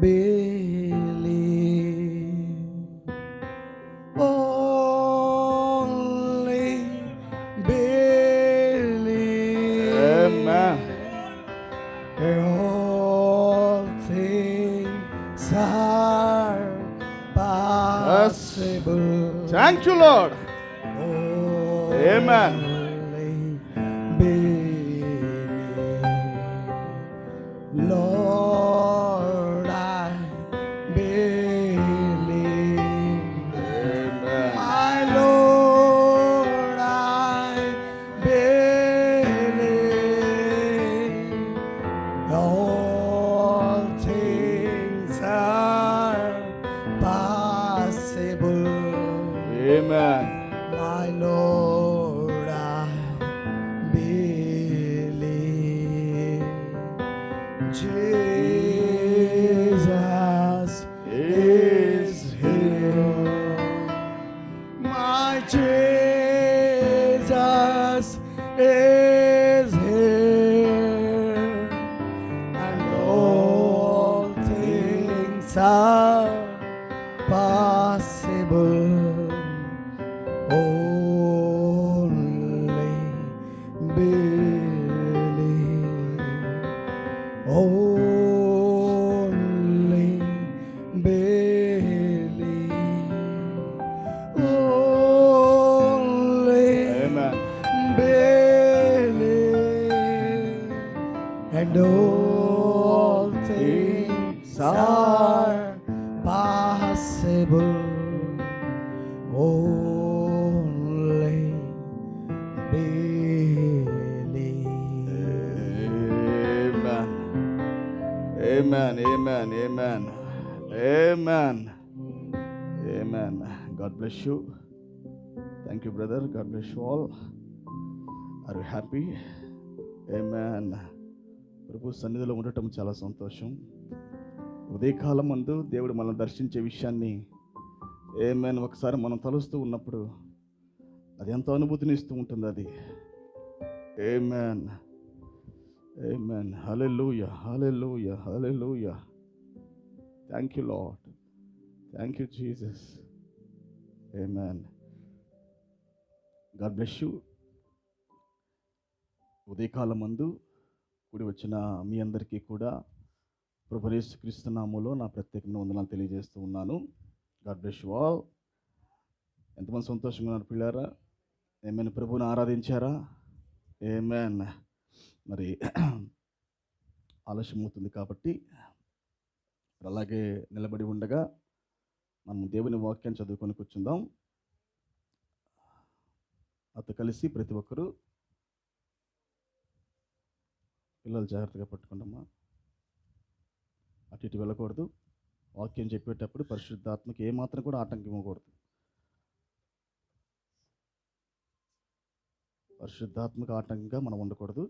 believe, only believe. Amen. All things are possible. Thank you, Lord. Amen. Only believe. Lord, I believe. Amen. My Lord, I believe. All things are possible. Amen. My Lord, I believe. Jesus is here. My Jesus is here. And all things are possible. Only believe. Only believe. Only Amen. believe. And all things are possible. Only believe. Amen. Amen. Amen. Amen. Amen. God bless you. Thank you, brother. God bless you all. Are you happy? Amen. ప్రభు సన్నిధిలో ఉండటం చాలా సంతోషం. ఉదయకాలం మందు దేవుడు మనం దర్శించే విషయాన్ని ఏమైనా ఒకసారి మనం తలుస్తూ ఉన్నప్పుడు అది ఎంతో అనుభూతిని ఇస్తూ ఉంటుంది అది. Amen. Amen. Hallelujah. Hallelujah. Hallelujah. Thank you Lord. Thank you Jesus. Amen. God bless you. ఉదయకాలం మందు కూడి వచ్చిన మీ అందరికీ కూడా ప్రభువు యేసుక్రీస్తు నామములో నా ప్రత్యేకమైన వందనాలు తెలియజేస్తూ ఉన్నాను. God bless you all. ఎంతమంది సంతోషంగా ఉన్నారు పిల్లారా? ఏమైనా ప్రభువుని ఆరాధించారా? ఆమేన్. మరి ఆలస్యం అవుతుంది కాబట్టి అలాగే నిలబడి ఉండగా మనం దేవుని వాక్యాన్ని చదువుకొని కూర్చుందాం. నాతో కలిసి ప్రతి ఒక్కరూ పిల్లలు జాగ్రత్తగా పట్టుకుంటామా, అటు ఇటు వెళ్ళకూడదు. వాక్యం చెప్పేటప్పుడు పరిశుద్ధాత్మకి ఏమాత్రం కూడా ఆటంకం ఇవ్వకూడదు. పరిశుద్ధాత్మక ఆటంకంగా మనం ఉండకూడదు.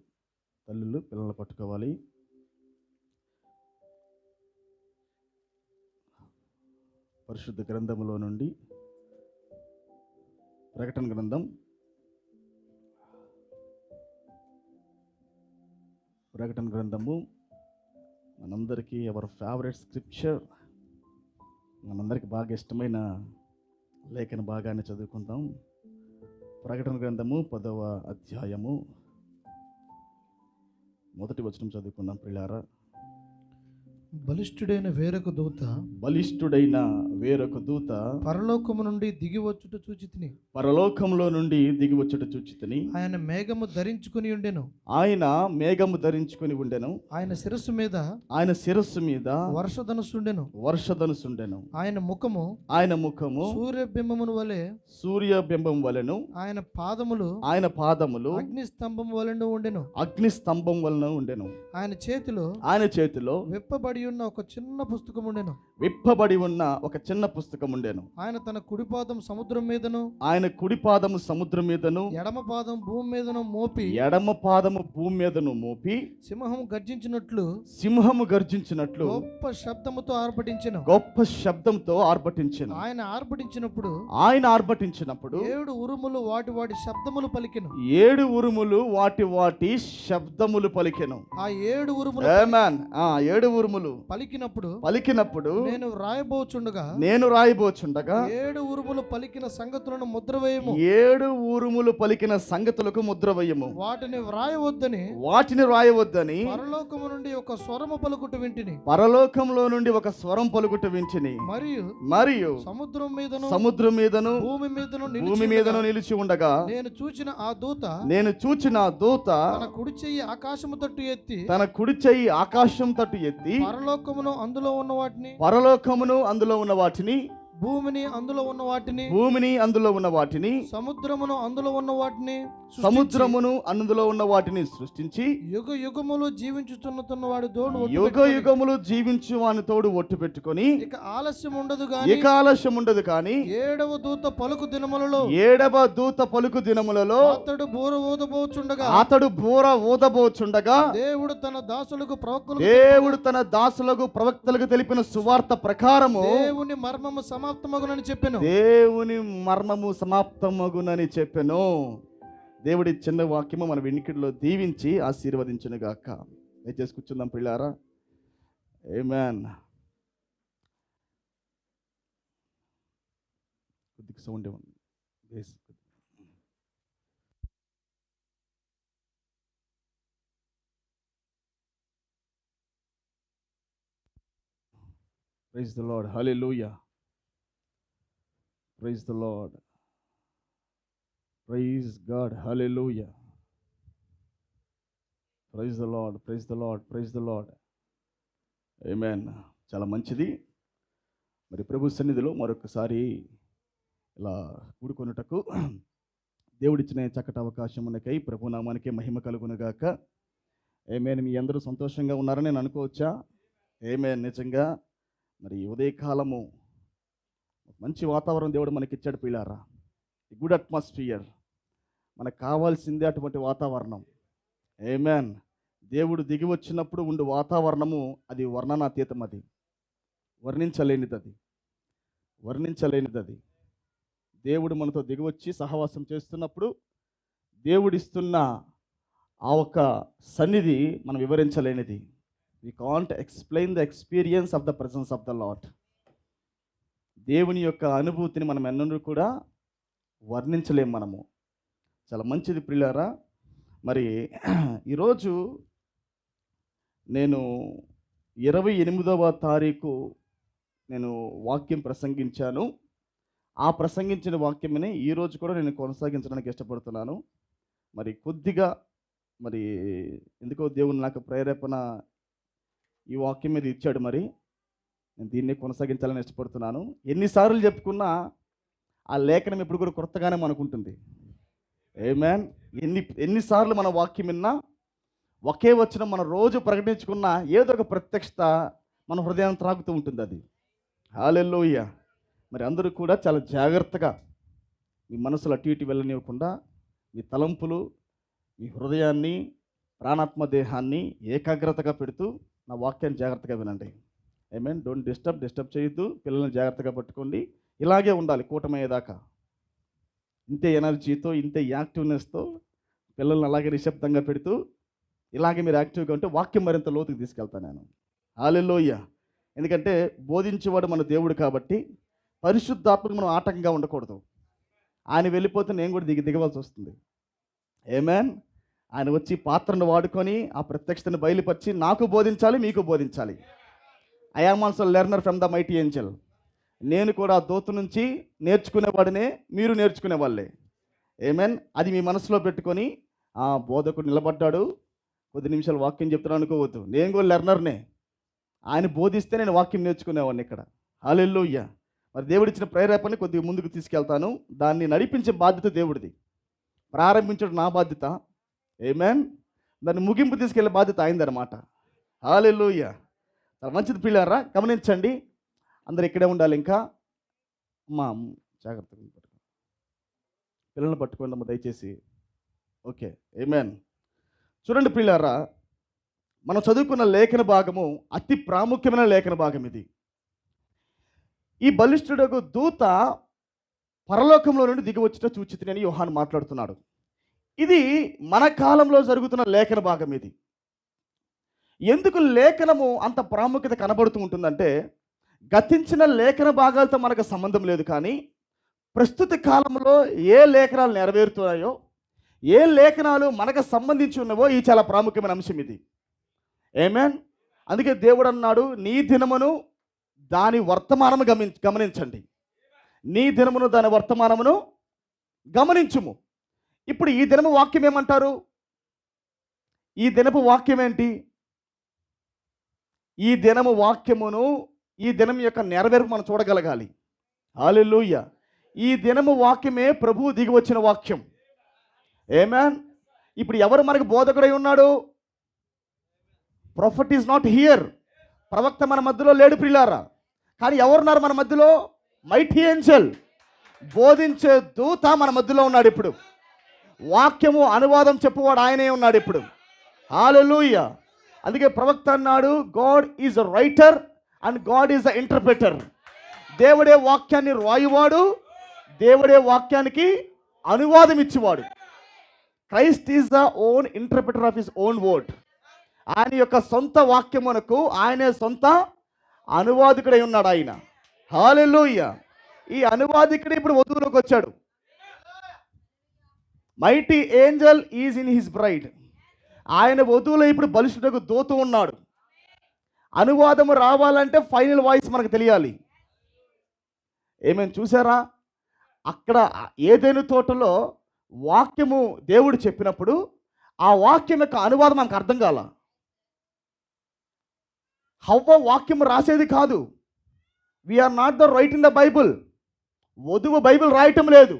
తల్లులు పిల్లలు పట్టుకోవాలి. పరిశుద్ధ గ్రంథములో నుండి ప్రకటన గ్రంథం గ్రంథము మనందరికీ ఎవరి ఫేవరెట్ స్క్రిప్చర్, మనందరికీ బాగా ఇష్టమైన లేఖన భాగాన్ని చదువుకుందాం. ప్రకటన గ్రంథము 10వ అధ్యాయము 1వ వచనం చదువుకుందాం ప్రియులారా. బలిష్ఠుడైన వేరొక దూత పరలోకము నుండి దిగి వచ్చుట చూచితిని. పరలోకంలో నుండి దిగి వచ్చుట చూచితిని. ఆయన మేఘము ధరించుకొని ఉండెను. ఆయన శిరస్సు మీద వర్షధనుసుండెను. ఆయన ముఖము సూర్యబింబం వలెను. ఆయన పాదములు అగ్నిస్తంభం వలెను ఉండెను. ఆయన చేతిలో విప్పబడి ఉన్న ఒక చిన్న పుస్తకం ఉండెను. ఆయన తన కుడిపాదం సముద్రం మీదను ఎడమ పాదం భూమి మీదను మోపి సింహము గర్జించినట్లు గొప్ప శబ్దముతో ఆర్భటించెను. ఆయన ఆర్భటించినప్పుడు 7 ఉరుములు వాటి శబ్దములు పలికెను. ఆ 7 ఉరుములు పలికినప్పుడు నేను రాయబోచుండగా 7 ఉరుములు పలికిన సంగతులను ముద్ర వేయము. 7 ఊరుములు పలికిన సంగతులకు ముద్ర వేయము. వాటిని వ్రాయవద్దని పరలోకము నుండి ఒక స్వరము పలుకుట వింటిని. పరలోకంలో నుండి ఒక స్వరం పలుకుట వింటిని. మరియు సముద్రం మీదను భూమి మీదను నిలిచి ఉండగా నేను చూచిన ఆ దూత తన కుడి చెయ్యి ఆకాశం తట్టు ఎత్తి పరలోకమును అందులో ఉన్న వాటిని భూమిని అందులో ఉన్న వాటిని సముద్రమును అందులో ఉన్న వాటిని సృష్టించి యుగ యుగములు జీవించు వాని తోడు ఒట్టు పెట్టుకొని ఇక ఆలస్యం ఉండదు కానీ 7వ దూత పలుకు దినములలో అతడు బూర ఊదబోచుండగా దేవుడు తన దాసులకు ప్రవక్తలకు తెలిపిన సువార్త ప్రకారము దేవుని మర్మము సమాప్తమగునని చెప్పెను. దేవుడి చిన్న వాక్యము మన వెనుకడిలో దీవించి ఆశీర్వదించును గాక. దయచేసి కూర్చుందాం పిల్లారా. ఆమేన్. కొద్దిగా సౌండ్ ఉంది. Praise the lord. Hallelujah. Praise the lord. Praise god. Hallelujah. Praise the lord. Praise the lord. Praise the lord. Amen. చాలా మంచిది. మరి ప్రభు సన్నిధిలో మరొకసారి ఇలా కూడుకొనుటకు దేవుడిచ్చిన చక్కటి అవకాశమునకై ప్రభు నామానికే మహిమ కలుగునుగాక. ఆమేన్. మీ అందరూ సంతోషంగా ఉన్నారని నేను అనుకోవచ్చా? ఆమేన్. నిజంగా మరి ఉదయకాలము మంచి వాతావరణం దేవుడు మనకి ఇచ్చాడు పిల్లారా. గుడ్ అట్మాస్ఫియర్ మనకు కావాల్సిందే అటువంటి వాతావరణం. ఆమేన్. దేవుడు దిగి వచ్చినప్పుడు ఉండే వాతావరణము అది వర్ణనాతీతం, అది వర్ణించలేనిది. దేవుడు మనతో దిగివచ్చి సహవాసం చేస్తున్నప్పుడు దేవుడిస్తున్న ఆ ఒక సన్నిధి మనం వివరించలేనిది. We can't explain the experience of the presence of the Lord. దేవుని యొక్క అనుభూతిని మనం ఎన్నడూ కూడా వర్ణించలేము మనము. చాలా మంచిది ప్రియులారా. మరి ఈరోజు నేను 28వ తారీఖు నేను వాక్యం ప్రసంగించాను. ఆ ప్రసంగించిన వాక్యమని ఈరోజు కూడా నేను కొనసాగించడానికి ఇష్టపడుతున్నాను. మరి కొద్దిగా మరి ఎందుకో దేవుడు నాకు ప్రేరేపణ ఈ వాక్యం మీద ఇచ్చాడు. మరి నేను దీన్ని కొనసాగించాలని ఇష్టపడుతున్నాను. ఎన్నిసార్లు చెప్పుకున్నా ఆ లేఖనం ఎప్పుడు కూడా కొత్తగానే మనకుంటుంది. ఆమేన్. ఎన్నిసార్లు మన వాక్యం విన్నా ఒకే వచనం మనం రోజు ప్రకటించుకున్నా ఏదో ఒక ప్రత్యక్షత మన హృదయాన్ని త్రాగుతూ ఉంటుంది. అది హల్లెలూయా. మరి అందరూ కూడా చాలా జాగ్రత్తగా మీ మనసులు అటు ఇటు వెళ్ళనివ్వకుండా మీ తలంపులు మీ హృదయాన్ని ప్రాణాత్మ దేహాన్ని ఏకాగ్రతగా పెడుతూ నా వాక్యాన్ని జాగ్రత్తగా వినండి. ఆమేన్. డోంట్ డిస్టర్బ్ చేయొద్దు. పిల్లల్ని జాగ్రత్తగా పట్టుకోండి. ఇలాగే ఉండాలి కూటమయ్యేదాకా. ఇంతే ఎనర్జీతో ఇంతే యాక్టివ్నెస్తో పిల్లల్ని అలాగే నిశ్శబ్దంగా పెడుతూ ఇలాగే మీరు యాక్టివ్గా ఉంటే వాక్యం మరింత లోతుకు తీసుకెళ్తాను నేను. హల్లెలూయా. ఎందుకంటే బోధించేవాడు మన దేవుడు కాబట్టి పరిశుద్ధాత్మకు మనం ఆటంకంగా ఉండకూడదు. ఆయన వెళ్ళిపోతే నేను కూడా దిగవలసి వస్తుంది. ఆమేన్. ఆయన వచ్చి పాత్రను వాడుకొని ఆ ప్రత్యక్షతను బయలుపరిచి నాకు బోధించాలి, మీకు బోధించాలి. I am also learner from the mighty Angel. నేను కూడా ఆ దూత నుంచి నేర్చుకునేవాడినే, మీరు నేర్చుకునే వాళ్ళే. ఆమేన్. అది మీ మనసులో పెట్టుకొని ఆ బోధకుడు నిలబడ్డాడు, కొద్ది నిమిషాలు వాక్యం చెప్తున్నాను అనుకోవద్దు. నేను కూడా లెర్నర్నే. ఆయన బోధిస్తే నేను వాక్యం నేర్చుకునేవాడిని ఇక్కడ. హల్లెలూయా. మరి దేవుడిచ్చిన ప్రేరేపణని కొద్దిగా ముందుకు తీసుకెళ్తాను. దాన్ని నడిపించే బాధ్యత దేవుడిది. ప్రారంభించడం నా బాధ్యత. ఆమేన్. దాన్ని ముగింపు తీసుకెళ్లే బాధ్యత అయిందన్నమాట. హల్లెలూయా. చాలా మంచిది పిల్లారా. గమనించండి. అందరు ఇక్కడే ఉండాలి. ఇంకా అమ్మా జాగ్రత్తగా పిల్లల్ని పట్టుకోండి అమ్మ దయచేసి. ఓకే. ఆమేన్. చూడండి పిల్లారా, మనం చదువుకున్న లేఖన భాగము అతి ప్రాముఖ్యమైన లేఖన భాగం ఇది. ఈ బలిష్ఠుడకు దూత పరలోకంలో నుండి దిగి వచ్చుట చూచితిని అని యోహాను మాట్లాడుతున్నాడు. ఇది మన కాలంలో జరుగుతున్న లేఖన భాగం ఇది. ఎందుకు లేఖనము అంత ప్రాముఖ్యత కనబడుతూ ఉంటుందంటే, గతించిన లేఖన భాగాలతో మనకు సంబంధం లేదు, కానీ ప్రస్తుత కాలంలో ఏ లేఖనాలు నెరవేరుతున్నాయో, ఏ లేఖనాలు మనకు సంబంధించి ఉన్నవో ఈ చాలా ప్రాముఖ్యమైన అంశం ఇది. ఆమేన్. అందుకే దేవుడు అన్నాడు, నీ దినమును దాని వర్తమానము గమనించండి. నీ దినమును దాని వర్తమానమును గమనించుము. ఇప్పుడు ఈ దినము వాక్యం ఏమంటారు? ఈ దినపు వాక్యం ఏంటి? ఈ దినము వాక్యమును, ఈ దినం యొక్క నెరవేర్పు మనం చూడగలగాలి. హల్లెలూయా. ఈ దినము వాక్యమే ప్రభువు దిగి వచ్చిన వాక్యం. ఆమేన్. ఇప్పుడు ఎవరు మనకు బోధకుడై ఉన్నాడు? Prophet is not here. ప్రవక్త మన మధ్యలో లేడు ప్రియులారా. కానీ ఎవరున్నారు మన మధ్యలో? మైటీ ఏంజెల్, బోధించే దూత మన మధ్యలో ఉన్నాడు. ఇప్పుడు వాక్యము అనువాదం చెప్పువాడు ఆయనే ఉన్నాడు ఇప్పుడు. హల్లెలూయా. అందుకే ప్రవక్త అన్నాడు, God is a writer and God is a interpreter. దేవుడే వాక్యాన్ని రాయువాడు, దేవుడే వాక్యానికి అనువాదం ఇచ్చేవాడు. Christ is the own interpreter of his own word. ఆయన యొక్క సొంత వాక్యమునకు ఆయనే సొంత అనువాదికుడై ఉన్నాడు ఆయన. హల్లెలూయా. ఈ అనువాదికుడు ఇప్పుడు వధువులోకి వచ్చాడు. Mighty Angel is in his braid. ఆయన వధువులో ఇప్పుడు బలిష్ఠుడకు దూత ఉన్నాడు. అనువాదము రావాలంటే ఫైనల్ వాయిస్ మనకు తెలియాలి. ఏమేమి చూసారా? అక్కడ ఏదైనా తోటలో వాక్యము దేవుడు చెప్పినప్పుడు ఆ వాక్యం యొక్క అనువాదం మనకు అర్థం కాల. హవ్వ వాక్యం రాసేది కాదు. We are not the right in the Bible. వధువు బైబిల్ రాయటం లేదు,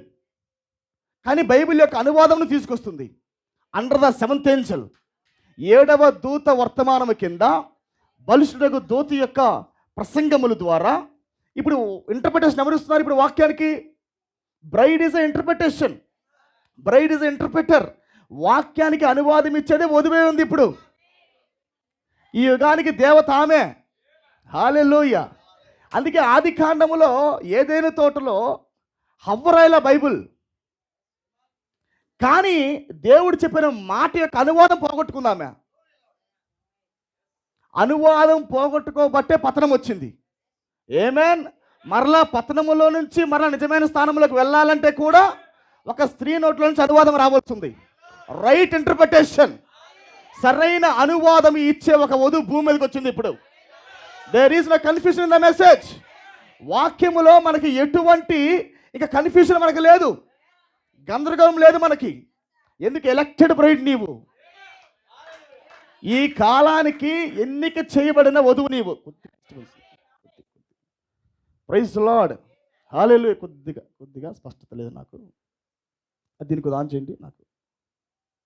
కానీ బైబిల్ యొక్క అనువాదమును తీసుకొస్తుంది. అండర్ ద సెవెంత్ ఏంజెల్, 7వ దూత వర్తమానము కింద బలిష్ఠుడకు దూత యొక్క ప్రసంగముల ద్వారా ఇప్పుడు ఇంటర్ప్రిటేషన్ ఎవరు ఇస్తున్నారు? ఇప్పుడు వాక్యానికి braid is a interpretation, braid is a interpreter. వాక్యానికి అనువాదం ఇచ్చేదే వధువే ఉంది ఇప్పుడు. ఈ యుగానికి దేవత ఆమె. హల్లెలూయా. అందుకే ఆది కాండములో ఏదైనా తోటలో హవ్వరాయల బైబుల్, కానీ దేవుడు చెప్పిన మాట యొక్క అనువాదం పోగొట్టుకుందామె. అనువాదం పోగొట్టుకోబట్టే పతనం వచ్చింది. ఆమేన్. మరలా పతనములో నుంచి మరలా నిజమైన స్థానంలోకి వెళ్ళాలంటే కూడా ఒక స్త్రీ నోట్లో నుంచి అనువాదం రావాల్సింది. రైట్ ఇంటర్ప్రిటేషన్, సరైన అనువాదం ఇచ్చే ఒక వధువు భూమి మీదకి వచ్చింది ఇప్పుడు. There is no confusion in the message. వాక్యములో మనకి ఎటువంటి ఇక కన్ఫ్యూజన్ మనకు లేదు, గందరగోళం లేదు మనకి. ఎందుకు? ఎలక్టెడ్ బ్రైడ్ నీవు, ఈ కాలానికి ఎన్నిక చేయబడిన వధువు నీవు. Praise the lord. హల్లెలూయా. కొద్దిగా స్పష్టత లేదు నాకు. దీనికి కొద్దిగా ఆన్ చేయండి. నాకు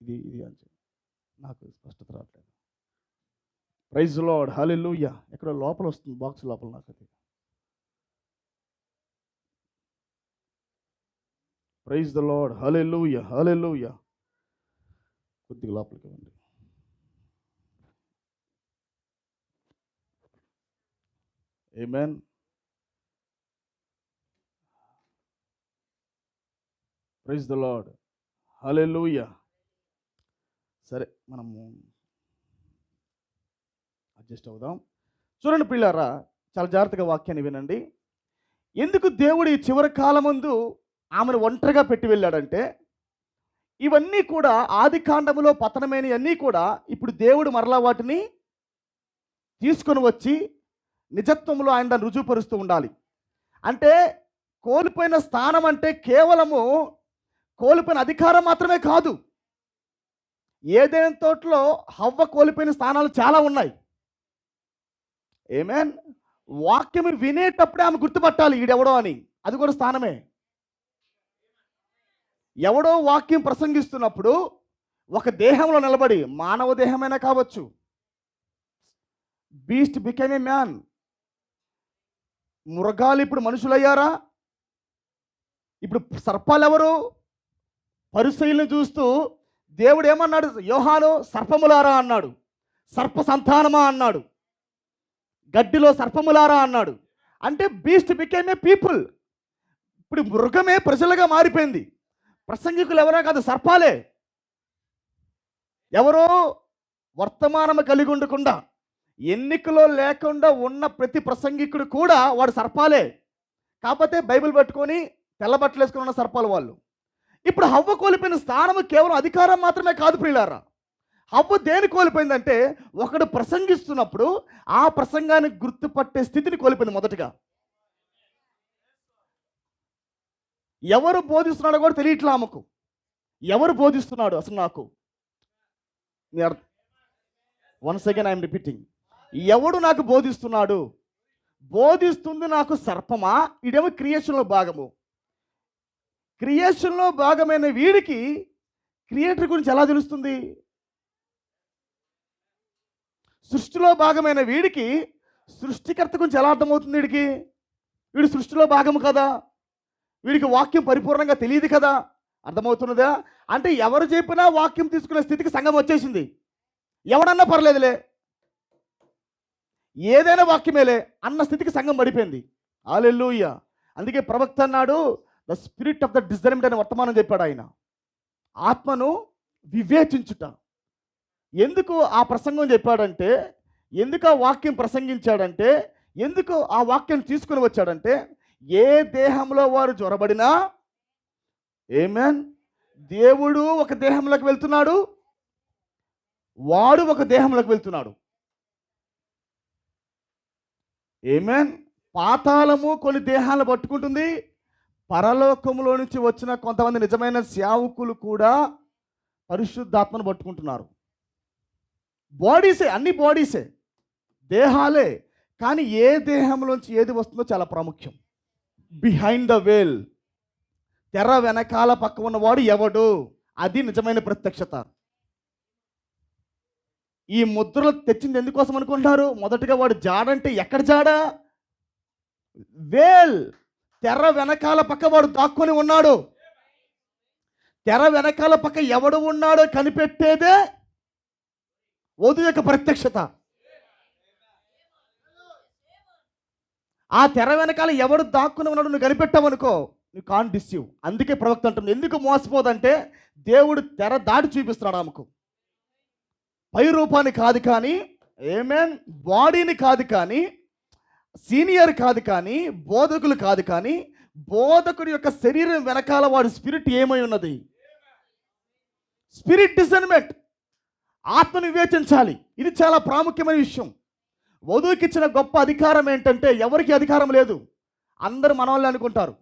ఇది ఆన్ చేయండి, నాకు స్పష్టత రావట్లేదు. Praise the lord. హల్లెలూయా. ఎక్కడ లోపల వస్తుంది, బాక్స్ లోపల నాకు అది. Praise the lord. Hallelujah. Hallelujah. కొద్దిగా లోపలికి ఇవ్వండి. Amen. Praise the lord. Hallelujah. సరే, మనము అడ్జస్ట్ అవుదాం. చూడండి పిల్లారా, చాలా జాగ్రత్తగా వాక్యాన్ని వినండి. ఎందుకు దేవుడు ఈ చివరి కాలమందు ఆమెను ఒంటరిగా పెట్టి వెళ్ళాడంటే, ఇవన్నీ కూడా ఆది కాండములో పతనమైనవన్నీ కూడా ఇప్పుడు దేవుడు మరలా వాటిని తీసుకొని వచ్చి నిజత్వంలో ఆయన దాన్ని రుజువుపరుస్తూ ఉండాలి. అంటే కోల్పోయిన స్థానం అంటే కేవలము కోల్పోయిన అధికారం మాత్రమే కాదు. ఏదైనా తోటలో హవ్వ కోల్పోయిన స్థానాలు చాలా ఉన్నాయి. ఆమేన్. వాక్యం వినేటప్పుడే ఆమె గుర్తుపట్టాలి ఈడెవడో అని. అది కూడా స్థానమే. ఎవడో వాక్యం ప్రసంగిస్తున్నప్పుడు ఒక దేహంలో నిలబడి, మానవ దేహమైనా కావచ్చు, బీస్ట్ బికేమ్ ఏ మ్యాన్. మృగాలు ఇప్పుడు మనుషులయ్యారా? ఇప్పుడు సర్పాలు ఎవరు? పరిసయ్యులను చూస్తూ దేవుడు ఏమన్నాడు? యోహాను సర్పములారా అన్నాడు, సర్ప సంతానమా అన్నాడు, గడ్డిలో సర్పములారా అన్నాడు. అంటే బీస్ట్ బికేమ్ ఏ పీపుల్. ఇప్పుడు మృగమే ప్రజలుగా మారిపోయింది. ప్రసంగికులు ఎవరో కాదు, సర్పాలే. ఎవరో వర్తమానము కలిగి ఉండకుండా, ఎన్నికలో లేకుండా ఉన్న ప్రతి ప్రసంగికుడు కూడా వాడు సర్పాలే. కాకపోతే బైబిల్ పట్టుకొని తెల్ల బట్టలు వేసుకుని ఉన్న సర్పాలు వాళ్ళు. ఇప్పుడు హవ్వ కోల్పోయిన స్థానము కేవలం అధికారం మాత్రమే కాదు ప్రియులారా. హవ్వ దేని కోల్పోయిందంటే, ఒకడు ప్రసంగిస్తున్నప్పుడు ఆ ప్రసంగాన్ని గుర్తుపట్టే స్థితిని కోల్పోయింది మొదటగా. ఎవరు బోధిస్తున్నాడో కూడా తెలియట్లా ఆమెకు. ఎవరు బోధిస్తున్నాడు అసలు నాకు? Once again I'm repeating. ఎవడు నాకు బోధిస్తున్నాడు? బోధిస్తుంది నాకు సర్పమా? ఇదేమో క్రియేషన్లో భాగము. క్రియేషన్లో భాగమైన వీడికి క్రియేటర్ గురించి ఎలా తెలుస్తుంది? సృష్టిలో భాగమైన వీడికి సృష్టికర్త గురించి ఎలా అర్థమవుతుంది? వీడు సృష్టిలో భాగము కదా, వీడికి వాక్యం పరిపూర్ణంగా తెలియదు కదా. అర్థమవుతున్నదా? అంటే ఎవరు చెప్పినా వాక్యం తీసుకునే స్థితికి సంఘం వచ్చేసింది. ఎవడన్నా పర్లేదులే, ఏదైనా వాక్యమేలే అన్న స్థితికి సంఘం పడిపోయింది. హల్లెలూయా. అందుకే ప్రవక్త అన్నాడు, the spirit of the discernment అనే వర్తమానం చెప్పాడు ఆయన. ఆత్మను వివేచించుట. ఎందుకు ఆ ప్రసంగం చెప్పాడంటే, ఎందుకు ఆ వాక్యం ప్రసంగించాడంటే, ఎందుకు ఆ వాక్యం తీసుకుని వచ్చాడంటే, ఏ దేహంలో వారు జ్వరబడినా, ఆమేన్, దేవుడు ఒక దేహంలోకి వెళ్తున్నాడు, వాడు ఒక దేహంలోకి వెళ్తున్నాడు. ఆమేన్. పాతాళము కొన్ని దేహాలను పట్టుకుంటుంది. పరలోకములో నుంచి వచ్చిన కొంతమంది నిజమైన సేవకులు కూడా పరిశుద్ధాత్మను పట్టుకుంటున్నారు. బాడీసే, అన్ని బాడీసే, దేహాలే. కానీ ఏ దేహంలోంచి ఏది వస్తుందో చాలా ప్రాముఖ్యం. బిహైండ్ ద వేల్, తెర వెనకాల పక్క ఉన్నవాడు ఎవడు? అది నిజమైన ప్రత్యక్షత. ఈ ముద్రలు తెచ్చింది ఎందుకోసం అనుకుంటారు? మొదటగా వాడు జాడంటే ఎక్కడ జాడా? వేల్, తెర వెనకాల పక్క వాడు దాక్కొని ఉన్నాడు. తెర వెనకాల పక్క ఎవడు ఉన్నాడో కనిపెట్టేదే వధువు యొక్క ప్రత్యక్షత. ఆ తెర వెనకాల ఎవడు దాక్కుని ఉన్నాడు నువ్వు కనిపెట్టావనుకో, నువ్వు కాన్ డిసీవ్. అందుకే ప్రవక్త అంటుంది, ఎందుకు మోసపోదంటే దేవుడు తెర దాటి చూపిస్తున్నాడు ఆమెకు. పై రూపాన్ని కాదు కానీ, ఆమేన్, బాడీని కాదు కానీ, సీనియర్ కాదు కానీ, బోధకులు కాదు కానీ, బోధకుడి యొక్క శరీరం వెనకాల వాడి స్పిరిట్ ఏమై ఉన్నది? స్పిరిట్ డిసర్న్మెంట్, ఆత్మను వివేచించాలి. ఇది చాలా ప్రాముఖ్యమైన విషయం. వధువుకి ఇచ్చిన గొప్ప అధికారం ఏంటంటే, ఎవరికి అధికారం లేదు. అందరూ మనవాళ్ళు అనుకుంటారు,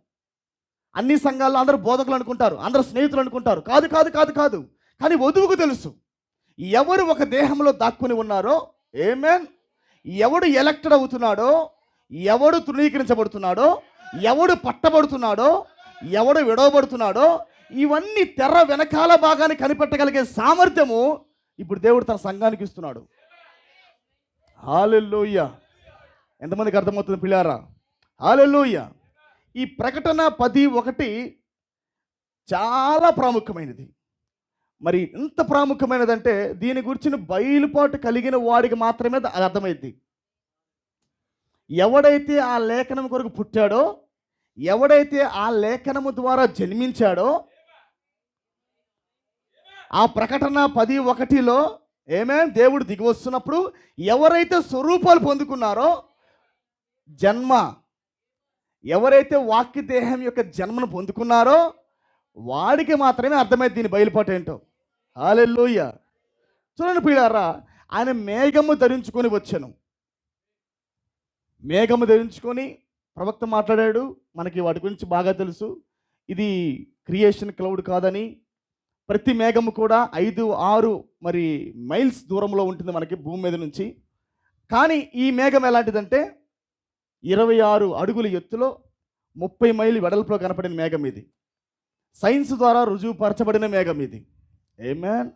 అన్ని సంఘాల్లో అందరూ బోధకులు అనుకుంటారు, అందరూ స్నేహితులు అనుకుంటారు. కాదు కాదు కాదు కాదు. కానీ వధువుకు తెలుసు ఎవరు ఒక దేహంలో దాక్కుని ఉన్నారో, ఆమేన్, ఎవడు ఎలక్టెడ్ అవుతున్నాడో, ఎవడు తృణీకరించబడుతున్నాడో, ఎవడు పట్టబడుతున్నాడో, ఎవడు విడవబడుతున్నాడో, ఇవన్నీ తెర వెనకాల భాగాన్ని కనిపెట్టగలిగే సామర్థ్యము ఇప్పుడు దేవుడు తన సంఘానికి ఇస్తున్నాడు. హల్లెలూయా. ఎంతమందికి అర్థమవుతుంది పిల్లారా? హల్లెలూయా. ఈ ప్రకటన 10:1 చాలా ప్రాముఖ్యమైనది. మరి ఎంత ప్రాముఖ్యమైనదంటే, దీని గురించిన బయలుపాటు కలిగిన వాడికి మాత్రమే అది అర్థమైంది. ఎవడైతే ఆ లేఖనం కొరకు పుట్టాడో, ఎవడైతే ఆ లేఖనము ద్వారా జన్మించాడో, ఆ ప్రకటన 10:1లో ఆమేన్, దేవుడు దిగి వస్తున్నప్పుడు ఎవరైతే స్వరూపాలు పొందుకున్నారో, జన్మ, ఎవరైతే వాక్య దేహం యొక్క జన్మను పొందుకున్నారో వాడికి మాత్రమే అర్థమైంది దీని బయలుపాటు ఏంటో. హల్లెలూయా. చూడండి ప్రియులారా, ఆయన మేఘము ధరించుకొని వచ్చాను. మేఘము ధరించుకొని ప్రవక్త మాట్లాడాడు. మనకి వాటి గురించి బాగా తెలుసు. ఇది క్రియేషన్ క్లౌడ్ కాదని. ప్రతి మేఘము కూడా 5-6 మరి మైల్స్ దూరంలో ఉంటుంది మనకి భూమి మీద నుంచి. కానీ ఈ మేఘం ఎలాంటిదంటే 26 అడుగుల ఎత్తులో 30 మైలు వెడల్పులో కనపడిన మేఘం ఇది. సైన్స్ ద్వారా రుజువుపరచబడిన మేఘం ఇది. ఆమేన్.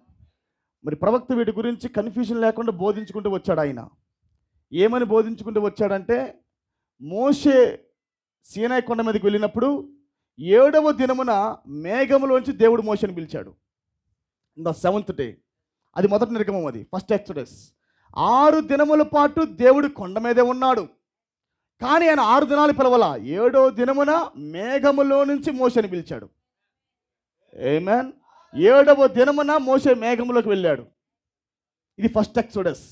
మరి ప్రవక్త వీటి గురించి కన్ఫ్యూజన్ లేకుండా బోధించుకుంటూ వచ్చాడు. ఆయన ఏమని బోధించుకుంటూ వచ్చాడంటే, మోషే సీనాయి కొండ మీదకి వెళ్ళినప్పుడు 7వ దినమున మేఘములోంచి దేవుడు మోషేని పిలిచాడు. ద 7th డే, అది మొదటి నిర్గమం, అది ఫస్ట్ ఎక్సోడస్. 6 దినముల పాటు దేవుడు కొండ మీదే ఉన్నాడు. కానీ ఆయన 6 దినాలు పిలవల. 7వ దినమున మేఘములో నుంచి మోషేని పిలిచాడు. ఆమేన్. 7వ దినమున మోషే మేఘములోకి వెళ్ళాడు. ఇది ఫస్ట్ ఎక్సోడస్.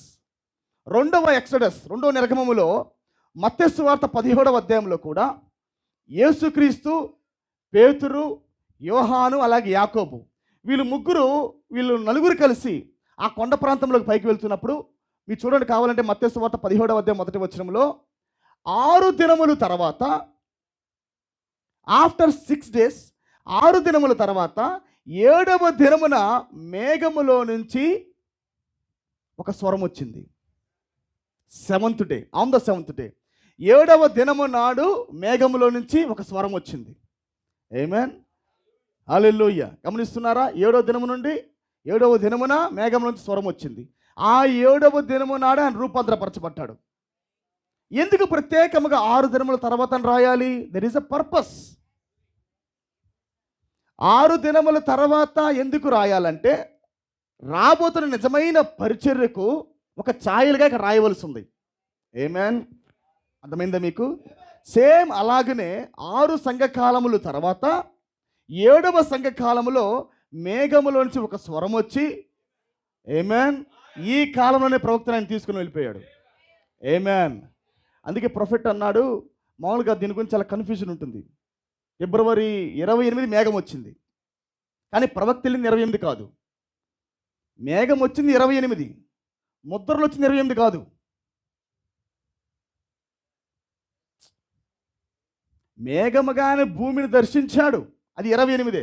రెండవ ఎక్సోడస్, రెండవ నిర్గమములో మత్తయి సువార్త 17వ అధ్యాయంలో కూడా యేసుక్రీస్తు, పేతురు, యోహాను అలాగే యాకోబు వీళ్ళు నలుగురు కలిసి ఆ కొండ ప్రాంతంలోకి పైకి వెళ్తున్నప్పుడు మీరు చూడండి కావాలంటే మత్తయి సువార్త 17వ అధ్యాయం 1వ వచనంలో 6 దినముల తర్వాత, ఆఫ్టర్ 6 days, 6 దినముల తర్వాత 7వ దినమున మేఘములో నుంచి ఒక స్వరం వచ్చింది. 7th day, on the 7th day, 7వ దినము నాడు మేఘములో నుంచి ఒక స్వరం వచ్చింది. ఆమేన్, హల్లెలూయా. గమనిస్తున్నారా? 7వ దినము నుండి 7వ దినమున మేఘం నుంచి స్వరం వచ్చింది. ఆ 7వ దినము నాడు ఆయన రూపాంతరపరచబడ్డాడు. ఎందుకు ప్రత్యేకముగా 6 దినముల తర్వాత రాయాలి? There is a purpose. 6 దినముల తర్వాత ఎందుకు రాయాలంటే రాబోతున్న నిజమైన పరిచర్యకు ఒక ఛాయలుగా ఇక్కడ రాయవలసి ఉంది. ఆమేన్, అర్థమైందా మీకు? సేమ్ అలాగనే 6 సంఘకాలముల తర్వాత 7వ సంఘకాలములో మేఘములోంచి ఒక స్వరం వచ్చి, ఆమేన్, ఈ కాలంలోనే ప్రవక్తను ఆయన తీసుకుని వెళ్ళిపోయాడు. ఆమేన్. అందుకే ప్రొఫెట్ అన్నాడు, మామూలుగా దీని గురించి చాలా కన్ఫ్యూజన్ ఉంటుంది. ఫిబ్రవరి 28 మేఘం వచ్చింది, కానీ ప్రవక్త వెళ్ళింది 28 కాదు. మేఘం వచ్చింది 28, ముద్రలు వచ్చింది 28 కాదు. మేఘముగానే భూమిని దర్శించాడు, అది 28.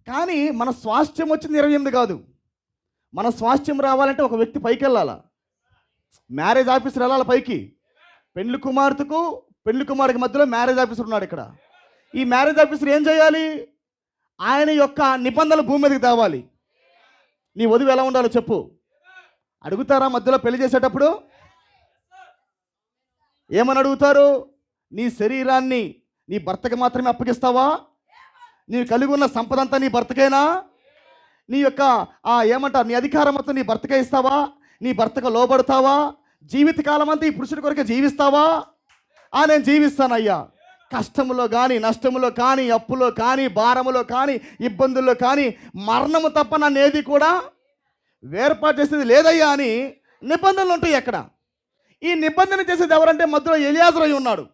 కానీ మన స్వాస్థ్యం వచ్చింది 28 కాదు. మన స్వాస్థ్యం రావాలంటే ఒక వ్యక్తి పైకి వెళ్ళాలా, మ్యారేజ్ ఆఫీసర్ వెళ్ళాలి పైకి. పెళ్లి కుమార్తెకు పెళ్లి కుమారుడికి మధ్యలో మ్యారేజ్ ఆఫీసర్ ఉన్నాడు ఇక్కడ. ఈ మ్యారేజ్ ఆఫీసర్ ఏం చేయాలి? ఆయన యొక్క నిబంధనలు భూమి మీదకి తేవాలి. నీ వధువు ఎలా ఉండాలో చెప్పు. అడుగుతారా మధ్యలో పెళ్లి చేసేటప్పుడు? ఏమని అడుగుతారు? నీ శరీరాన్ని నీ భర్తకి మాత్రమే అప్పగిస్తావా? నీవు కలిగి ఉన్న సంపద అంతా నీ భర్తకేనా? నీ యొక్క ఏమంటారు, నీ అధికారం మొత్తం నీ భర్తకే ఇస్తావా? నీ భర్తకు లోబడతావా? జీవితకాలం అంతా ఈ పురుషుడి కొరకే జీవిస్తావా? నేను జీవిస్తానయ్యా. కష్టములో కానీ, నష్టములో కానీ, అప్పులో కానీ, భారములో కానీ, ఇబ్బందుల్లో కానీ, మరణము తప్ప నన్ను ఏది కూడా వేర్పాటు చేసేది లేదయ్యా అని నిబంధనలు ఉంటాయి అక్కడ. ఈ నిబంధన చేసేది ఎవరంటే మధ్యలో ఎలియాజరు అయి ఉన్నాడు.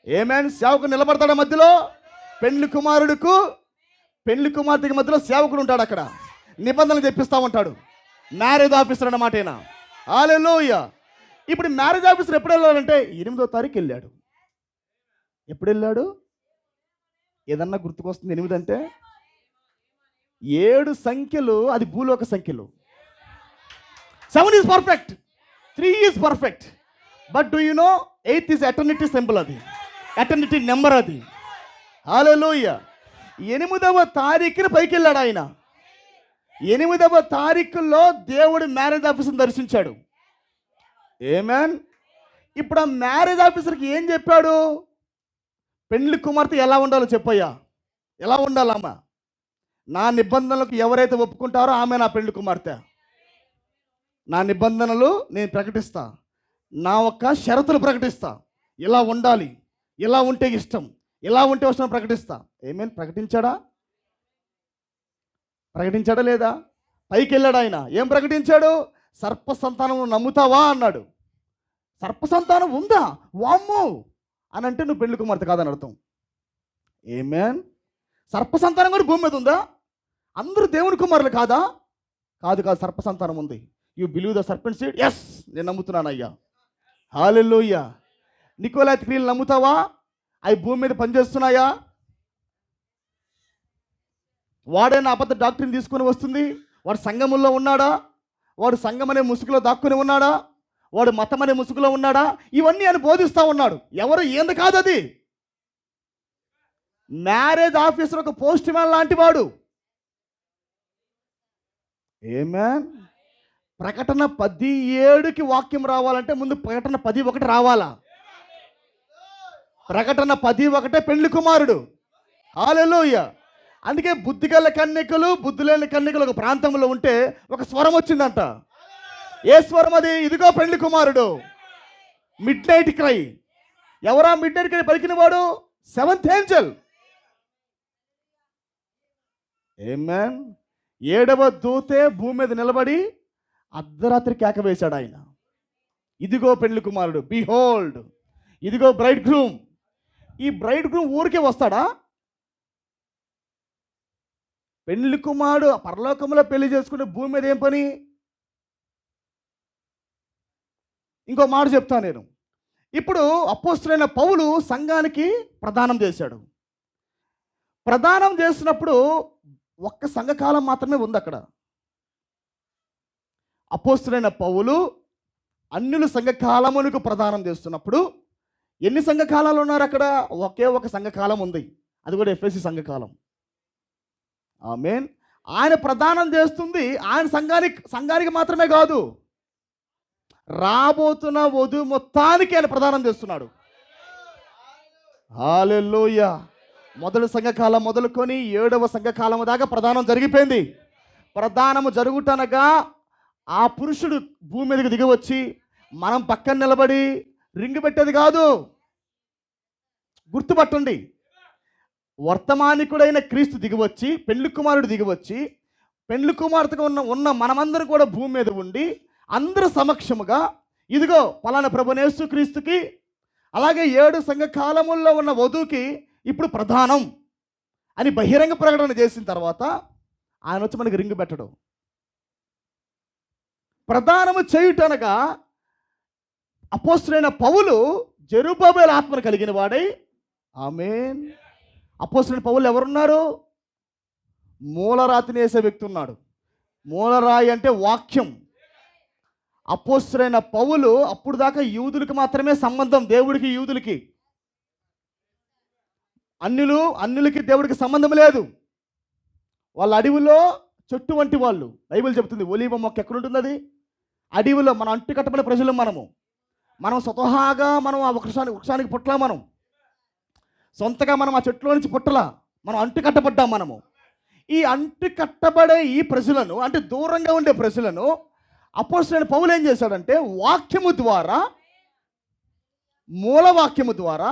ఆమేన్. సేవకుడు నిలబడతాడు మధ్యలో, పెళ్లి కుమార్తెకి మధ్యలో సేవకుడు ఉంటాడు అక్కడ, నిబంధనలు చెప్పిస్తూ ఉంటాడు. మ్యారేజ్ ఆఫీసర్ అన్నమాట ఈయన. హల్లెలూయా. ఇప్పుడు మ్యారేజ్ ఆఫీసర్ ఎప్పుడు వెళ్ళాడంటే 8వ తారీఖు వెళ్ళాడు. ఎప్పుడు వెళ్ళాడు? ఏదన్నా గుర్తుకొస్తుంది? 8 అంటే 7 సంఖ్యలు, అది భూలోక సంఖ్యలు. 7 is perfect, 3 is perfect. But do you know 8 is eternity symbol, అది ఎటర్నిటీ నెంబర్ అది. హల్లెలూయా. 8వ తారీఖున పైకి వెళ్ళాడు ఆయన. 8వ తారీఖులో దేవుడు మ్యారేజ్ ఆఫీసర్ని దర్శించాడు. ఆమేన్. ఇప్పుడు ఆ మ్యారేజ్ ఆఫీసర్కి ఏం చెప్పాడు? పెళ్లి కుమార్తె ఎలా ఉండాలో చెప్పయ్యా. ఎలా ఉండాలమ్మా? నా నిబంధనలకు ఎవరైతే ఒప్పుకుంటారో ఆమె నా పెళ్లి కుమార్తె. నా నిబంధనలు నేను ప్రకటిస్తా, నా ఒక్క షరతులు ప్రకటిస్తా. ఇలా ఉండాలి, ఇలా ఉంటే ఇష్టం, ఇలా ఉంటే వస్తున్నా ప్రకటిస్తా. ఆమేన్. ప్రకటించాడా లేదా? పైకి వెళ్ళాడు ఆయన. ఏం ప్రకటించాడు? సర్ప సంతానం నమ్ముతావా అన్నాడు. సర్ప సంతానం ఉందా? వామ్మో అని అంటే నువ్వు పెళ్లి కుమార్తె కాదని అర్థం. ఆమేన్. సర్ప సంతానం కూడా భూమి మీద ఉందా? అందరూ దేవుని కుమారులు కాదా? కాదు, సర్ప సంతానం ఉంది. You believe the serpent seed? Yes, నేను నమ్ముతున్నాను అయ్యా. హల్లెలూయా. నికోలాయిత్ క్రియలు నమ్ముతావా? అవి భూమి మీద పనిచేస్తున్నాయా? వాడైనా అబద్ధ డాక్టర్ని తీసుకొని వస్తుంది, వాడు సంఘముల్లో ఉన్నాడా? వాడు సంఘం అనే ముసుగులో దాక్కుని ఉన్నాడా? వాడు మతం అనే ముసుగులో ఉన్నాడా? ఇవన్నీ ఆయన బోధిస్తూ ఉన్నాడు. ఎవరు ఏంది కాదు, అది మ్యారేజ్ ఆఫీసర్ ఒక పోస్ట్ మ్యాన్ లాంటి వాడు. ఆమేన్. ప్రకటన 17కి వాక్యం రావాలంటే ముందు ప్రకటన 10:1 రావాలా? ప్రకటన 10:1 పెళ్లి కుమారుడు. హల్లెలూయా. అందుకే బుద్ధిగల కన్యకలు, బుద్ధి లేని కన్యకలు ఒక ప్రాంతంలో ఉంటే ఒక స్వరం వచ్చిందంట. ఏ స్వరం అది? ఇదిగో పెళ్లి కుమారుడు. Mid night cry. ఎవరా మిడ్ నైట్ క్రై పలికిన వాడు? 7th Angel. ఆమేన్. 7వ దూతే భూమి మీద నిలబడి అర్ధరాత్రి కేక వేశాడు ఆయన. ఇదిగో పెళ్లి కుమారుడు, బిహోల్డ్, ఇదిగో బ్రైడ్ గ్రూమ్. ఈ బ్రైడ్ గ్రూమ్ ఊరికే వస్తాడా? పెళ్లి కుమారుడు పరలోకంలో పెళ్లి చేసుకుంటే భూమి మీద ఏం పని? ఇంకో మాట చెప్తాను నేను. ఇప్పుడు అపోస్తలుడైన పౌలు సంఘానికి ప్రదానం చేశాడు. ప్రదానం చేసినప్పుడు ఒక్క సంఘకాలం మాత్రమే ఉంది అక్కడ. అపోస్తలుడైన పౌలు అన్యుల సంఘకాలమునకు ప్రదానం చేస్తున్నప్పుడు ఎన్ని సంఘకాలాలు ఉన్నారు అక్కడ? ఒకే ఒక సంఘకాలం ఉంది, అది కూడా ఎఫెసీ సంఘకాలం. ఆమేన్. ఆయన ప్రదానం చేస్తుంది ఆయన సంఘానికి మాత్రమే కాదు, రాబోతున్న వధువు మొత్తానికి ఆయన ప్రదానం చేస్తున్నాడు. హల్లెలూయా. మొదటి సంఘకాలం మొదలుకొని 7వ సంఘకాలం దాకా ప్రదానం జరిగిపోయింది. ప్రదానము జరుగుటనగా ఆ పురుషుడు భూమి మీదకి దిగి వచ్చి మనం పక్కన నిలబడి రింగు పెట్టేది కాదు. గుర్తుపట్టండి, వర్తమానికుడైన క్రీస్తు దిగివచ్చి, పెళ్లి కుమారుడు దిగివచ్చి, పెళ్లి కుమార్తెగా ఉన్న మనమందరం కూడా భూమి మీద ఉండి అందరి సమక్షముగా ఇదిగో పలానా ప్రభువైన యేసు క్రీస్తుకి, అలాగే 7 సంఘకాలముల్లో ఉన్న వధువుకి ఇప్పుడు ప్రధానం అని బహిరంగ ప్రకటన చేసిన తర్వాత ఆయన వచ్చి మనకి రింగు పెట్టడం. ప్రదానము చేయుటనగా అపోస్తలుడైన పౌలు జెరుబ్బాబెలు ఆత్మను కలిగిన వాడై, ఆమేన్. అపోస్తలుడైన పౌలు ఎవరున్నారు? మూలరాతిని వేసే వ్యక్తి ఉన్నాడు. మూలరాయి అంటే వాక్యం. అపోస్తలుడైన పౌలు అప్పుడు దాకా యూదులకు మాత్రమే సంబంధం, దేవుడికి యూదులకి. అన్యులకి దేవుడికి సంబంధం లేదు. వాళ్ళ అడవిలో చెట్టు వంటి వాళ్ళు. బైబిల్ చెప్తుంది ఒలీవ మొక్క ఎక్కడుంటుంది? అది అడవిలో. మనం అంటు కట్టబడిన ప్రజలు. మనం స్వతహాగా మనం ఆ వృక్షానికి పుట్టలా. మనం సొంతగా మనం ఆ చెట్టులో నుంచి పుట్టలా. మనం అంటు కట్టబడ్డాం. ఈ అంటు కట్టబడే ఈ ప్రజలను, అంటే దూరంగా ఉండే ప్రజలను అపోస్తలుడైన పౌలు ఏం చేశాడంటే వాక్యము ద్వారా, మూలవాక్యము ద్వారా,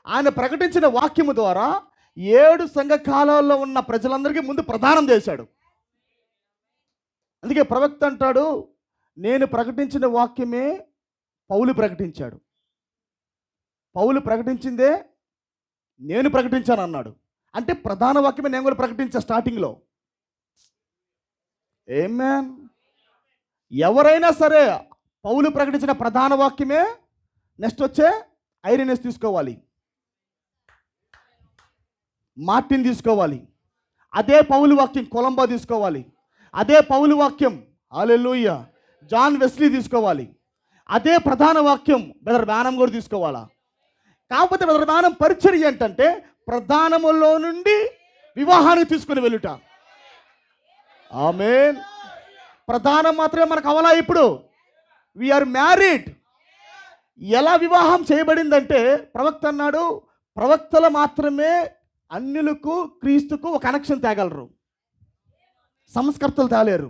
ఆయన ప్రకటించిన వాక్యము ద్వారా 7 సంఘకాలాల్లో ఉన్న ప్రజలందరికీ ముందు ప్రదానం చేశాడు. అందుకే ప్రవక్త అంటాడు, నేను ప్రకటించిన వాక్యమే పౌలు ప్రకటించాడు, పౌలు ప్రకటించిందే నేను ప్రకటించాను అన్నాడు. అంటే ప్రధాన వాక్యమే నేను కూడా ప్రకటించా స్టార్టింగ్లో. ఆమేన్. ఎవరైనా సరే పౌలు ప్రకటించిన ప్రధాన వాక్యమే నెక్స్ట్ వచ్చే ఐరెనస్ తీసుకోవాలి, మార్టిన్ తీసుకోవాలి. అదే పౌలు వాక్యం కొలంబో తీసుకోవాలి. అదే పౌలు వాక్యం హల్లెలూయా జాన్ వెస్లీ తీసుకోవాలి. అదే ప్రధాన వాక్యం బ్రదర్ బ్రానమ్ కూడా తీసుకోవాలా. కాకపోతే బ్రదర్ బ్రానమ్ పరిచర్య ఏంటంటే ప్రధానములో నుండి వివాహానికి తీసుకుని వెళ్ళుట. ఆమేన్. ప్రధానం మాత్రమే మనకు అవలా. ఇప్పుడు వీఆర్ మ్యారీడ్. ఎలా వివాహం చేయబడిందంటే ప్రవక్త అన్నాడు, ప్రవక్తలు మాత్రమే అన్యులకు క్రీస్తుకు ఒక కనెక్షన్ తేగలరు, సంస్కర్తలు తేలేరు.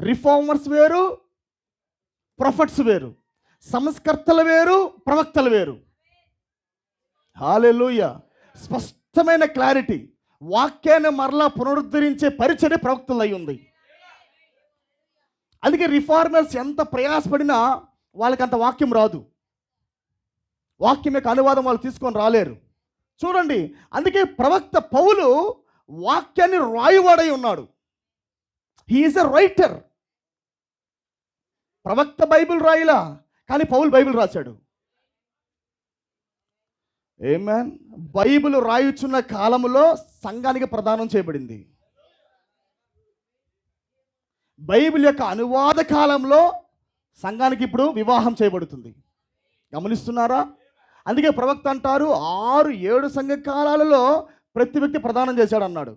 రిఫార్మర్స్ వేరు, ప్రొఫెట్స్ వేరు. సంస్కర్తలు వేరు, ప్రవక్తలు వేరు. హల్లెలూయా. స్పష్టమైన క్లారిటీ. వాక్యాన్ని మరలా పునరుద్ధరించే పరిచర్య ప్రవక్తలు అయి ఉంది. అందుకే రిఫార్మర్స్ ఎంత ప్రయాసపడినా వాళ్ళకి అంత వాక్యం రాదు. వాక్యం యొక్క అనువాదం వాళ్ళు తీసుకొని రాలేరు. చూడండి, అందుకే ప్రవక్త పౌలు వాక్యాన్ని రాయువాడై ఉన్నాడు. He is a writer. ప్రవక్త బైబిల్ రాయిలా, కానీ పౌలు బైబిల్ రాశాడు. ఆమేన్. బైబిల్ రాయుచున్న కాలములో సంఘానికి ప్రదానం చేయబడింది. బైబిల్ యొక్క అనువాద కాలంలో సంఘానికి ఇప్పుడు వివాహం చేయబడుతుంది. గమనిస్తున్నారా? అందుకే ప్రవక్త అంటారు 6-7 సంఘ కాలాలలో ప్రతి వ్యక్తి ప్రదానం చేశాడు అన్నాడు.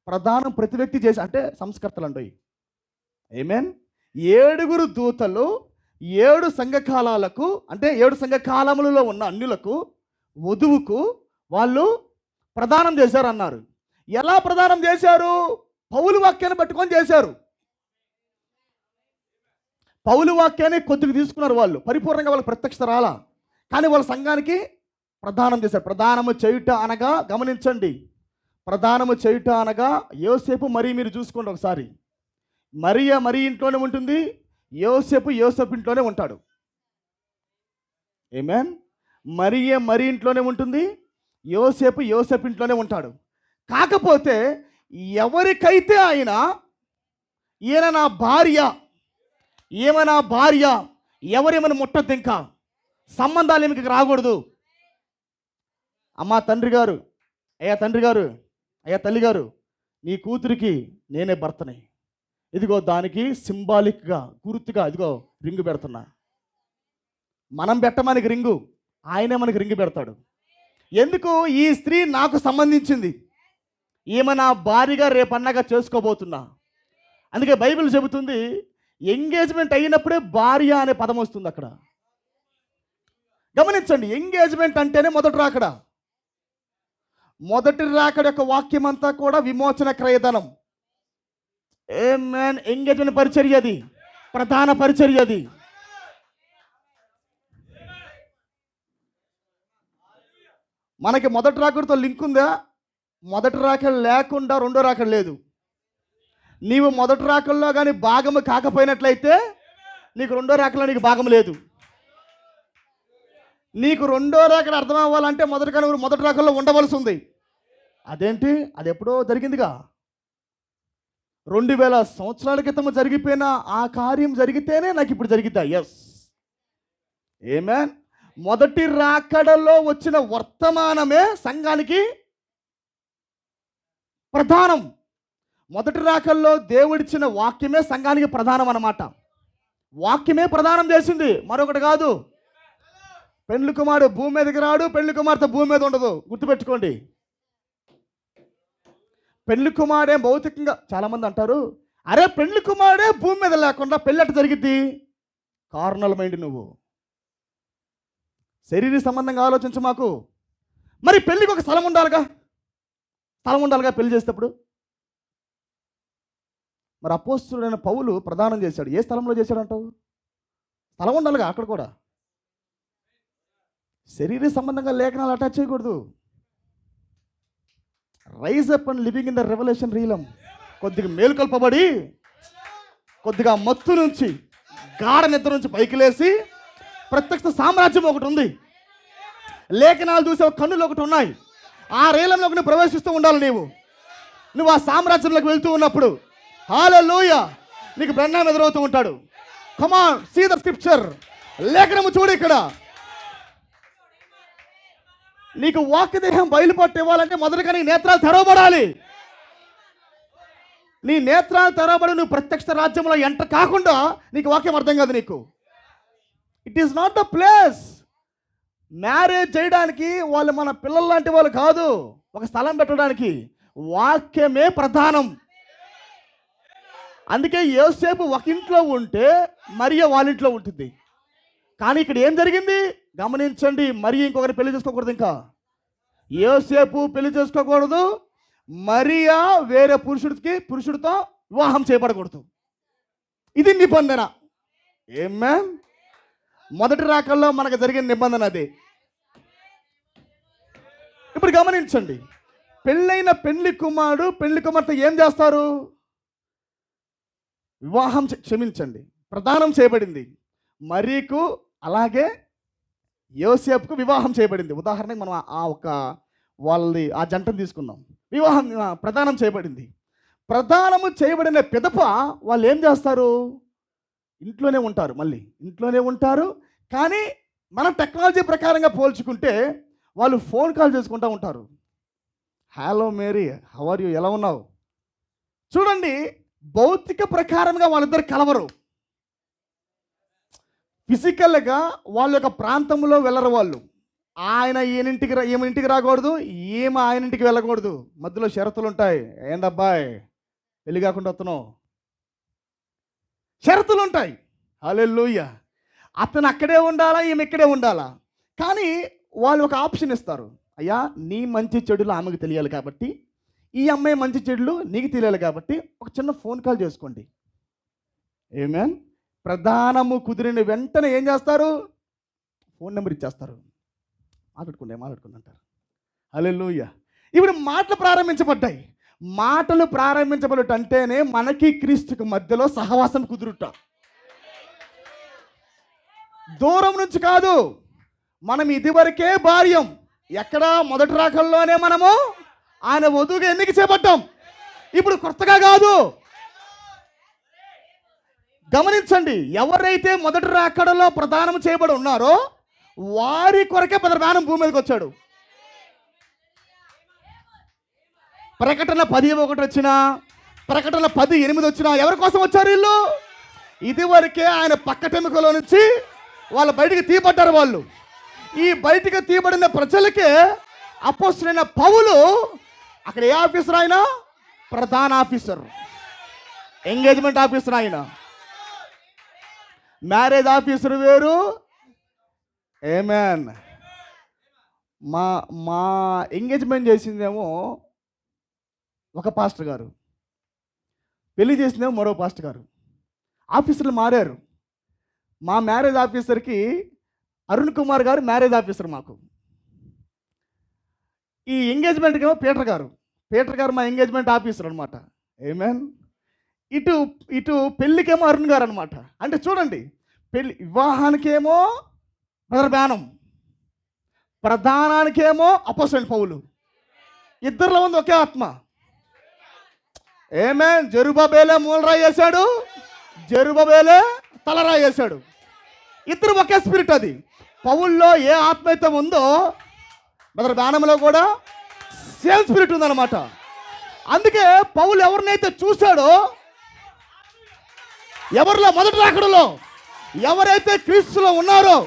ప్రదానం ప్రతి వ్యక్తి చేసి అంటే సంస్కర్తలు అంటాయి. ఆమేన్. 7 దూతలు 7 సంఘ కాలాలకు, అంటే 7 సంఘ కాలములలో ఉన్న అన్యులకు, వధువుకు వాళ్ళు ప్రదానం చేశారు అన్నారు. ఎలా ప్రదానం చేశారు? పౌలు వాక్యాన్ని పట్టుకొని చేశారు. పౌలు వాక్యాన్ని కొద్దిగా తీసుకున్నారు వాళ్ళు, పరిపూర్ణంగా వాళ్ళకి ప్రత్యక్షత రాలా. కానీ వాళ్ళ సంఘానికి ప్రదానం చేశారు. ప్రదానము చేయుట అనగా, గమనించండి, ప్రదానము చేయుట అనగా యోసేపు. మరి మీరు చూసుకోండి ఒకసారి, మరియ ఇంట్లోనే ఉంటుంది, యోసేపు ఇంట్లోనే ఉంటాడు. ఆమేన్. మరి ఇంట్లోనే ఉంటుంది, యోసేపు ఇంట్లోనే ఉంటాడు. కాకపోతే ఎవరికైతే ఈయన నా భార్య, ఈమె నా భార్య, ఎవరేమని ముట్టద్దు, ఇంకా సంబంధాలు ఏమికి రాకూడదు. అమ్మా తండ్రి గారు, అయ్యా తండ్రి గారు, అయ్యా తల్లి గారు, నీ కూతురికి నేనే భర్తని, ఇదిగో దానికి సింబాలిక్గా, గుర్తుగా ఇదిగో రింగు పెడుతున్నా. మనం పెట్టమనికి రింగు, ఆయనే మనకి రింగు పెడతాడు. ఎందుకు? ఈ స్త్రీ నాకు సంబంధించింది, ఈమె నా భార్యగా రేపన్నగా చేసుకోబోతున్నా. అందుకే బైబిల్ చెబుతుంది, ఎంగేజ్మెంట్ అయినప్పుడే భార్య అనే పదం వస్తుంది అక్కడ. గమనించండి, ఎంగేజ్మెంట్ అంటేనే మొదటి రాకడ. మొదటి రాకడ యొక్క వాక్యం అంతా కూడా విమోచన క్రయధనం. ఆమేన్. ఎంగేజ్మెంట్ పరిచర్య, అది ప్రధాన పరిచర్య. అది మనకి మొదటి రాకడతో లింక్ ఉందా? మొదటి రాకడ లేకుండా రెండో రాకడ లేదు. నీవు మొదటి రాకల్లో కానీ భాగము కాకపోయినట్లయితే నీకు రెండో రాకల్లో నీకు భాగం లేదు. నీకు రెండో రాకడ అర్థం అవ్వాలంటే మొదటి రాకల్లో ఉండవలసి ఉంది. అదేంటి? అది ఎప్పుడో జరిగిందిగా. 2000 సంవత్సరాల క్రితం జరిగిపోయిన ఆ కార్యం జరిగితేనే నాకు ఇప్పుడు జరిగిద్దా? ఎస్. ఆమేన్. మొదటి రాకడలో వచ్చిన వర్తమానమే సంఘానికి ప్రధానం. మొదటి రాకల్లో దేవుడిచ్చిన వాక్యమే సంఘానికి ప్రధానం అన్నమాట. వాక్యమే ప్రధానం చేసింది, మరొకటి కాదు. పెండ్లి కుమారుడు భూమి మీదకి రాడు, పెండ్లి కుమార్తె భూమి మీద ఉండదు. గుర్తుపెట్టుకోండి. పెండ్లి కుమారుడే భౌతికంగా, చాలామంది అంటారు, అరే పెండ్లి కుమారుడే భూమి మీద లేకుండా పెళ్ళి ఎట్ట జరిగిద్ది? కార్నల్ మైండ్ నువ్వు. శరీర సంబంధంగా ఆలోచించు మాకు. మరి పెళ్ళికి ఒక స్థలం ఉండాలిగా, పెళ్లి చేసేటప్పుడు. మరి అపోస్తలుడైన పౌలు ప్రదానం చేశాడు, ఏ స్థలంలో చేశాడంటావు? స్థలం ఉండాలిగా అక్కడ కూడా. శరీర సంబంధంగా లేఖనాలు అటాచ్ చేయకూడదు. Rise up and living in the revolution realm. కొద్దిగా మేలుకొల్పబడి, కొద్దిగా మత్తు నుంచి, గాఢ నిద్ర నుంచి పైకి లేసి, ప్రత్యక్ష సామ్రాజ్యం ఒకటి ఉంది, లేఖనాలు చూసే కన్నులు ఒకటి ఉన్నాయి. ఆ రీలంలోకి నువ్వు ప్రవేశిస్తూ ఉండాలి. నువ్వు ఆ సామ్రాజ్యంలోకి వెళ్తూ ఉన్నప్పుడు హల్లెలూయా నీకు బ్రహ్మాం ఎదురవుతూ ఉంటాడు. Come on, see the scripture. లేఖనము చూడు. ఇక్కడ నీకు వాక్యదేహం బయలుపట్టు ఇవ్వాలంటే మొదటగా నీ నేత్రాలు తెరవబడాలి. నీ నేత్రాలు తెరవబడి నువ్వు ప్రత్యక్ష రాజ్యంలో ఎంటర్ కాకుండా నీకు వాక్యం అర్థం కాదు. నీకు it is not the place. Marriage చేయడానికి వాళ్ళు మన పిల్లలు లాంటి వాళ్ళు కాదు, ఒక స్థలం పెట్టడానికి. వాక్యమే ప్రధానం. అందుకే యోసేపు ఒక ఇంట్లో ఉంటే మరియ వాళ్ళ ఇంట్లో ఉంటుంది. కానీ ఇక్కడ ఏం జరిగింది గమనించండి. మరియ ఇంకొకరిని పెళ్లి చేసుకోకూడదు. ఇంకా యోసేపు పెళ్లి చేసుకోకూడదు. మరియా వేరే పురుషుడితో వివాహం చేయబడకూడదు. ఇది నిబంధన. ఏమే మొదటి రాకల్లో మనకు జరిగిన నిబంధన అదే. ఇప్పుడు గమనించండి, పెళ్ళైన పెళ్లి కుమారుడు పెళ్లి కుమార్తె ఏం చేస్తారు? వివాహం క్షమించండి ప్రదానం చేయబడింది. మరియకు అలాగే యోసేపుకు వివాహం చేయబడింది. ఉదాహరణకి మనం వాళ్ళది ఆ జంటను తీసుకుందాం. వివాహం ప్రదానం చేయబడింది. ప్రదానము చేయబడిన పిదప వాళ్ళు ఏం చేస్తారు? ఇంట్లోనే ఉంటారు. మళ్ళీ ఇంట్లోనే ఉంటారు. కానీ మన టెక్నాలజీ ప్రకారంగా పోల్చుకుంటే వాళ్ళు ఫోన్ కాల్ చేసుకుంటూ ఉంటారు. Hello Mary, how are you, ఎలా ఉన్నావు? చూడండి, భౌతిక ప్రకారంగా వాళ్ళిద్దరు కలవరు. ఫిజికల్గా వాళ్ళ యొక్క ప్రాంతంలో వెళ్ళరు వాళ్ళు. ఆయన ఈమె ఇంటికి రాకూడదు, ఈమె ఆయన ఇంటికి వెళ్ళకూడదు. మధ్యలో షరతులు ఉంటాయి. ఏందబ్బాయి పెళ్లి కాకుండా వస్తున్నావు, షరతులు ఉంటాయి. హల్లెలూయా. అతను అక్కడే ఉండాలా, ఈమె ఇక్కడే ఉండాలా. కానీ వాళ్ళు ఒక ఆప్షన్ ఇస్తారు. అయ్యా, నీ మంచి చెడులు ఆమెకు తెలియాలి కాబట్టి, ఈ అమ్మాయి మంచి చెడులు నీకు తెలియాలి కాబట్టి ఒక చిన్న ఫోన్ కాల్ చేసుకోండి. ఆమేన్. ప్రధానము కుదిరిన వెంటనే ఏం చేస్తారు? ఫోన్ నెంబర్ ఇచ్చేస్తారు. మాట్లాడుకుంటే అంటారు. హల్లెలూయా. ఇప్పుడు మాటలు ప్రారంభించబడ్డాయి. మాటలు ప్రారంభించబడుట అంటేనే మనకి క్రీస్తుకు మధ్యలో సహవాసం కుదురుట. దూరం నుంచి కాదు. మనం ఇదివరకే భార్యం. ఎక్కడ మొదటి రాకల్లోనే మనము ఆయన వధువుగా ఎన్నిక చేపట్టాం. ఇప్పుడు కొత్తగా కాదు. గమనించండి, ఎవరైతే మొదటి రాకడలో ప్రదానం చేయబడి ఉన్నారో వారి కొరకే ప్రధానం భూమి మీదకి వచ్చాడు. ప్రకటన 10:1 వచ్చినా, ప్రకటన 10:8 వచ్చినా ఎవరి కోసం వచ్చారు వీళ్ళు? ఇదివరకే ఆయన పక్కటెముకలో నుంచి వాళ్ళు బయటికి తీయబడ్డారు. వాళ్ళు ఈ బయటికి తీయబడిన ప్రజలకే అపోస్తలుడైన పౌలు అక్కడ ఏ ఆఫీసర్? ఆయన ప్రధాన ఆఫీసర్, ఎంగేజ్మెంట్ ఆఫీసర్. ఆయన మ్యారేజ్ ఆఫీసర్ వేరు. ఆమేన్. మా ఎంగేజ్మెంట్ చేసిందేమో ఒక పాస్టర్ గారు, పెళ్లి చేసిందేమో మరో పాస్టర్ గారు. ఆఫీసర్లు మారారు. మా మ్యారేజ్ ఆఫీసర్కి అరుణ్ కుమార్ గారు మ్యారేజ్ ఆఫీసర్ మాకు. ఈ ఎంగేజ్మెంట్కి ఏమో పీటర్ గారు మా ఎంగేజ్మెంట్ ఆఫీసర్ అనమాట. ఆమేన్. ఇటు పెళ్ళికేమో అరుణ్ గారు అనమాట. అంటే చూడండి, వివాహానికేమో బ్రదర్ బ్యానం, ప్రధానానికేమో అపోస్తలుడైన పౌలు. ఇద్దరిలో ఉంది ఒకే ఆత్మ. ఆమేన్. జెరుబాబేలే మూలరాయి వేశాడు, జెరుబాబేలే తలరాయి వేశాడు. ఇద్దరు ఒకే స్పిరిట్. అది పౌల్లో ఏ ఆత్మ అయితే ఉందో బ్రదర్ బ్యానంలో కూడా సేమ్ స్పిరిట్ ఉందన్నమాట. అందుకే పౌలు ఎవరినైతే చూశాడో, ఎవరిలో మొదటి రాకడలో ఎవరైతే క్రీస్తులో ఉన్నారో,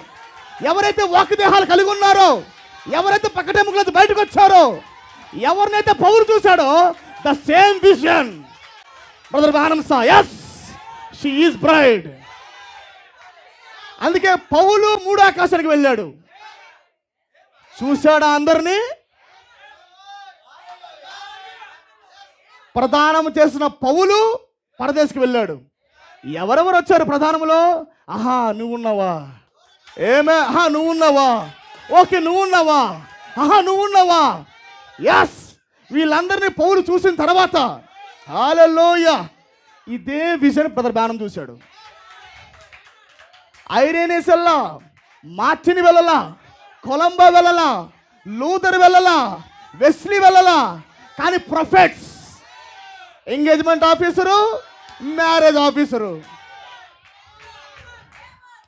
ఎవరైతే వాక్దేహాలు కలిగి ఉన్నారో, ఎవరైతే పక్కటెముకలతో బయటకు వచ్చారో, ఎవరినైతే పౌలు చూశాడో the same vision brother Branham saw. Yes, she is bride. అందుకే పౌలు 3వ ఆకాశానికి వెళ్ళాడు. చూశాడా అందరినీ? ప్రదానం చేసిన పౌలు పరదేశకు వెళ్ళాడు. ఎవరెవరు వచ్చారు ప్రధానంలో? ఆహా నువ్వున్నావా? ఏమే? ఆహా నువ్వున్నావా? ఓకే నువ్వున్నావా? ఆహా నువ్వున్నావా? ఎస్. వీళ్ళందరినీ పౌలు చూసిన తర్వాత హల్లెలూయా, ఇదే విజన్ బ్రదర్ బ్యానం చూశాడు. ఐరేనేస్ వెళ్ళలా, మార్టిన్ వెళ్ళలా, కొలంబో వెళ్ళలా, లూథర్ వెళ్ళలా, వెస్లీ వెళ్ళలా, కానీ prophets, engagement officer, marriage officer.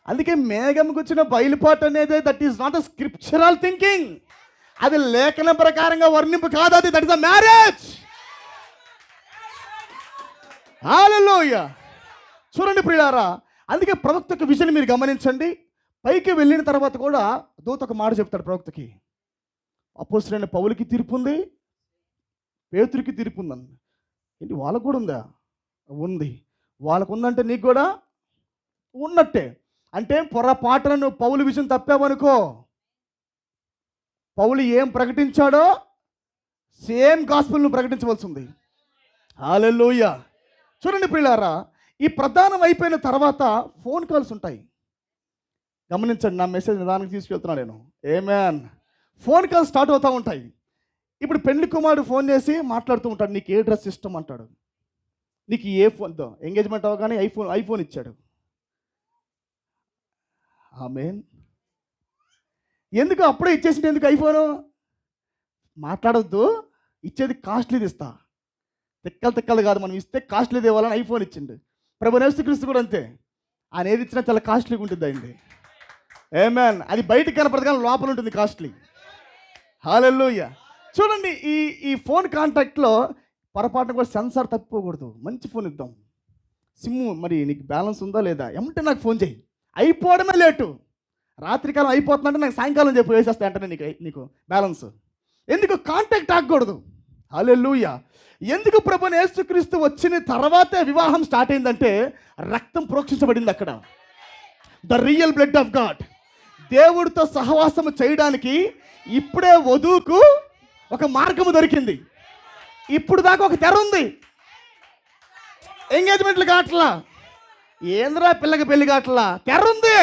అందుకే మేఘంకి వచ్చిన బయలుపాటు అనేది that is not a scriptural thinking. అది లేఖన ప్రకారంగా వర్ణింపు కాదు. అది దట్ ఇస్ అ మ్యారేజ్. హల్లెలూయా. చూడండి ప్రియులారా, అందుకే ప్రవక్త యొక్క విజన్ మీరు గమనించండి. పైకి వెళ్ళిన తర్వాత కూడా దూత ఒక మాట చెప్తాడు ప్రవక్తకి. అపోస్తలుడైన పౌలుకి తీర్పు ఉంది, పేతురుకి తీర్పు ఉందని. ఏంటి వాళ్ళకు కూడా ఉందా? ఉంది. వాళ్ళకు ఉందంటే నీకు కూడా ఉన్నట్టే. అంటే పొరపాటున నువ్వు పౌలు విషయం తప్పావనుకో, పౌలు ఏం ప్రకటించాడో సేమ్ గాస్పెల్ నువ్వు ప్రకటించవలసి ఉంది. హల్లెలూయా. చూడండి ప్రియులారా, ఈ ప్రధానం అయిపోయిన తర్వాత ఫోన్ కాల్స్ ఉంటాయి. గమనించండి, నా మెసేజ్ నిదానికి తీసుకెళ్తున్నాను నేను. ఆమేన్. ఫోన్ కాల్స్ స్టార్ట్ అవుతూ ఉంటాయి. ఇప్పుడు పెళ్లి కుమారుడు ఫోన్ చేసి మాట్లాడుతూ ఉంటాడు. నీకు ఏ డ్రెస్ ఇష్టం అంటాడు. నీకు ఏ ఫోన్తో ఎంగేజ్మెంట్ అవ్వగానే ఐఫోన్ ఇచ్చాడు. ఆమేన్. ఎందుకు అప్పుడే ఇచ్చేసింది? ఎందుకు ఐఫోను? మాట్లాడొద్దు, ఇచ్చేది కాస్ట్లీది ఇస్తా. తిక్కలు కాదు, మనం ఇస్తే కాస్ట్లీది ఇవ్వాలని ఐఫోన్ ఇచ్చిండు. ప్రభువైన యేసుక్రీస్తు కూడా అంతే. ఆయన ఏది ఇచ్చినా చాలా కాస్ట్లీగా ఉంటుంది అయింది. ఆమేన్. అది బయటికి కనపడదు కానీ లోపల ఉంటుంది కాస్ట్లీ. హల్లెలూయా. చూడండి, ఈ ఫోన్ కాంటాక్ట్లో పొరపాటున కూడా సెన్సార్ తప్పిపోకూడదు. మంచి ఫోన్ ఇద్దాం. సిమ్ మరి నీకు బ్యాలెన్స్ ఉందా లేదా ఏమంటే నాకు ఫోన్ చేయి. అయిపోవడమే లేటు. రాత్రికాలం అయిపోతుందంటే నాకు సాయంకాలం చెప్పి వేసేస్తా అంటే నీకు బ్యాలెన్స్. ఎందుకు? కాంటాక్ట్ ఆగకూడదు. హల్లెలూయా. ఎందుకు? ప్రభువైన యేసుక్రీస్తు వచ్చిన తర్వాతే వివాహం స్టార్ట్ అయిందంటే రక్తం ప్రోక్షించబడింది అక్కడ. The real blood of God. దేవుడితో సహవాసం చేయడానికి ఇప్పుడే వధువుకు ఒక మార్గము దొరికింది. ఇప్పుడు దాకా ఒక తెర ఉంది. ఎంగేజ్మెంట్లు కావట్లా, ఏంద్రా పిల్లకి పెళ్లి కావట్లా, తెర ఉంది.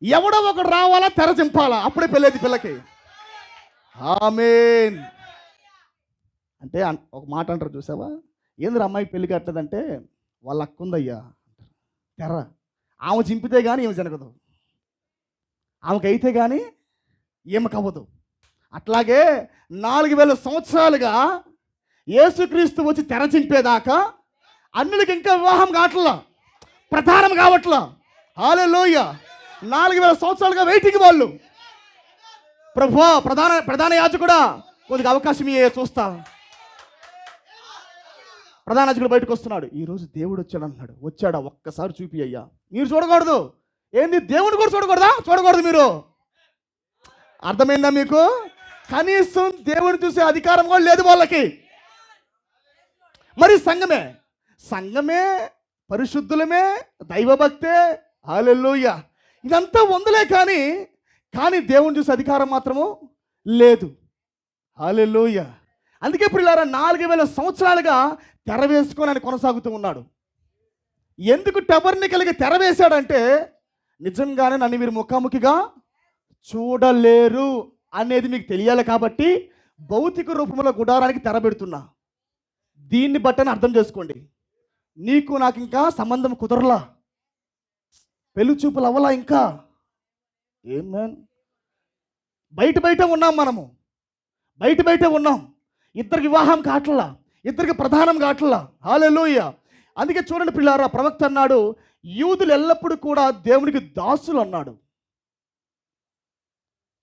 ఎవడో ఒకడు రావాలా, తెర చింపాలా, అప్పుడే పెళ్ళేది పిల్లకి. ఆమేన్. అంటే ఒక మాట అంటారు చూసావా, ఏంద్ర అమ్మాయికి పెళ్లి కట్టలేదంటే వాళ్ళ అక్క ఉందయ్యా తెర, ఆమె చింపితే కానీ ఏమి జరగదు, ఆమెకి అయితే కానీ ఏమకవ్వదు. అట్లాగే 4000 సంవత్సరాలుగా యేసుక్రీస్తు వచ్చి తెర చింపేదాకా అన్యులకి ఇంకా వివాహం కావట్లా, ప్రధానం కావట్లా. హల్లెలూయా. 4000 సంవత్సరాలుగా వెయిటింగ్ వాళ్ళు. ప్రభువా, ప్రధాన యాజకుడా కొద్దిగా అవకాశం చూస్తా. ప్రధాన యాజకుడు బయటకు వస్తున్నాడు. ఈరోజు దేవుడు వచ్చాడు అన్నాడు. వచ్చాడా? ఒక్కసారి చూపి అయ్యా. మీరు చూడకూడదు. ఏంది, దేవుడు కూడా చూడకూడదా? చూడకూడదు మీరు. అర్థమైందా మీకు? కనీసం దేవుడిని చూసే అధికారం కూడా లేదు వాళ్ళకి. మరి సంఘమే పరిశుద్ధులమే, దైవభక్తే, హల్లెలూయా, ఇదంతా వందలే, కానీ దేవుని చూసే అధికారం మాత్రము లేదు. హల్లెలూయా. అందుకే ప్రియులారా 4000 సంవత్సరాలుగా తెర వేసుకొని ఆయన కొనసాగుతూ ఉన్నాడు. ఎందుకు టబర్నికల్కి తెర వేశాడంటే, నిజంగానే నన్ను మీరు ముఖాముఖిగా చూడలేరు అనేది మీకు తెలియాలి కాబట్టి భౌతిక రూపంలో గుడారానికి తెర పెడుతున్నా. దీన్ని బట్టని అర్థం చేసుకోండి. నీకు నాకు ఇంకా సంబంధం కుదరలా, పెళ్లి చూపులు అవ్వలా ఇంకా. ఏమేన్ బయట ఉన్నాం, మనము బయట ఉన్నాం. ఇద్దరికి వివాహం కావట్లా, ఇద్దరికి ప్రధానం కావట్లా. హల్లెలూయా. అందుకే చూడండి పిల్లారా, ప్రవక్త అన్నాడు, యూదులు ఎల్లప్పుడూ కూడా దేవునికి దాసులు అన్నాడు,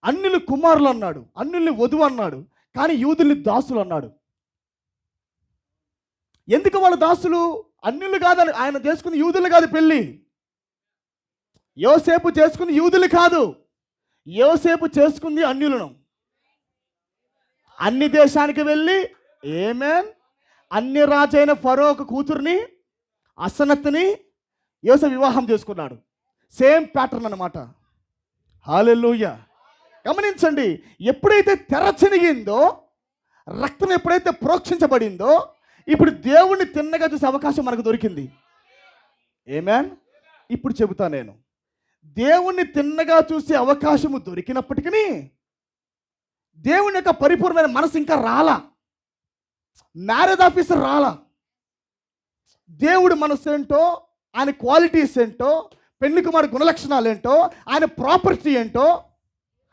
అన్యులు కుమారులు అన్నాడు, అన్యుల్ని వధువు అన్నాడు, కానీ యూదుల్ని దాసులు అన్నాడు. ఎందుకు వాళ్ళు దాసులు? అన్యులు కాదని ఆయన చేసుకుని యూదులు కాదు పెళ్ళి. యోసేపు చేసుకుని యూదులు కాదు, యోసేపు చేసుకుంది అన్యులను. అన్ని దేశానికి వెళ్ళి అన్ని రాజైన ఫరోకు కూతుర్ని అసనత్ని యోసేపు వివాహం చేసుకున్నాడు. సేమ్ ప్యాటర్న్ అన్నమాట. హల్లెలూయా. గమనించండి, ఎప్పుడైతే తెర చినిగిందో, రక్తం ఎప్పుడైతే ప్రోక్షించబడిందో, ఇప్పుడు దేవుణ్ణి తిన్నగా చూసే అవకాశం మనకు దొరికింది. ఆమేన్. ఇప్పుడు చెబుతా నేను, దేవుణ్ణి తిన్నగా చూసే అవకాశము దొరికినప్పటికీ దేవుని యొక్క పరిపూర్ణమైన మనసు ఇంకా రాలా, మ్యారేజ్ ఆఫీసర్ రాలా. దేవుడి మనసు ఏంటో, ఆయన క్వాలిటీస్ ఏంటో, పెళ్లి కుమారుడి గుణలక్షణాలు ఏంటో, ఆయన ప్రాపర్టీ ఏంటో,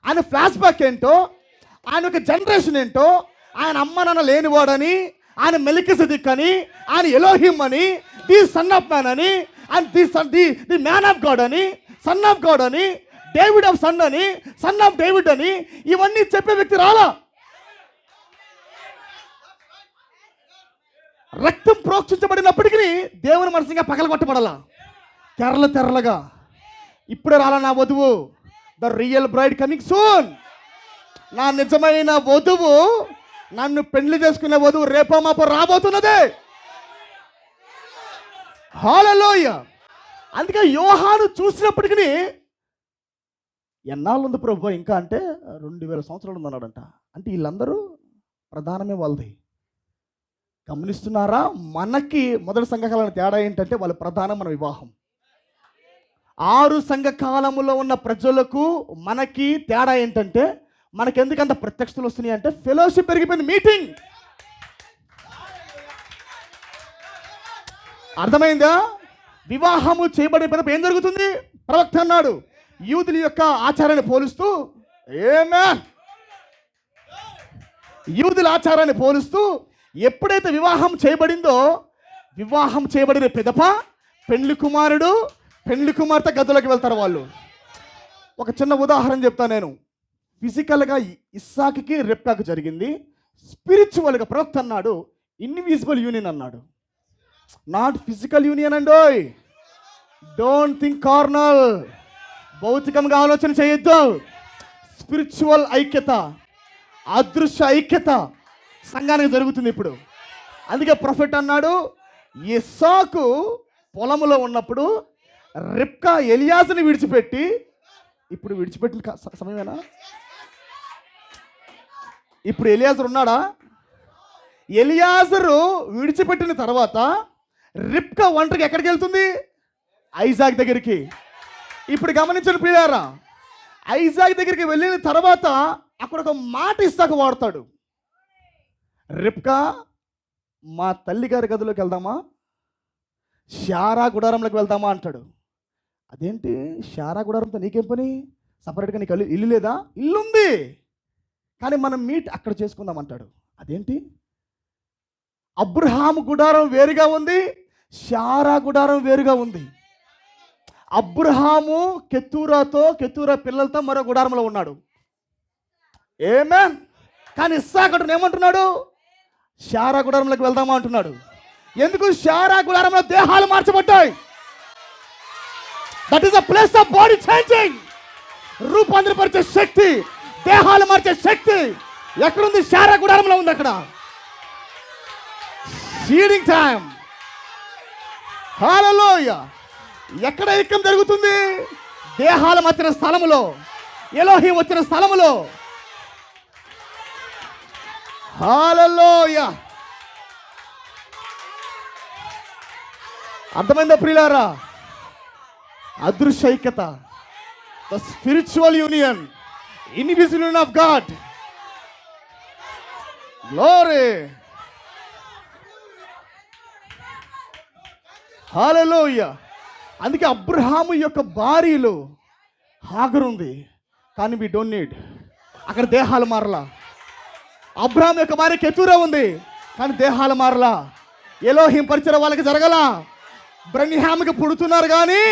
ఆయన ఫ్లాష్ బ్యాక్ ఏంటో, ఆయన యొక్క జనరేషన్ ఏంటో, ఆయన అమ్మ నాన్న లేనివాడని, ఆయన మెల్కిసెదెక్ అని, ఆయన ఎలోహిం అని, ది సన్ ఆఫ్ మ్యాన్ అని, and the man of God అని, సన్ ఆఫ్ గాడ్ అని, డేవిడ్ ఆఫ్ సన్ అని, సన్ ఆఫ్ డేవిడ్ అని, ఇవన్నీ చెప్పే వ్యక్తి రాలా. రక్తం ప్రోక్షించబడినప్పటికీ దేవుని మనసుగా పగలగొట్టబడాల, తెరలుగా. ఇప్పుడే రాలా నా వధువు, the real bride coming soon. నా నిజమైన వధువు, నన్ను పెళ్లి చేసుకునే వధువు రేపో మాపో రాబోతున్నదే. హల్లెలూయా. అందుకే యోహాను చూసినప్పటికీ, ఎన్నాళ్ళు ఉంది ప్రభు ఇంకా అంటే 2000 సంవత్సరాలు ఉందన్నాడంట. అంటే వీళ్ళందరూ ప్రధానమే వాళ్ళది. గమనిస్తున్నారా? మనకి మొదటి సంఘకాలం తేడా ఏంటంటే, వాళ్ళ ప్రధానం మన వివాహం. 6 సంఘకాలములో ఉన్న ప్రజలకు మనకి తేడా ఏంటంటే, మనకెందుకు అంత ప్రత్యక్షతలు వస్తున్నాయి అంటే, ఫెలోషిప్ పెరిగిపోయింది, మీటింగ్. అర్థమైందా? వివాహము చేయబడిన పిదప ఏం జరుగుతుంది? ప్రవక్త అన్నాడు, యూదుల యొక్క ఆచారాన్ని పోలుస్తూ, ఆమేన్, యూదుల ఆచారాన్ని పోలుస్తూ, ఎప్పుడైతే వివాహం చేయబడిందో, వివాహం చేయబడిన పిదప పెండ్లి కుమారుడు పెండ్లి కుమార్తె గదులకు వెళ్తారు వాళ్ళు. ఒక చిన్న ఉదాహరణ చెప్తాను నేను. ఫిజికల్గా ఇస్సాకుకి రెబ్కాకు జరిగింది, స్పిరిచువల్గా ప్రవక్త అన్నాడు ఇన్విజిబుల్ యూనియన్ అన్నాడు, నాట్ ఫిజికల్ యూనియన్ అండోయ్. డోంట్ థింక్ కార్నల్, భౌతికంగా ఆలోచన చేయొద్దు. స్పిరిచువల్ ఐక్యత, అదృశ్య ఐక్యత సంఘానికి జరుగుతుంది ఇప్పుడు. అందుకే ప్రొఫెట్ అన్నాడు, ఇస్సాకు పొలములో ఉన్నప్పుడు రెబ్కా ఎలియాజుని విడిచిపెట్టి, ఇప్పుడు విడిచిపెట్టిన సమయమేనా? ఇప్పుడు ఎలియాజరు ఉన్నాడా? ఎలియాజరు విడిచిపెట్టిన తర్వాత రెబ్కా ఒంటరికి ఎక్కడికి వెళ్తుంది? ఐజాక్ దగ్గరికి. ఇప్పుడు గమనించండి ప్రియారా, ఐజాక్ దగ్గరికి వెళ్ళిన తర్వాత అక్కడ ఒక మాట ఇస్సాకు వాడతాడు. రిబ్కా, మా తల్లి గారి గదిలోకి వెళ్దామా, శారా గుడారంలోకి వెళ్దామా అంటాడు. అదేంటి శారా గుడారంతో నీకేం పని, సపరేట్గా నీకు ఇల్లు లేదా? ఇల్లు ఉంది, కానీ మనం మీట్ అక్కడ చేసుకుందాం అంటాడు. అదేంటి, అబ్రహాము గుడారం వేరుగా ఉంది, శారా గుడారం వేరుగా ఉంది. అబ్రహాము కెతూరా పిల్లలతో మరో గుడారంలో ఉన్నాడు. ఆమేన్. కానీ ఇస్సాకు ఏమంటున్నాడు, శారా గుడారంలోకి వెళ్దామా అంటున్నాడు. ఎందుకు? శారా గుడారంలో దేహాలు మార్చబడ్డాయి. That is a place of body changing. రూపాంతరపరిచే శక్తి, దేహాలు మార్చే శక్తి ఎక్కడుంది? శారా గుడారంలో ఉంది. అక్కడ సీడింగ్ టైం. హల్లెలూయా. ఎక్కడ ఐక్యం జరుగుతుంది? దేహాలు మార్చిన స్థలములో, ఎలోహీం వచ్చిన స్థలములో. హల్లెలూయా. అర్థమైందా ప్రియులారా? అదృశ్య ఐక్యత, the spiritual union, invisible union of god. Glory. Hallelujah. అందుకే అబ్రహాము యొక్క భార్యలో హాగరు ఉంది, కానీ వి డోంట్ నీడ్. అక్కడ దేహాలు మారలా. అబ్రహాం యొక్క భార్య కెతూరా ఉంది, కానీ దేహాలు మారలా. ఎలోహీం పరిచయం వాళ్ళకి జరగల. బ్రహ్మిహాముకి పుడుతున్నారు కానీ,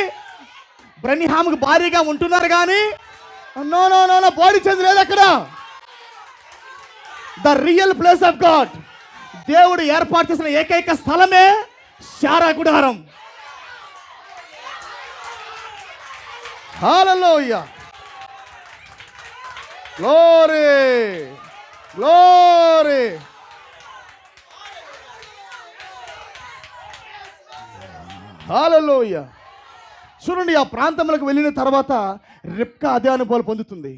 బ్రహ్మిహాముకి భార్యగా ఉంటున్నారు కానీ no no no no body change లేదు అక్కడ. The real place of god, దేవుడు ఏర్పాటు చేసిన ఏకైక స్థలమే శారా గుడారం. హల్లెలూయా. Glory glory. హల్లెలూయా. చూడండి, ఆ ప్రాంతంలోకి వెళ్ళిన తర్వాత రిబ్కా అదే అనుభవాలు పొందుతుంది.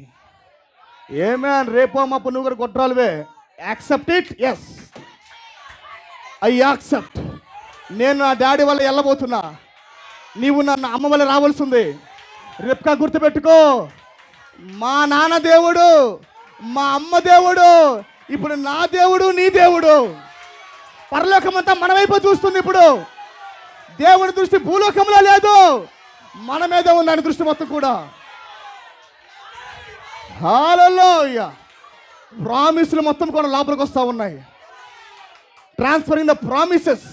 ఆమేన్. రేపో మాపు నువ్వు కూడా గొడ్రాలువే. Accept it. Yes, I accept. నేను నా డాడీ వల్ల వెళ్ళబోతున్నా, నీవు నన్ను అమ్మ వల్ల రావాల్సింది. రిబ్కా గుర్తుపెట్టుకో, మా నాన్న దేవుడు, మా అమ్మ దేవుడు, ఇప్పుడు నా దేవుడు, నీ దేవుడు. పరలోకమంతా మన వైపు చూస్తుంది. ఇప్పుడు దేవుని దృష్టి భూలోకంలో లేదు, మన మీద ఉంది ఆయన దృష్టి మొత్తం కూడా. హల్లెలూయా. ప్రామిస్లు మొత్తం కూడా లోపలికి వస్తూ ఉన్నాయి. Transferring the promises.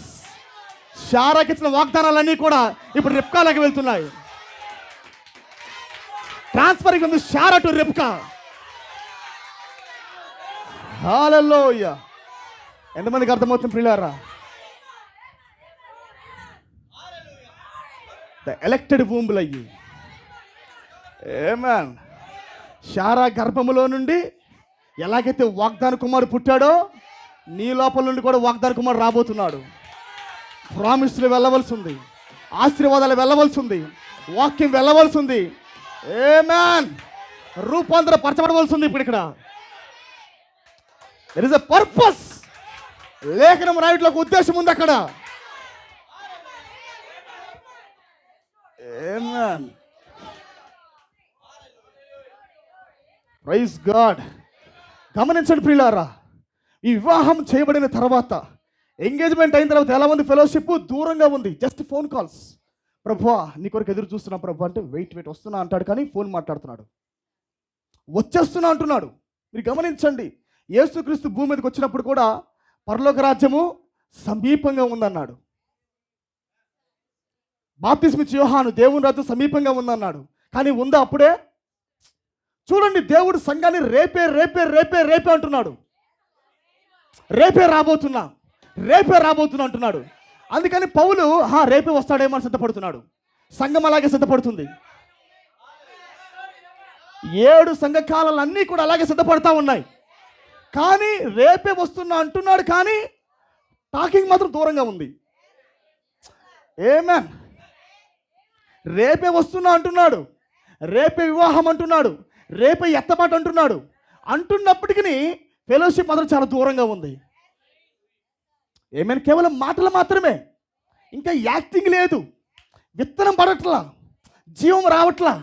శారాకి ఇచ్చిన వాగ్దానాలన్నీ కూడా ఇప్పుడు రిబ్కాలోకి వెళ్తున్నాయి. ట్రాన్స్ఫరింగ్ ఉంది శారా టు రిబ్కా. హల్లెలూయా. ఎంతమందికి అర్థమవుతుంది ప్రియులారా? ద ఎలక్టెడ్ భూములు అయ్యి. ఆమేన్. శారా గర్భములో నుండి ఎలాగైతే వాగ్దాన కుమారుడు పుట్టాడో, నీ లోపల నుండి కూడా వాగ్దాన కుమారుడు రాబోతున్నాడు. ప్రామిస్లు వెళ్ళవలసి ఉంది, ఆశీర్వాదాలు వెళ్ళవలసి ఉంది, వాక్యం వెళ్ళవలసి ఉంది. ఆమేన్. రూపాంతర పరచబడవలసి ఉంది. ఇప్పుడు ఇక్కడ దెర్ ఇస్ ఎ పర్పస్. లేఖనం రాయట్లో ఒక ఉద్దేశం ఉంది అక్కడ. ఆమేన్. Praise god. గమనించండి ప్రియులారా, ఈ వివాహం చేయబడిన తర్వాత, ఎంగేజ్మెంట్ అయిన తర్వాత ఎలా ఉంది? ఫెలోషిప్ దూరంగా ఉంది. Just phone calls. ప్రభువా నీ కొరకు ఎదురు చూస్తున్నా ప్రభు అంటే, వెయిట్ వస్తున్నా అంటాడు, కానీ ఫోన్ మాట్లాడుతున్నాడు. వచ్చేస్తున్నా అంటున్నాడు. మీరు గమనించండి, యేసుక్రీస్తు భూమి మీదకి వచ్చినప్పుడు కూడా పరలోక రాజ్యము సమీపంగా ఉందన్నాడు. బాప్తిస్మిచ్చి యోహాను దేవుని రాజ్యం సమీపంగా ఉందన్నాడు, కానీ ఉందా అప్పుడే? చూడండి, దేవుడు సంఘాన్ని రేపే రేపే రేపే రేపే అంటున్నాడు. రేపే రాబోతున్నా, రేపే రాబోతున్నా అంటున్నాడు. అందుకని పౌలు రేపే వస్తాడేమో అని సిద్ధపడుతున్నాడు. సంఘం అలాగే సిద్ధపడుతుంది. 7 సంఘకాలాలు అన్నీ కూడా అలాగే సిద్ధపడతా ఉన్నాయి. కానీ రేపే వస్తున్నా అంటున్నాడు, కానీ టాకింగ్ మాత్రం దూరంగా ఉంది. ఆమేన్. రేపే వస్తున్నా అంటున్నాడు, రేపే వివాహం అంటున్నాడు, రేపే ఎత్తబాటు అంటున్నాడు. అంటున్నప్పటికీ ఫెలోషిప్ మాత్రం చాలా దూరంగా ఉంది. ఏమైనా కేవలం మాటలు మాత్రమే, ఇంకా యాక్టింగ్ లేదు, విత్తనం పడట్లా, జీవం రావట్లా.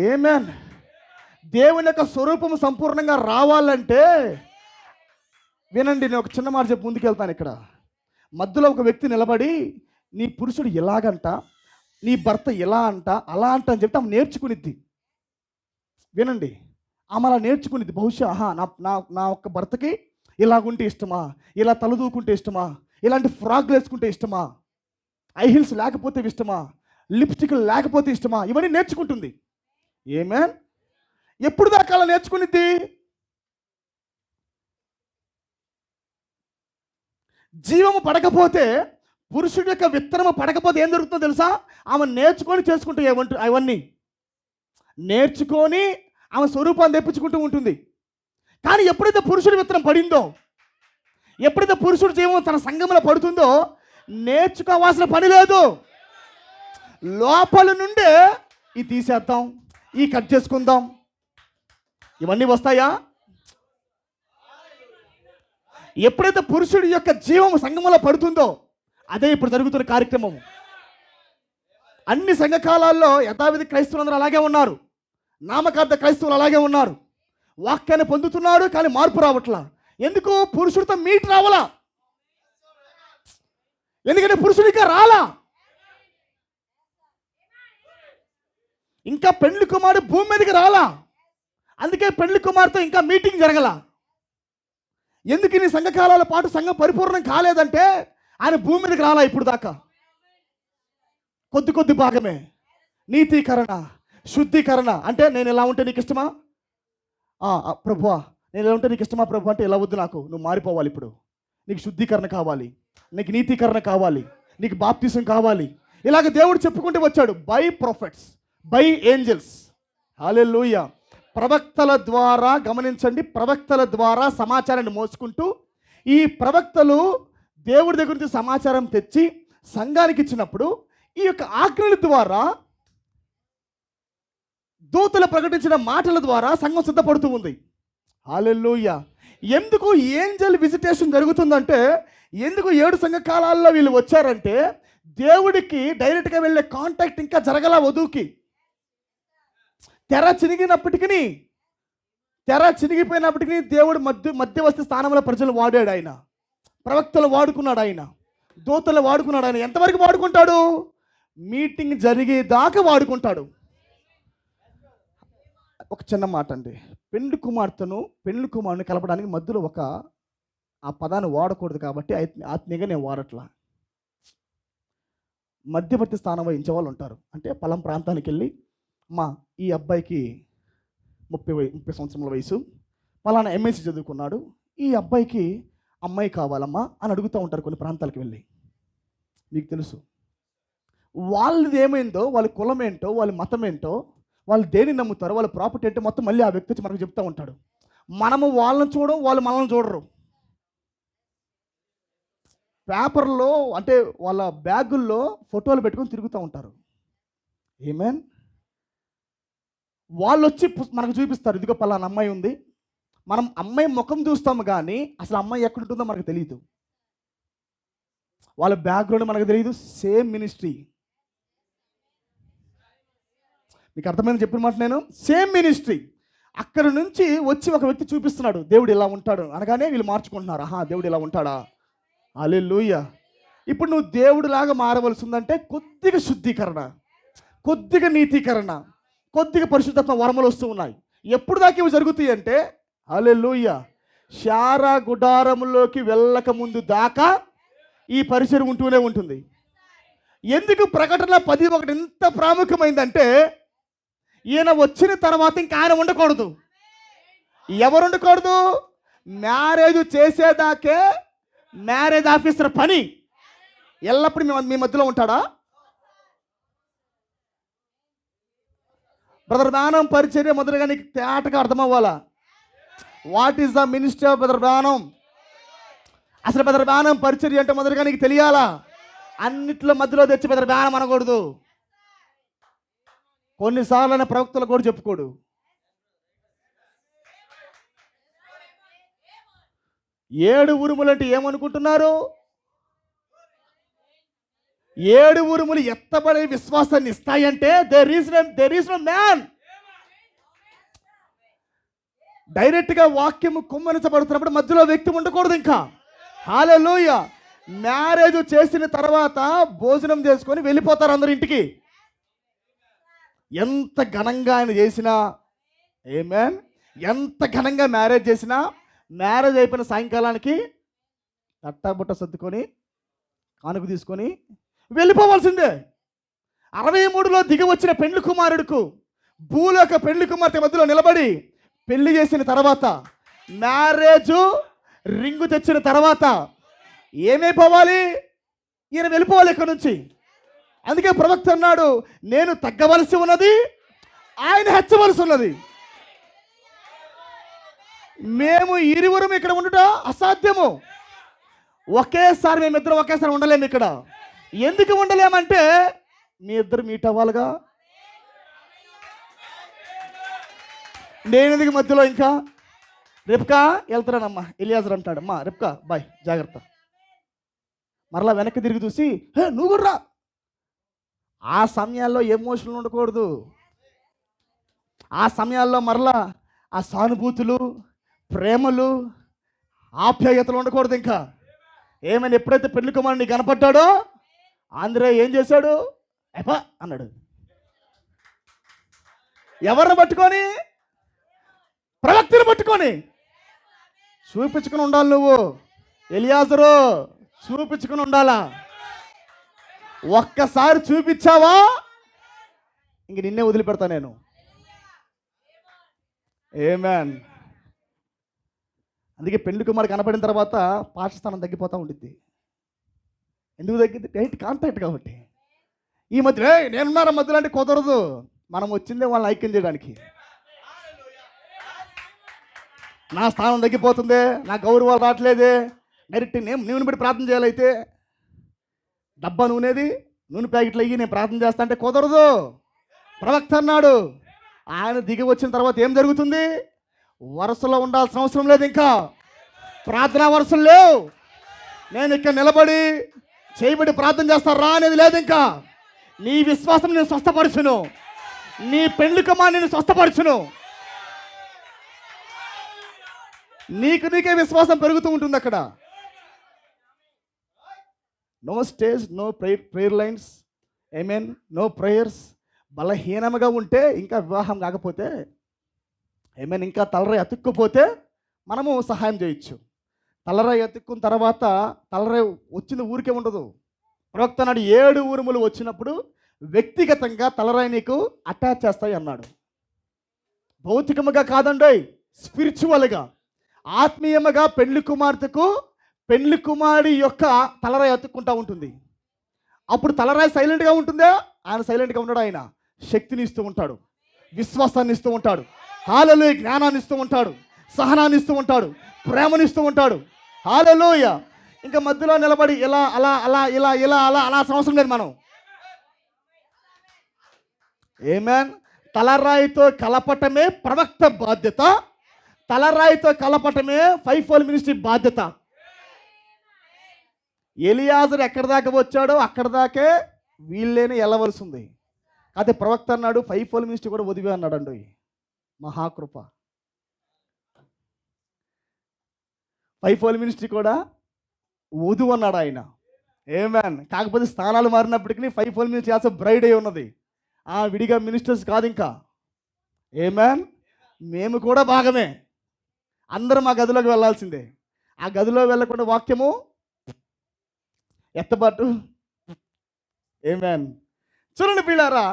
ఏమేన్ దేవుని యొక్క స్వరూపం సంపూర్ణంగా రావాలంటే వినండి, నేను ఒక చిన్న మాట చెప్పి ముందుకెళ్తాను. ఇక్కడ మధ్యలో ఒక వ్యక్తి నిలబడి నీ పురుషుడు ఎలాగంట, నీ భర్త ఎలా అంట, అలా అంట అని చెప్తే ఆమె నేర్చుకునిద్ది. వినండి, ఆమె అలా నేర్చుకునిద్ది. బహుశా నా నా నా ఒక్క భర్తకి ఇలాగుంటే ఇష్టమా, ఇలా తలదూకుంటే ఇష్టమా, ఇలాంటి ఫ్రాక్లు వేసుకుంటే ఇష్టమా, ఐ హీల్స్ లేకపోతే ఇష్టమా, లిప్స్టిక్ లేకపోతే ఇష్టమా, ఇవన్నీ నేర్చుకుంటుంది. ఏమేన్ ఎప్పుడు దాకా అలా నేర్చుకునిద్ది? జీవము పడకపోతే, పురుషుడి యొక్క విత్తనము పడకపోతే ఏం జరుగుతుందో తెలుసా? ఆమె నేర్చుకొని చేసుకుంటూ అవన్నీ నేర్చుకొని ఆమె స్వరూపాన్ని తెప్పించుకుంటూ ఉంటుంది. కానీ ఎప్పుడైతే పురుషుడి విత్తనం పడిందో, ఎప్పుడైతే పురుషుడి జీవం తన సంఘంలో పడుతుందో, నేర్చుకోవాల్సిన పని లేదు. లోపల నుండే ఈ తీసేద్దాం, ఈ కట్ చేసుకుందాం, ఇవన్నీ వస్తాయా? ఎప్పుడైతే పురుషుడి యొక్క జీవం సంఘంలో పడుతుందో, అదే ఇప్పుడు జరుగుతున్న కార్యక్రమం. అన్ని సంఘకాలాల్లో యథావిధి క్రైస్తవులందరూ అలాగే ఉన్నారు, నామకార్థ క్రైస్తవులు అలాగే ఉన్నారు. వాక్యాన్ని పొందుతున్నారు కానీ మార్పు రావట్లా. ఎందుకు? పురుషుడితో మీట్ రావాలా. ఎందుకంటే పురుషుడిగా రాలా. ఇంకా పెండ్లి కుమారుడు భూమి మీదకి రాలా. అందుకే పెండ్లి కుమార్తె ఇంకా మీటింగ్ జరగల. ఎందుకు నీ సంఘకాలాల పాటు సంఘం పరిపూర్ణం కాలేదంటే ఆయన భూమి మీదకి రాలా ఇప్పుడు దాకా. కొద్ది భాగమే నీతీకరణ, శుద్ధీకరణ. అంటే నేను ఇలా ఉంటే నీకు ఇష్టమా ప్రభువా, నేను ఇలా ఉంటే నీకు ఇష్టమా ప్రభు అంటే ఇలా వద్దు, నాకు నువ్వు మారిపోవాలి. ఇప్పుడు నీకు శుద్ధీకరణ కావాలి, నీకు నీతీకరణ కావాలి, నీకు బాప్తిసం కావాలి. ఇలాగ దేవుడు చెప్పుకుంటూ వచ్చాడు. By prophets, by angels. Hallelujah. ప్రవక్తల ద్వారా, గమనించండి, ప్రవక్తల ద్వారా సమాచారాన్ని మోసుకుంటూ ఈ ప్రవక్తలు దేవుడి దగ్గర నుంచి సమాచారం తెచ్చి సంఘానికి ఇచ్చినప్పుడు ఈ యొక్క ఆజ్ఞల ద్వారా, దూతలు ప్రకటించిన మాటల ద్వారా సంఘం సిద్ధపడుతూ ఉంది. హల్లెలూయా. ఎందుకు ఏంజల్ విజిటేషన్ జరుగుతుందంటే, ఎందుకు 7 సంఘ కాలాల్లో వీళ్ళు వచ్చారంటే, దేవుడికి డైరెక్ట్గా వెళ్ళే కాంటాక్ట్ ఇంకా జరగల. వధువుకి తెర చినిగిపోయినప్పటికీ దేవుడు మధ్యవర్తి స్థానంలో ప్రజలు వాడాడు. ఆయన ప్రవక్తలు వాడుకున్నాడు, ఆయన దూతలు వాడుకున్నాడు. ఆయన ఎంతవరకు వాడుకుంటాడు? మీటింగ్ జరిగేదాకా వాడుకుంటాడు. ఒక చిన్న మాట అండి, పెండ్లి కుమారుని కలపడానికి మధ్యలో ఆ పదాన్ని వాడకూడదు కాబట్టి ఆత్మీయంగా నేను వాడట్లా. మధ్యవర్తి స్థానం వహించే వాళ్ళు ఉంటారు. అంటే పలం ప్రాంతానికి వెళ్ళి, ఈ అబ్బాయికి 30 సంవత్సరాల వయసు, పలానా ఎంఎస్సీ చదువుకున్నాడు, ఈ అబ్బాయికి అమ్మాయి కావాలమ్మా అని అడుగుతూ ఉంటారు కొన్ని ప్రాంతాలకు వెళ్ళి. మీకు తెలుసు వాళ్ళది ఏమైందో, వాళ్ళ కులం ఏంటో, వాళ్ళ మతం ఏంటో, వాళ్ళు దేన్ని నమ్ముతారో, వాళ్ళ ప్రాపర్టీ ఏంటో మొత్తం మళ్ళీ ఆ వ్యక్తి వచ్చి మనకు చెప్తూ ఉంటాడు. మనము వాళ్ళని చూడం, వాళ్ళు మనల్ని చూడరు. పేపర్లో అంటే వాళ్ళ బ్యాగుల్లో ఫోటోలు పెట్టుకొని తిరుగుతూ ఉంటారు. ఏమేన్ వాళ్ళు వచ్చి మనకు చూపిస్తారు, ఇదిగో పలానా అమ్మాయి ఉంది. మనం అమ్మాయి ముఖం చూస్తాము కానీ అసలు అమ్మాయి ఎక్కడ ఉంటుందో మనకు తెలియదు. వాళ్ళ బ్యాక్గ్రౌండ్ మనకు తెలియదు. Same ministry. మీకు అర్థమైంది చెప్పిన మాట నేను? Same ministry. అక్కడ నుంచి వచ్చి ఒక వ్యక్తి చూపిస్తున్నాడు, దేవుడు ఇలా ఉంటాడు అనగానే వీళ్ళు మార్చుకుంటున్నారు. దేవుడు ఇలా ఉంటాడా? హల్లెలూయా. ఇప్పుడు నువ్వు దేవుడిలాగా మారవలసి ఉందంటే కొద్దిగా శుద్ధీకరణ, కొద్దిగా నీతీకరణ, కొద్దిగా పరిశుద్ధత్వ వరములు వస్తూ ఉన్నాయి. ఎప్పుడు దాకా ఇవి జరుగుతాయి అంటే, హల్లెలూయా, శారా గుడారములోకి వెళ్ళక ముందు దాకా ఈ పరిచయం ఉంటూనే ఉంటుంది. ఎందుకు ప్రకటన 10:1 ఎంత ప్రాముఖ్యమైందంటే, ఈయన వచ్చిన తర్వాత ఇంకా ఆయన ఉండకూడదు. ఎవరు ఉండకూడదు? మ్యారేజ్ చేసేదాకే మ్యారేజ్ ఆఫీసర్ పని. ఎల్లప్పుడు మీ మధ్యలో ఉంటాడా? బ్రదర్ బ్రానం పరిచర్య మొదలుగా నీకు తేటగా అర్థమవ్వాలా. What is the ministry of brother Branham? అసలు బ్రదర్ బ్రానం పరిచర్య అంటే మొదలుగా నీకు తెలియాలా. అన్నిట్లో మధ్యలో తెచ్చి బ్రదర్ బ్రానం అనకూడదు. కొన్నిసార్లు అనే ప్రవక్తలు కూడా చెప్పుకోడు. ఏడు ఉరుములు అంటే ఏమనుకుంటున్నారు? 7 ఉరుములు ఎత్తబడే విశ్వాసాన్ని ఇస్తాయంటే దేర్ ఈస్ నో మ్యాన్. డైరెక్ట్గా వాక్యము కుమ్మరించబడుతున్నప్పుడు మధ్యలో వ్యక్తి ఉండకూడదు ఇంకా. హల్లెలూయా. మ్యారేజ్ చేసిన తర్వాత భోజనం చేసుకొని వెళ్ళిపోతారు అందరు ఇంటికి. ఎంత ఘనంగా ఆయన చేసినా, ఆమేన్, ఎంత ఘనంగా మ్యారేజ్ చేసినా, మ్యారేజ్ అయిపోయిన సాయంకాలానికి తట్టాబుట్ట సర్దుకొని కానుక తీసుకొని వెళ్ళిపోవాల్సిందే. 63లో దిగి వచ్చిన పెండ్లి కుమారుడుకు భూలోక పెండ్లి కుమార్తె మధ్యలో నిలబడి పెళ్లి చేసిన తర్వాత, మ్యారేజ్ రింగు తెచ్చిన తర్వాత ఏమైపోవాలి? ఈయన వెళ్ళిపోవాలి ఇక్కడ నుంచి. అందుకే ప్రవక్త అన్నాడు, నేను తగ్గవలసి ఉన్నది, ఆయన హెచ్చవలసి ఉన్నది. మేము ఇరువురం ఇక్కడ ఉండటం అసాధ్యము. ఒకేసారి మేమిద్దరం ఒకేసారి ఉండలేము ఇక్కడ. ఎందుకు ఉండలేమంటే మీ ఇద్దరు మీట్ అవ్వాలిగా. నేను ఎందుకు మధ్యలో? ఇంకా రేపుకా వెళ్తున్నానమ్మా, ఎలియాజర్ అంటాడు, అమ్మా రేపుకా బాయ్ జాగ్రత్త. మరలా వెనక్కి తిరిగి చూసి, హే నువ్వు కూడా రా. ఆ సమయాల్లో ఎమోషన్లు ఉండకూడదు. ఆ సమయాల్లో మరలా ఆ సానుభూతులు, ప్రేమలు, ఆప్యాయతలు ఉండకూడదు ఇంకా. ఏమైనా ఎప్పుడైతే పెళ్లి కుమారుని కనపడ్డాడో ఆంధ్రే ఏం చేశాడు? ఎపా అన్నాడు. ఎవరిని పట్టుకొని? ప్రవక్తను పట్టుకొని. చూపించుకుని ఉండాలి నువ్వు ఎలియాజరు, చూపించుకుని ఉండాలా. ఒక్కసారి చూపించావా ఇంక నిన్నే వదిలిపెడతా నేను. ఆమేన్. అందుకే పెళ్లి కుమారు కనపడిన తర్వాత పాఠస్థానం తగ్గిపోతూ ఉండిద్ది. ఎందుకు తగ్గింది? డైరెక్ట్ కాంటాక్ట్ కాబట్టి. ఈ మధ్య నేనున్నారా మధ్యలో అంటే కుదరదు. మనం వచ్చిందే వాళ్ళని ఐక్యం చేయడానికి. నా స్థానం తగ్గిపోతుంది, నా గౌరవాలు రావట్లేదే, డైరెక్ట్ నేను బట్టి ప్రార్థన చేయాలైతే డబ్బా నూనెది నూనె ప్యాకెట్లు అయ్యి నేను ప్రార్థన చేస్తా అంటే కుదరదు. ప్రవక్త అన్నాడు, ఆయన దిగి వచ్చిన తర్వాత ఏం జరుగుతుంది? వరుసలో ఉండాల్సిన అవసరం లేదు ఇంకా. ప్రార్థనా వరుసలు లేవు. నేను ఇక్కడ నిలబడి చేయబడి ప్రార్థన చేస్తారా అనేది లేదు ఇంకా. నీ విశ్వాసం నేను స్వస్థపరచును, నీ పెళ్లి కుమారుని నేను స్వస్థపరచును. నీకే విశ్వాసం పెరుగుతూ ఉంటుంది అక్కడ. No stage, no prayer lines, amen, no prayers. బలహీనంగా ఉంటే, ఇంకా వివాహం కాకపోతే, ఆమేన్, ఇంకా తలరాయి అతుక్కుపోతే మనము సహాయం చేయొచ్చు. తలరాయి అతుక్కున్న తర్వాత తలరాయి వచ్చిన ఊరికే ఉండదు. ప్రవక్త నాడు 7 ఊరుములు వచ్చినప్పుడు వ్యక్తిగతంగా తలరాయి నీకు అటాచ్ చేస్తాయి అన్నాడు. భౌతికముగా కాదండి, స్పిరిచువల్గా, ఆత్మీయముగా పెళ్లి కుమార్తెకు పెళ్లి కుమారుడి యొక్క తలరాయి అతుక్కుంటూ ఉంటుంది. అప్పుడు తలరాయి సైలెంట్గా ఉంటుందా? ఆయన సైలెంట్గా ఉన్నాడు. ఆయన శక్తిని ఇస్తూ ఉంటాడు, విశ్వాసాన్ని ఇస్తూ ఉంటాడు, హల్లెలూయా, జ్ఞానాన్ని ఇస్తూ ఉంటాడు, సహనాన్ని ఇస్తూ ఉంటాడు, ప్రేమనిస్తూ ఉంటాడు. హల్లెలూయా. ఇంకా మధ్యలో నిలబడి ఇలా అలా అలా ఇలా ఇలా అలా అలా అవసరం లేదు మనం. ఆమేన్. తలరాయితో కలపటమే ప్రవక్త బాధ్యత, తలరాయితో కలపటమే ఫైవ్-ఫోల్డ్ మినిస్ట్రీ బాధ్యత. ఎలియాజరు ఎక్కడి దాకా వచ్చాడో అక్కడి దాకే వీళ్ళేనే వెళ్ళవలసి ఉంది. అదే ప్రవక్త అన్నాడు, ఫైవ్-ఫోల్డ్ మినిస్ట్రీ కూడా వదివే అన్నాడు అండి. మహాకృప. ఫైవ్-ఫోల్డ్ మినిస్ట్రీ కూడా వధు అన్నాడు ఆయన. ఆమేన్. కాకపోతే స్థానాలు మారినప్పటికీ ఫైవ్-ఫోల్డ్ మినిస్ట్రీ యాజ్ బ్రైడ్ అయి ఉన్నది. విడిగా మినిస్టర్స్ కాదు ఇంకా. ఆమేన్. మేము కూడా భాగమే. అందరం ఆ గదిలోకి వెళ్ళాల్సిందే. ఆ గదిలో వెళ్ళకుండా వాక్యము ఎత్తబాటు. ఆమేన్. చూడండి పిల్లారా,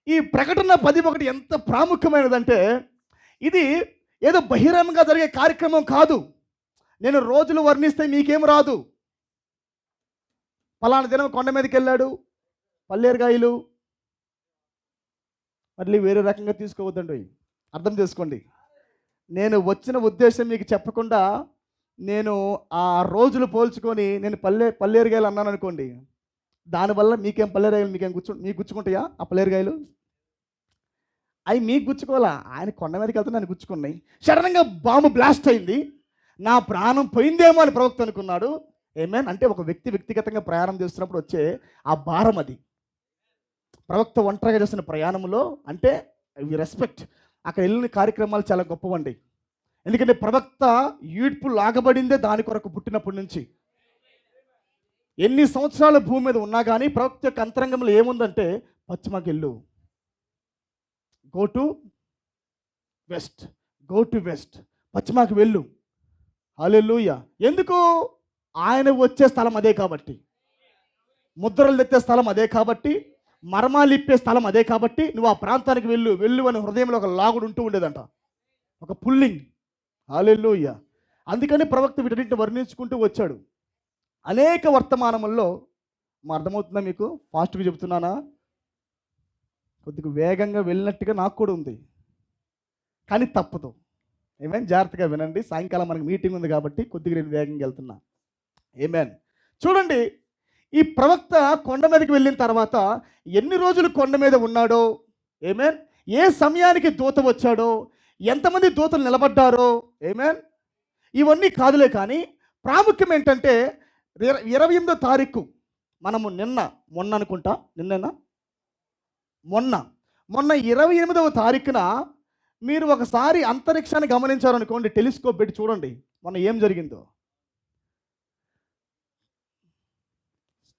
ఈ ప్రకటన 10:1 ఎంత ప్రాముఖ్యమైనదంటే, ఇది ఏదో బహిరంగంగా జరిగే కార్యక్రమం కాదు. నేను రోజులు వర్ణిస్తే మీకేం రాదు. పలానా దినం కొండ మీదకి వెళ్ళాడు, పల్లేరుగాయలు, మళ్ళీ వేరే రకంగా తీసుకోవద్దండి. అర్థం చేసుకోండి. నేను వచ్చిన ఉద్దేశం మీకు చెప్పకుండా నేను ఆ రోజులు పోల్చుకొని నేను పల్లేరుగాయలు అన్నాను అనుకోండి, దానివల్ల మీకేం పల్లేరుగాయలు మీకు గుచ్చుకుంటాయా? ఆ పల్లేరుగాయలు అవి మీకు గుచ్చుకోవాలా? ఆయన కొండ మీదకి వెళ్తే నన్ను గుచ్చుకున్నాయి. సడన్గా బాంబు బ్లాస్ట్ అయింది, నా ప్రాణం పోయిందేమో అని ప్రవక్త అనుకున్నాడు. ఆమేన్. అంటే ఒక వ్యక్తిగతంగా ప్రయాణం చేస్తున్నప్పుడు వచ్చే ఆ భారం అది. ప్రవక్త ఒంటరిగా చేస్తున్న ప్రయాణంలో అంటే రెస్పెక్ట్. అక్కడ వెళ్ళిన కార్యక్రమాలు చాలా గొప్పవండి. ఎందుకంటే ప్రవక్త ఈడ్పు లాగబడిందే దాని కొరకు పుట్టినప్పటి నుంచి. ఎన్ని సంవత్సరాల భూమి మీద ఉన్నా కానీ ప్రవక్త యొక్క అంతరంగంలో ఏముందంటే పశ్చిమకి వెళ్ళు, go to west, go to west, పశ్చిమకి వెళ్ళు. హల్లెలూయా. ఎందుకు? ఆయన వచ్చే స్థలం అదే కాబట్టి, ముద్రలు తెచ్చే స్థలం అదే కాబట్టి, మర్మాలు ఇప్పే స్థలం అదే కాబట్టి నువ్వు ఆ ప్రాంతానికి వెళ్ళు వెళ్ళు అని హృదయంలో ఒక లాగుడు ఉంటూ ఉండేదంట, ఒక పుల్లింగ్. హల్లెలూయా. అందుకని ప్రవక్త వీటన్నిటిని వర్ణించుకుంటూ వచ్చాడు. అనేక వర్తమానముల్లో అర్థమవుతుందా మీకు? ఫాస్ట్గా చెబుతున్నానా? కొద్దిగా వేగంగా వెళ్ళినట్టుగా నాకు కూడా ఉంది, కానీ తప్పదు. ఏమేన్ జాగ్రత్తగా వినండి. సాయంకాలం మనకి మీటింగ్ ఉంది కాబట్టి కొద్దిగా నేను వేగంగా వెళ్తున్నా. ఏమేన్. చూడండి, ఈ ప్రవక్త కొండ మీదకి వెళ్ళిన తర్వాత ఎన్ని రోజులు కొండ మీద ఉన్నాడో, ఏమేన్, ఏ సమయానికి దూత వచ్చాడో, ఎంతమంది దూతలు నిలబడ్డారో, ఏమేన్, ఇవన్నీ కాదులే. కానీ ప్రాముఖ్యం ఏంటంటే 28వ తారీఖు మనము మొన్న అనుకుంటా, మొన్న 28వ తారీఖున మీరు ఒకసారి అంతరిక్షాన్ని గమనించారనుకోండి, టెలిస్కోప్ పెట్టి చూడండి మొన్న ఏం జరిగిందో.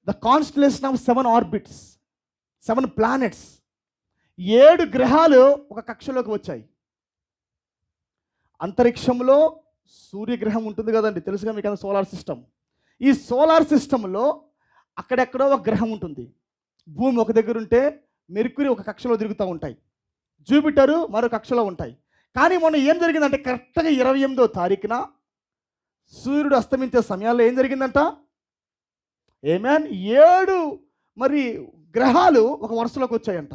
The constellation of 7 orbits, 7 planets, 7 గ్రహాలు ఒక కక్షలోకి వచ్చాయి. అంతరిక్షంలో సూర్యగ్రహం ఉంటుంది కదండి, తెలుసుగా మీకు. Solar system. ఈ సోలార్ సిస్టంలో అక్కడెక్కడో ఒక గ్రహం ఉంటుంది. భూమి ఒక దగ్గర ఉంటే మెర్క్యూరీ ఒక కక్షలో తిరుగుతూ ఉంటాయి, జూపిటరు మరో కక్షలో ఉంటాయి. కానీ మొన్న ఏం జరిగిందంటే కరెక్ట్గా 28వ తారీఖున సూర్యుడు అస్తమించే సమయాల్లో ఏం జరిగిందంట? ఏమేన్, 7 మరి గ్రహాలు ఒక వరుసలోకి వచ్చాయంట.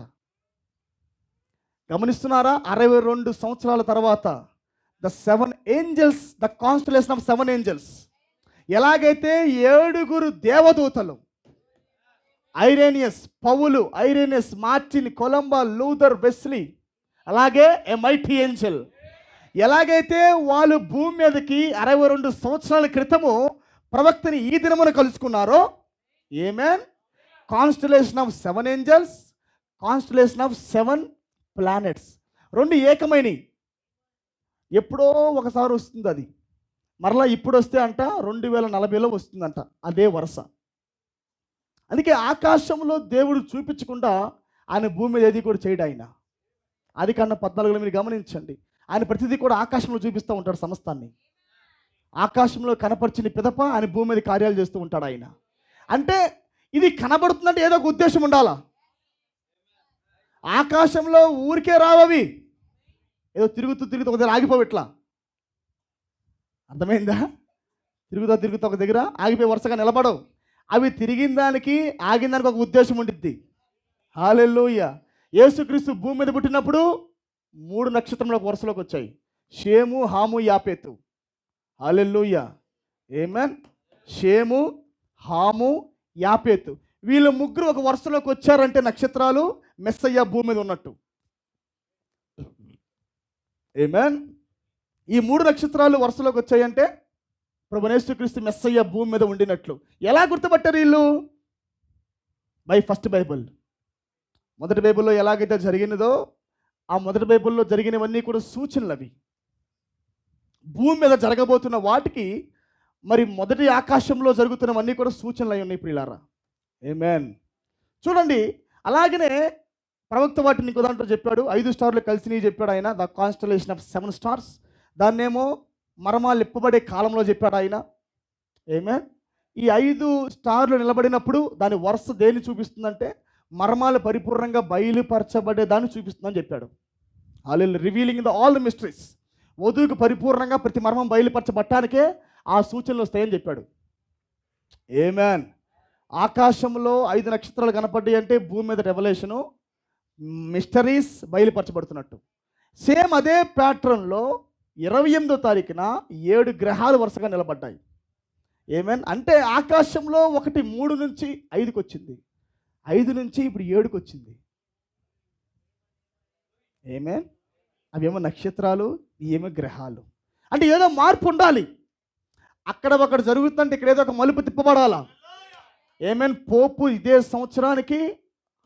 గమనిస్తున్నారా? 62 సంవత్సరాల తర్వాత the 7 angels, the constellation of 7 angels, ఎలాగైతే 7 దేవదూతలు, Irenaeus, Paul, Irenaeus, Martin, Columba, Luther, Wesley, అలాగే ఎ మైటీ ఏంజల్, ఎలాగైతే వాళ్ళు భూమి మీదకి 62 సంవత్సరాల క్రితము ప్రవక్తని ఈ దినమున కలుసుకున్నారో, amen, constellation of 7 angels, constellation of 7 planets, 2 ఏకమైనవి. ఎప్పుడో ఒకసారి వస్తుంది అది, మరలా ఇప్పుడు వస్తే అంట 2040లో వస్తుందంట, అదే వరుస. అందుకే ఆకాశంలో దేవుడు చూపించకుండా ఆయన భూమి మీద ఏది కూడా చేయడు. ఆయన ఆదికాండం 14లో మీరు గమనించండి, ఆయన ప్రతిదీ కూడా ఆకాశంలో చూపిస్తూ ఉంటాడు సమస్తాన్ని. ఆకాశంలో కనపరిచిన పిదప ఆయన భూమి మీద కార్యాలు చేస్తూ ఉంటాడు ఆయన. అంటే ఇది కనబడుతుందంటే ఏదో ఒక ఉద్దేశం ఉండాలా. ఆకాశంలో ఊరికే రావవి, ఏదో తిరుగుతూ ఒక దగ్గర ఆగిపోవు. ఇట్లా అర్థమైందా? తిరుగుతూ ఒక దగ్గర ఆగిపోయి వరుసగా నిలబడవు. అవి తిరిగిన దానికి ఆగిన దానికి ఒక ఉద్దేశం ఉంటుంది. హల్లెలూయా. యేసుక్రీస్తు భూమి మీద పుట్టినప్పుడు 3 నక్షత్రముల వరుసలోకి వచ్చాయి, షేము, హాము, యాపేతు. హల్లెలూయా. ఆమేన్. షేము, హాము, యాపేతు, వీళ్ళు ముగ్గురు ఒక వరుసలోకి వచ్చారంటే నక్షత్రాలు మెస్సయ్య భూమి మీద ఉన్నట్టు. ఆమేన్. ఈ 3 నక్షత్రాలు వరుసలోకి వచ్చాయంటే ప్రభువైన యేసుక్రీస్తు మెస్సయ్య భూమి మీద ఉండినట్లు. ఎలా గుర్తుపట్టారు వీళ్ళు? By first Bible. మొదటి బైబిల్లో ఎలాగైతే జరిగినదో ఆ మొదటి బైబిల్లో జరిగినవన్నీ కూడా సూచనలు. అవి భూమి మీద జరగబోతున్న వాటికి మరి మొదటి ఆకాశంలో జరుగుతున్నవన్నీ కూడా సూచనలు అయి ఉన్నాయి ప్రియులారా. ఆమేన్. చూడండి, అలాగనే ప్రవక్త వాటిని ఇంకో దాంట్లో చెప్పాడు, 5 స్టార్లు కలిసినవి చెప్పాడు ఆయన, ద కాన్స్టలేషన్ ఆఫ్ 7 స్టార్స్. దాన్నేమో మర్మాలు ఇప్పబడే కాలంలో చెప్పాడు ఆయన. ఆమేన్. ఈ 5 స్టార్లు నిలబడినప్పుడు దాని వరుస దేన్ని చూపిస్తుందంటే మర్మాలు పరిపూర్ణంగా బయలుపరచబడే దాన్ని చూపిస్తుందని చెప్పాడు. Hallelujah. Revealing the all the mysteries. వధువుకు పరిపూర్ణంగా ప్రతి మర్మం బయలుపరచబట్టానికే ఆ సూచనలు వస్తాయని చెప్పాడు. ఆమేన్. ఆకాశంలో 5 నక్షత్రాలు కనపడ్డాయి అంటే భూమి మీద రెవల్యూషను, మిస్టరీస్ బయలుపరచబడుతున్నట్టు. సేమ్ అదే ప్యాటర్న్లో 28వ తారీఖున 7 గ్రహాలు వరుసగా నిలబడ్డాయి. ఆమేన్. అంటే ఆకాశంలో ఒకటి 3 నుంచి 5కి వచ్చింది, 5 నుంచి ఇప్పుడు 7కి వచ్చింది. ఆమేన్. అవేమో నక్షత్రాలు, ఏమో గ్రహాలు. అంటే ఏదో మార్పు ఉండాలి. అక్కడ ఒకటి జరుగుతుందంటే ఇక్కడ ఏదో ఒక మలుపు తిప్పబడాలా. ఆమేన్. పోపు ఇదే సంవత్సరానికి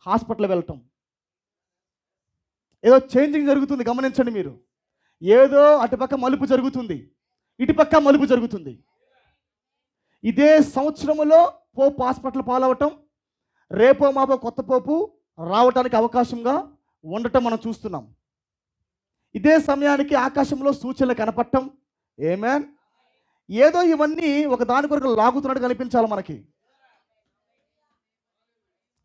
హాస్పిటల్ వెళ్ళటం, ఏదో చేంజింగ్ జరుగుతుంది. గమనించండి మీరు. ఏదో అటుపక్క మలుపు జరుగుతుంది, ఇటుపక్క మలుపు జరుగుతుంది. ఇదే సంవత్సరములో పోపు హాస్పిటల్ పాలవటం, రేపో మాపో కొత్త పోపు రావటానికి అవకాశంగా ఉండటం మనం చూస్తున్నాం. ఇదే సమయానికి ఆకాశంలో సూచనలు కనపడటం. ఆమేన్. ఏదో ఇవన్నీ ఒక దాని కొరకు లాగుతున్నట్టు కనిపించాలి మనకి.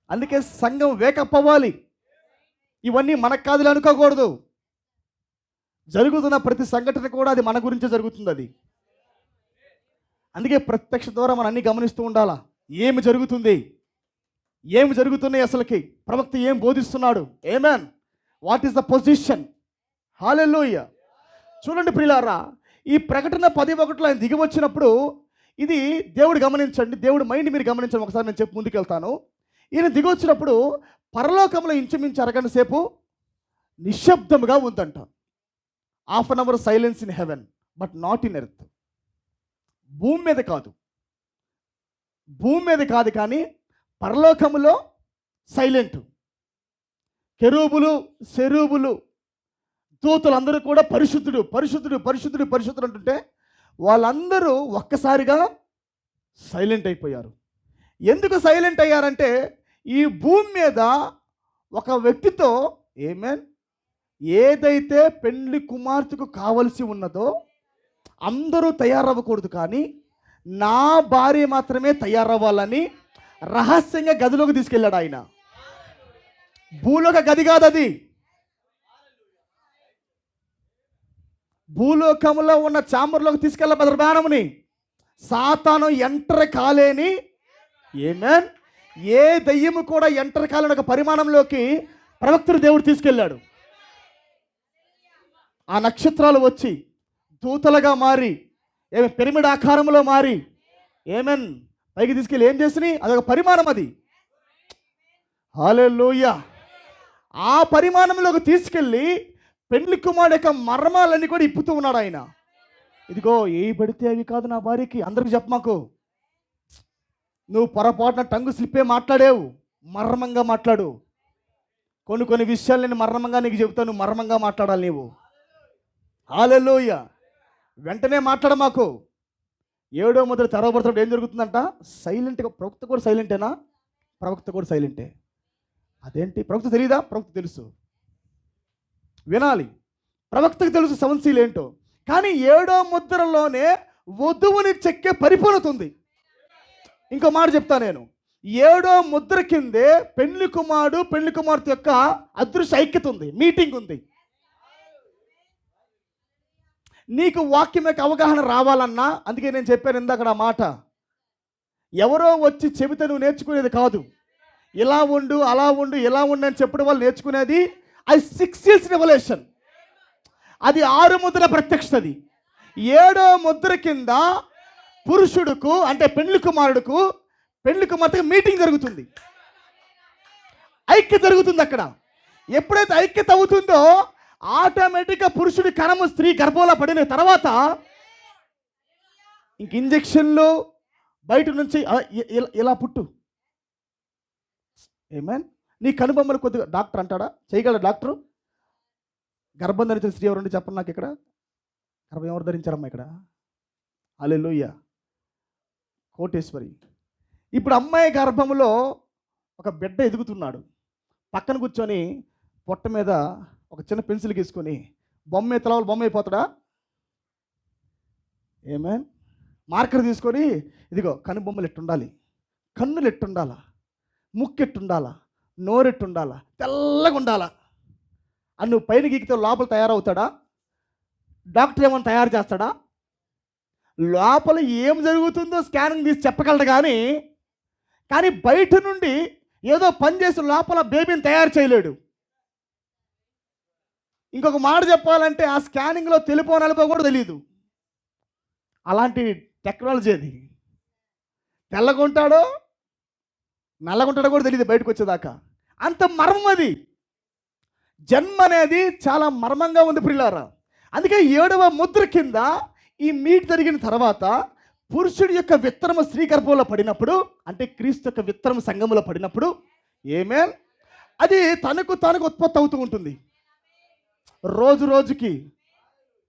అందుకే సంఘం వేకప్ అవ్వాలి. ఇవన్నీ మనకు కాదులే అనుకోకూడదు. జరుగుతున్న ప్రతి సంఘటన కూడా అది మన గురించే జరుగుతుంది. అది అందుకే ప్రత్యక్ష ద్వారా మనం అన్ని గమనిస్తూ ఉండాలా. ఏమి జరుగుతుంది, ఏమి జరుగుతున్నాయి, అసలుకి ప్రవక్త ఏం బోధిస్తున్నాడు. Amen. What is the position? Hallelujah. చూడండి ప్రియులారా, ఈ ప్రకటన 11లో ఆయన దిగి వచ్చినప్పుడు ఇది దేవుడు గమనించండి, దేవుడు మైండ్ మీరు గమనించండి. ఒకసారి నేను చెప్పి ముందుకెళ్తాను. ఈయన దిగి వచ్చినప్పుడు పరలోకంలో ఇంచుమించు అరగంట సేపు నిశ్శబ్దముగా ఉందంట. Half an hour silence in heaven but not in earth. భూమి మీద కాదు, భూమి మీద కాదు, కానీ పరలోకములో సైలెంట్. కెరూబులు, సెరూబులు, దూతలందరూ కూడా పరిశుద్ధుడు పరిశుద్ధుడు పరిశుద్ధుడు పరిశుద్ధుడు అంటుంటే వాళ్ళందరూ ఒక్కసారిగా సైలెంట్ అయిపోయారు. ఎందుకు సైలెంట్ అయ్యారంటే ఈ భూమి మీద ఒక వ్యక్తితో ఆమేన్ ఏదైతే పెండ్లి కుమార్తెకు కావలసి ఉన్నదో అందరూ తయారవ్వకూడదు, కానీ నా భార్య మాత్రమే తయారవ్వాలని రహస్యంగా గదిలోకి తీసుకెళ్ళాడు ఆయన. భూలోక గది కాదు అది. భూలోకంలో ఉన్న చాంబర్లోకి తీసుకెళ్ళ బద్రబాణముని సాతాను ఎంటర్ కాలేని ఆమేన్ ఏ దయ్యము కూడా ఎంటర్ కాలేని ఒక పరిమాణంలోకి ప్రవక్తను దేవుడు తీసుకెళ్ళాడు. ఆ నక్షత్రాలు వచ్చి దూతలుగా మారి పిరమిడ్ ఆకారంలో మారి ఆమేన్ పైకి తీసుకెళ్ళి ఏం చేసినాయి? అదొక పరిమాణం. అది హల్లెలూయా. ఆ పరిమాణంలోకి తీసుకెళ్ళి పెండ్లి కుమారుడు యొక్క మర్మాలన్నీ కూడా ఇప్పుతూ ఉన్నాడు ఆయన. ఇదిగో ఏ పడితే అవి కాదు నా భార్యకి, అందరికి చెప్పమాకు. నువ్వు పొరపాటున టంగు స్లిప్పే మాట్లాడేవు, మర్మంగా మాట్లాడు. కొన్ని విషయాలు నేను మర్మంగా నీకు చెబుతాను, నువ్వు మర్మంగా మాట్లాడాలి నీవు. హల్లెలూయా. వెంటనే మాట్లాడమాకు. 7వ ముద్ర తెరవబడుతున్నప్పుడు ఏం జరుగుతుందంట? సైలెంట్గా. ప్రవక్త కూడా సైలెంటేనా? ప్రవక్త కూడా సైలెంటే. అదేంటి ప్రవక్త తెలియదా? ప్రవక్త తెలుసు, వినాలి. ప్రవక్తకు తెలుసు సమన్సీలు ఏంటో. కానీ 7వ ముద్రలోనే వధువుని చెక్కే పరిపూర్ణత ఉంది. ఇంకో మాట చెప్తా నేను. 7వ ముద్ర కిందే పెళ్లి కుమారుడు పెళ్లి కుమార్తె యొక్క అదృశ్య ఐక్యత ఉంది, మీటింగ్ ఉంది. నీకు వాక్యం యొక్క అవగాహన రావాలన్నా, అందుకే నేను చెప్పాను ఇందాక ఆ మాట, ఎవరో వచ్చి చెబితే నువ్వు నేర్చుకునేది కాదు. ఇలా ఉండు, అలా ఉండు, ఇలా ఉండు అని చెప్పడం వాళ్ళు నేర్చుకునేది అది 6 seals రెవల్యూషన్. అది 6 ముద్ర ప్రత్యక్షతది. 7వ ముద్ర కింద పురుషుడుకు అంటే పెళ్లి కుమారుడుకు పెళ్లి కుమార్తెకు మీటింగ్ జరుగుతుంది, ఐక్యత జరుగుతుంది. అక్కడ ఎప్పుడైతే ఐక్యత అవుతుందో ఆటోమేటిక్గా పురుషుడి కణము స్త్రీ గర్భంలో పడిన తర్వాత ఇంక ఇంజెక్షన్లు బయట నుంచి ఇలా పుట్టు. ఆమేన్. నీ కనుబొమ్మలు కొద్దిగా డాక్టర్ అంటాడా? చేయగలరా డాక్టరు? గర్భం ధరించిన స్త్రీ ఎవరండి చెప్పండి నాకు. ఇక్కడ గర్భం ఎవరు ధరించారమ్మా ఇక్కడ? హల్లెలూయా. కోటేశ్వరి. ఇప్పుడు అమ్మాయి గర్భంలో ఒక బిడ్డ ఎదుగుతున్నాడు. పక్కన కూర్చొని పొట్ట మీద ఒక చిన్న పెన్సిల్ గీసుకొని బొమ్మ ఎత్తలావాలి, బొమ్మ అయిపోతాడా? ఆమేన్. మార్కర్ తీసుకొని ఇదిగో కనుబొమ్మలు ఎట్టుండాలి, కన్నులు ఎట్టుండాలా, ముక్కు ఎట్టుండాలా, నోరెట్టుండాలా, తెల్లగా ఉండాలా అని నువ్వు పైన గీకితే లోపల తయారవుతాడా? డాక్టర్ ఏమైనా తయారు చేస్తాడా? లోపల ఏం జరుగుతుందో స్కానింగ్ తీసి చెప్పగలడు, కానీ బయట నుండి ఏదో పని చేసి లోపల బేబీని తయారు చేయలేడు. ఇంకొక మాట చెప్పాలంటే ఆ స్కానింగ్లో తెలుపో నలుపో కూడా తెలియదు. అలాంటి టెక్నాలజీ అది. తెల్లగుంటాడో నల్లగుంటాడో కూడా తెలియదు బయటకు వచ్చేదాకా. అంత మర్మం అది. జన్మ అనేది చాలా మర్మంగా ఉంది ప్రియులారా. అందుకే 7వ ముద్ర కింద ఈ మీట్ జరిగిన తర్వాత పురుషుడి యొక్క విత్తనము స్త్రీ గర్భంలో పడినప్పుడు, అంటే క్రీస్తు యొక్క విత్తనము సంఘములో పడినప్పుడు ఆమేన్ అది తనకు ఉత్పత్తి అవుతూ ఉంటుంది. రోజు రోజుకి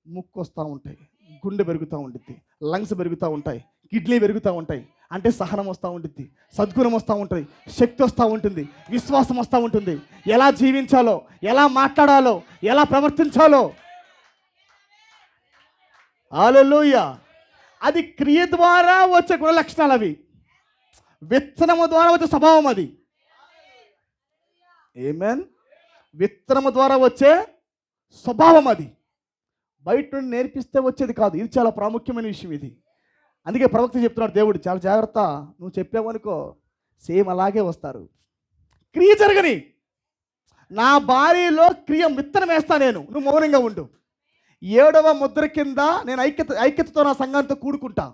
ముక్కు వస్తూ ఉంటాయి, గుండె పెరుగుతూ ఉండిద్ది, లంగ్స్ పెరుగుతూ ఉంటాయి, కిడ్నీ పెరుగుతూ ఉంటాయి. అంటే సహనం వస్తూ ఉండిద్ది, సద్గుణం వస్తూ ఉంటుంది, శక్తి వస్తూ ఉంటుంది, విశ్వాసం వస్తూ ఉంటుంది. ఎలా జీవించాలో, ఎలా మాట్లాడాలో, ఎలా ప్రవర్తించాలో. హల్లెలూయా. అది క్రియ ద్వారా వచ్చే గుణ లక్షణాలు అవి. విత్తనము ద్వారా వచ్చే స్వభావం అది. ఆమేన్. విత్తనము ద్వారా వచ్చే స్వభావం అది. బయట నుండి నేర్పిస్తే వచ్చేది కాదు. ఇది చాలా ప్రాముఖ్యమైన విషయం ఇది. అందుకే ప్రవక్త చెప్తున్నాడు, దేవుడు చాలా జాగ్రత్త, నువ్వు చెప్పావనుకో సేమ్ అలాగే వస్తారు. క్రియ జరగని, నా భార్యలో క్రియ విత్తనం వేస్తా నేను, నువ్వు మౌనంగా ఉండు. 7వ ముద్ర కింద నేను ఐక్యతతో నా సంఘంతో కూడుకుంటా.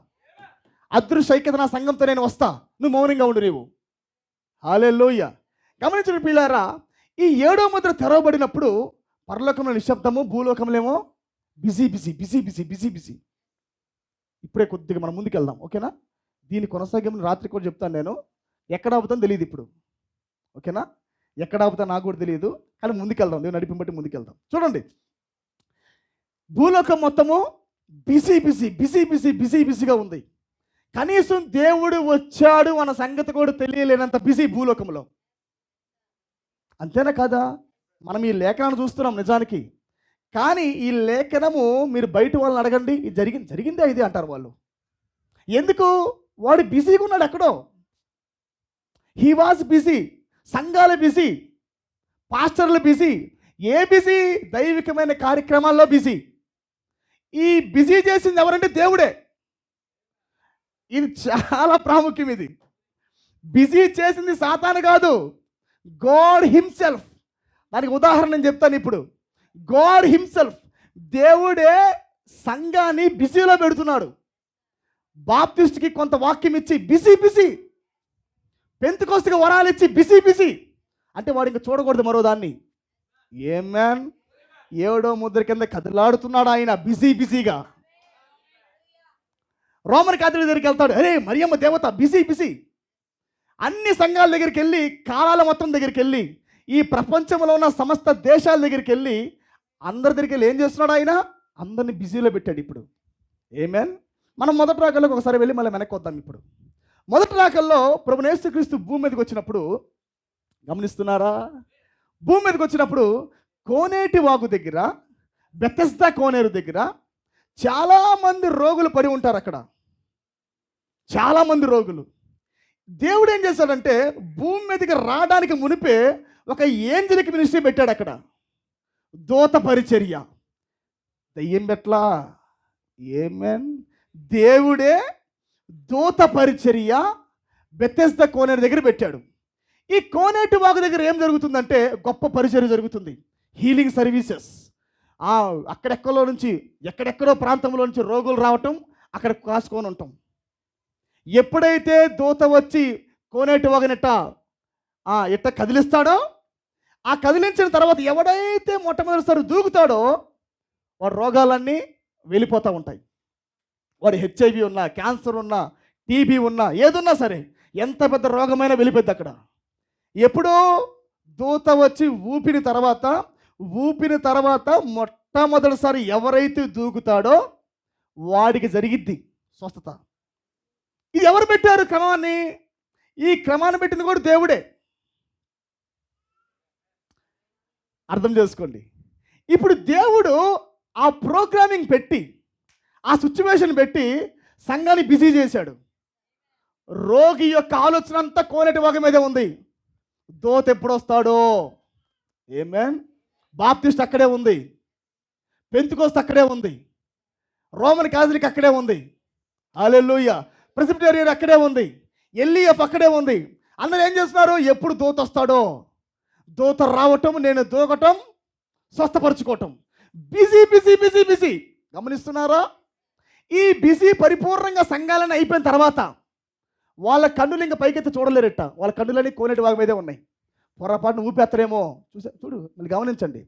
అదృశ్య ఐక్యత నా సంఘంతో నేను వస్తా, నువ్వు మౌనంగా ఉండు నీవు. హల్లెలూయా. గమనించిన పిల్లారా, ఈ 7వ ముద్ర తెరవబడినప్పుడు పరలోకంలో నిశ్శబ్దము, భూలోకంలో busy busy busy busy busy busy. ఇప్పుడే కొద్దిగా మనం ముందుకు వెళ్దాం, ఓకేనా? దీని కొనసాగింపు రాత్రి కూడా చెప్తాను నేను. ఎక్కడ ఆపుతాను తెలియదు ఇప్పుడు, ఓకేనా? ఎక్కడ ఆపుతా నాకు కూడా తెలియదు, కానీ ముందుకెళ్దాం, దేవుని నడిపింపట్టి ముందుకెళ్దాం. చూడండి, భూలోకం మొత్తము busy busy busy busy busy బిజీగా ఉంది. కనీసం దేవుడు వచ్చాడు అన్న సంగతి కూడా తెలియలేనంత బిజీ భూలోకంలో. అంతేనా కాదా? మనం ఈ లేఖనాన్ని చూస్తున్నాం నిజానికి, కానీ ఈ లేఖనము మీరు బయట వాళ్ళని అడగండి, ఇది జరిగిందే ఇది అంటారు వాళ్ళు. ఎందుకు? వాడు బిజీగా ఉన్నాడు ఎక్కడో. He was busy. సంఘాలు బిజీ, పాస్టర్లు బిజీ. ఏ బిజీ? దైవికమైన కార్యక్రమాల్లో బిజీ. ఈ బిజీ చేసింది ఎవరంటే దేవుడే. ఇది చాలా ప్రాముఖ్యం. ఇది బిజీ చేసింది సాతాను కాదు, గాడ్ హిమ్సెల్ఫ్. దానికి ఉదాహరణ నేను చెప్తాను ఇప్పుడు. గాడ్ హిమ్సెల్ఫ్, దేవుడే సంఘాన్ని బిజీలో పెడుతున్నాడు. బాప్టిస్ట్కి కొంత వాక్యం ఇచ్చి బిజీ బిజీ, పెంతెకోస్తుకి వరాలు ఇచ్చి బిజీ బిజీ. అంటే వాడు ఇంకా చూడకూడదు మరో దాన్ని. ఆమేన్. 7వ ముద్ర కింద కదిలాడుతున్నాడు ఆయన బిజీ బిజీగా. రోమన్ క్యాథలిక్ దగ్గరికి వెళ్తాడు, అరే మరియమ్మ దేవత, బిజీ బిజీ. అన్ని సంఘాల దగ్గరికి వెళ్ళి, కాలాల మొత్తం దగ్గరికి వెళ్ళి, ఈ ప్రపంచంలో ఉన్న సమస్త దేశాల దగ్గరికి వెళ్ళి, అందరి దగ్గరికి వెళ్ళి ఏం చేస్తున్నాడు ఆయన? అందరిని బిజీలో పెట్టాడు ఇప్పుడు. ఆమేన్. మనం మొదటి రాకల్లోకి ఒకసారి వెళ్ళి మళ్ళీ వెనక్కి వద్దాం. ఇప్పుడు మొదటి రాకల్లో ప్రభువు యేసుక్రీస్తు భూమి మీదకి వచ్చినప్పుడు, గమనిస్తున్నారా? భూమి మీదకి వచ్చినప్పుడు కోనేటి వాగు దగ్గర, బెతెస్దా కోనేరు దగ్గర చాలామంది రోగులు పడి ఉంటారు. అక్కడ చాలామంది రోగులు. దేవుడు ఏం చేశాడంటే భూమి మీదకి రావడానికి మునిపే ఒక ఏంజలిక్ మినిస్ట్రీ పెట్టాడు అక్కడ. దూత పరిచర్య. దయ్యం పెట్లా. ఆమేన్. దేవుడే దూత పరిచర్య బెతెస్దా కోనేరు దగ్గర పెట్టాడు. ఈ కోనేటి వాగు దగ్గర ఏం జరుగుతుందంటే గొప్ప పరిచర్య జరుగుతుంది. Healing services. అక్కడెక్కడో నుంచి, ఎక్కడెక్కడో ప్రాంతంలో నుంచి రోగులు రావటం, అక్కడ కాసుకొని ఉంటాం. ఎప్పుడైతే దూత వచ్చి కోనేటి వాగునిట్ట ఇట్ట కదిలిస్తాడో, ఆ కదిలించిన తర్వాత ఎవడైతే మొట్టమొదటిసారి దూకుతాడో వాడి రోగాలన్నీ వెళ్ళిపోతూ ఉంటాయి. వాడు హెచ్ఐవి ఉన్నా, క్యాన్సర్ ఉన్నా, టీబీ ఉన్నా, ఏదున్నా సరే, ఎంత పెద్ద రోగమైనా వెళ్ళిపోద్ది అక్కడ. ఎప్పుడో దూత వచ్చి ఊపిన తర్వాత మొట్టమొదటిసారి ఎవరైతే దూకుతాడో వాడికి జరిగిద్ది స్వస్థత. ఇది ఎవరు పెట్టారు క్రమాన్ని? ఈ క్రమాన్ని పెట్టింది కూడా దేవుడే. అర్థం చేసుకోండి. ఇప్పుడు దేవుడు ఆ ప్రోగ్రామింగ్ పెట్టి, ఆ సిచ్యువేషన్ పెట్టి సంఘాన్ని బిజీ చేశాడు. రోగి యొక్క ఆలోచన అంతా కోనేటి వాగు మీదే ఉంది. దూత ఎప్పుడు వస్తాడో. ఆమేన్. బాప్టిస్ట్ అక్కడే ఉంది, పెంతెకోస్తు అక్కడే ఉంది, రోమన్ క్యాథలిక్ అక్కడే ఉంది, హల్లెలూయా, ప్రెస్బిటేరియన్ అక్కడే ఉంది, ఎల్ఈఎఫ్ అక్కడే ఉంది. అందరూ ఏం చేస్తున్నారు? ఎప్పుడు దూత వస్తాడో, దూత రావటం, నేను దూకటం, స్వస్థపరచుకోవటం. Busy busy busy busy. గమనిస్తున్నారా? ఈ బిజీ పరిపూర్ణంగా సంఘాలని అయిపోయిన తర్వాత వాళ్ళ కన్నులు ఇంకా పైకెత్తి చూడలేరట. వాళ్ళ కన్నులన్నీ కోనేటి వాగు మీదే ఉన్నాయి. పొరపాటును ఊపేస్తారేమో చూడు, మళ్ళీ గమనించండి.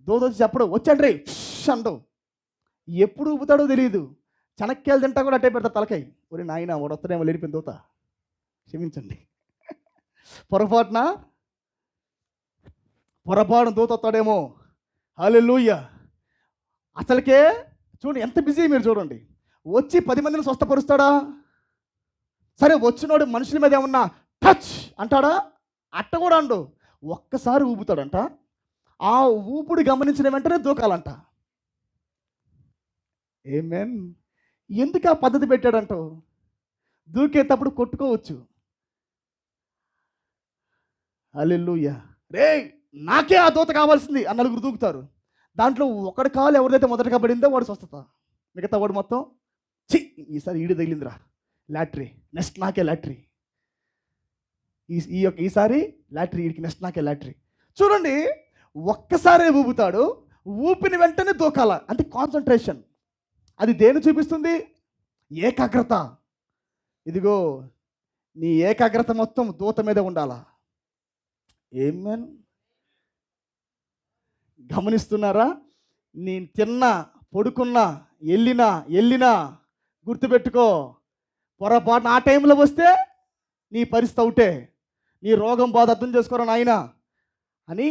దూత వచ్చి చెప్పడు, వచ్చండి అండవు. ఎప్పుడు ఊపుతాడో తెలియదు. చెనక్కాయలు తింటా కూడా అట్టే పెడతా తలకాయ. ఒరి నాయన వాడు వస్తాడేమో, లేడిపోయిన దూత, క్షమించండి. పొరపాటున దూత వస్తాడేమో. హల్లెలూయా. అసలుకే చూడండి ఎంత బిజీ మీరు చూడండి. వచ్చి 10 మందిని స్వస్థపరుస్తాడా? సరే వచ్చినోడు మనుషుల మీద ఏమన్నా టచ్ అంటాడా? అట్ట కూడా అండు. ఒక్కసారి ఊపుతాడంట. ఆ ఊపుడు గమనించిన వెంటనే దూకాలంట. ఆమేన్. ఎందుకు ఆ పద్ధతి పెట్టాడంట? దూకేటప్పుడు కొట్టుకోవచ్చు. హల్లెలూయా. రేయ్ నాకే ఆ దూత కావాల్సింది అని నలుగురు దూకుతారు. దాంట్లో ఒకటి కాలు ఎవరిదైతే మొదటగా పడిందో వాడు స్వస్థత. మిగతా వాడు మొత్తం చి ఈసారి ఈడు తగిలిందిరా లాటరీ, నెక్స్ట్ నాకే లాటరీ, ఈసారి లాటరీ వీడికి, నెక్స్ట్ నాకే లాటరీ. చూడండి ఒక్కసారే ఊపుతాడు, ఊపిన వెంటనే దూకాల. అంటే కాన్సన్ట్రేషన్. అది దేని చూపిస్తుంది? ఏకాగ్రత. ఇదిగో నీ ఏకాగ్రత మొత్తం దూత మీద ఉండాలా. ఆమేన్. గమనిస్తున్నారా? నేను తిన్నా, పడుకున్నా, వెళ్ళినా గుర్తుపెట్టుకో, పొరపాటున ఆ టైంలో వస్తే నీ పరిస్థితి అవుటే. నీ రోగం బాధ అర్థం చేసుకోరా నాయన అని.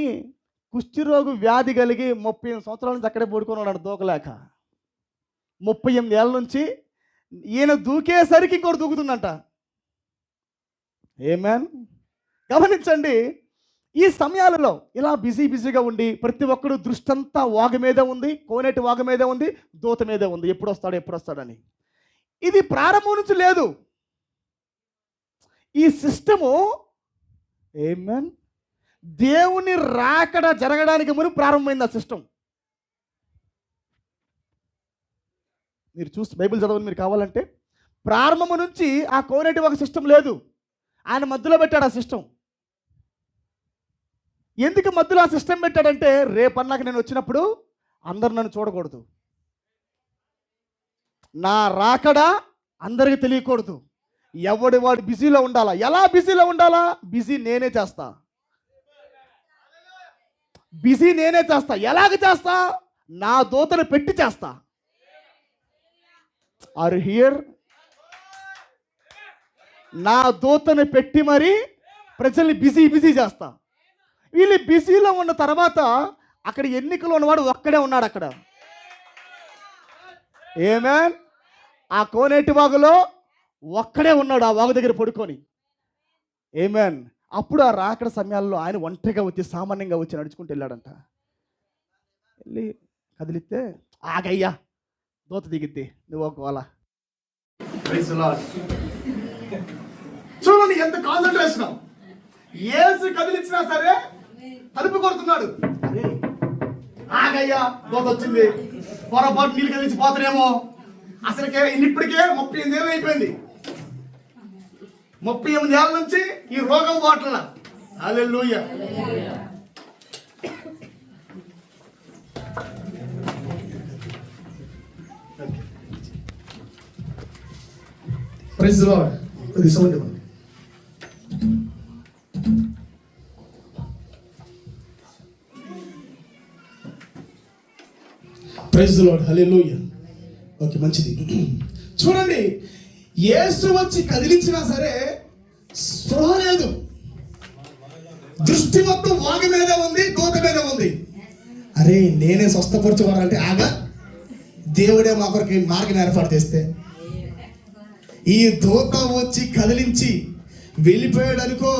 కుష్ఠరోగు వ్యాధి కలిగి 38 సంవత్సరాల నుంచి అక్కడే పడుకొని ఉన్నాడు దూకలేక. 38 ఏళ్ళ నుంచి ఈయన దూకేసరికి ఇంకోటి దూకుతుందంట. ఆమేన్. గమనించండి, ఈ సమయాలలో ఇలా బిజీగా ఉండి ప్రతి ఒక్కడు దృష్టి అంతా వాగు మీదే ఉంది, కోనేటి వాగు మీదే ఉంది, దూత మీదే ఉంది. ఎప్పుడు వస్తాడని. ఇది ప్రారంభం నుంచి లేదు ఈ సిస్టము. ఆమేన్. దేవుని రాకడ జరగడానికి ముందు ప్రారంభమైంది ఆ సిస్టమ్. మీరు చూస్తే బైబిల్ చదవండి మీరు కావాలంటే. ప్రారంభం నుంచి ఆ కోనేటి ఒక సిస్టమ్ లేదు, ఆయన మధ్యలో పెట్టాడు ఆ సిస్టమ్. ఎందుకు మధ్యలో ఆ సిస్టమ్ పెట్టాడంటే, రేపన్నాక నేను వచ్చినప్పుడు అందరు నన్ను చూడకూడదు, నా రాకడ అందరికి తెలియకూడదు, ఎవడి వాడు బిజీలో ఉండాలా. ఎలా బిజీలో ఉండాలా? బిజీ నేనే చేస్తా. ఎలాగ చేస్తా? నా దూతను పెట్టి చేస్తా. Are here? నా దూతను పెట్టి మరి ప్రజల్ని బిజీ చేస్తా. వీళ్ళు బిజీలో ఉన్న తర్వాత అక్కడ ఎన్నికలో ఉన్నవాడు ఒక్కడే ఉన్నాడు అక్కడ. ఆమేన్. ఆ కోనేటి వాగులో ఒక్కడే ఉన్నాడు, ఆ వాగు దగ్గర పడుకొని. ఆమేన్. అప్పుడు ఆ రాకడ సమయాల్లో ఆయన ఒంటరిగా వచ్చి, సామాన్యంగా వచ్చి నడుచుకుంటూ వెళ్ళాడంట. వెళ్ళి కదిలిస్తే ఆగయ్యా దూత దిగిద్ది, నువ్వు ఒకవేళ. చూడండి ఎంత కాన్సన్ట్రేషన్. యేసు కదిలించినా సరే తలుపు కొడుతున్నాడు. అరే ఆగయ్యా దూత వచ్చింది, పొరపాటు నీళ్ళు కదిలించి పోతానేమో. అసలుకే ఇప్పటికే 38 ఏళ్ళు అయిపోయింది. 38 ఏళ్ళ నుంచి ఈ రోగం వాటల. హల్లెలూయా. Praise the lord. కొద్ది సౌండ్ ఇవ్వండి. Praise the lord. Hallelujah. Okay, మంచిది. చూడండి, యేసు వచ్చి కదిలించినా సరే స్పృహ లేదు. దృష్టి మొత్తం వాగు మీద ఉంది, దూత మీద ఉంది. అరే నేనే స్వస్థపరచుకోవాలంటే ఆగా, దేవుడే మా కొరకు మార్గం ఏర్పాటు చేస్తే. ఈ దూత వచ్చి కదిలించి వెళ్ళిపోయాడు అనుకో,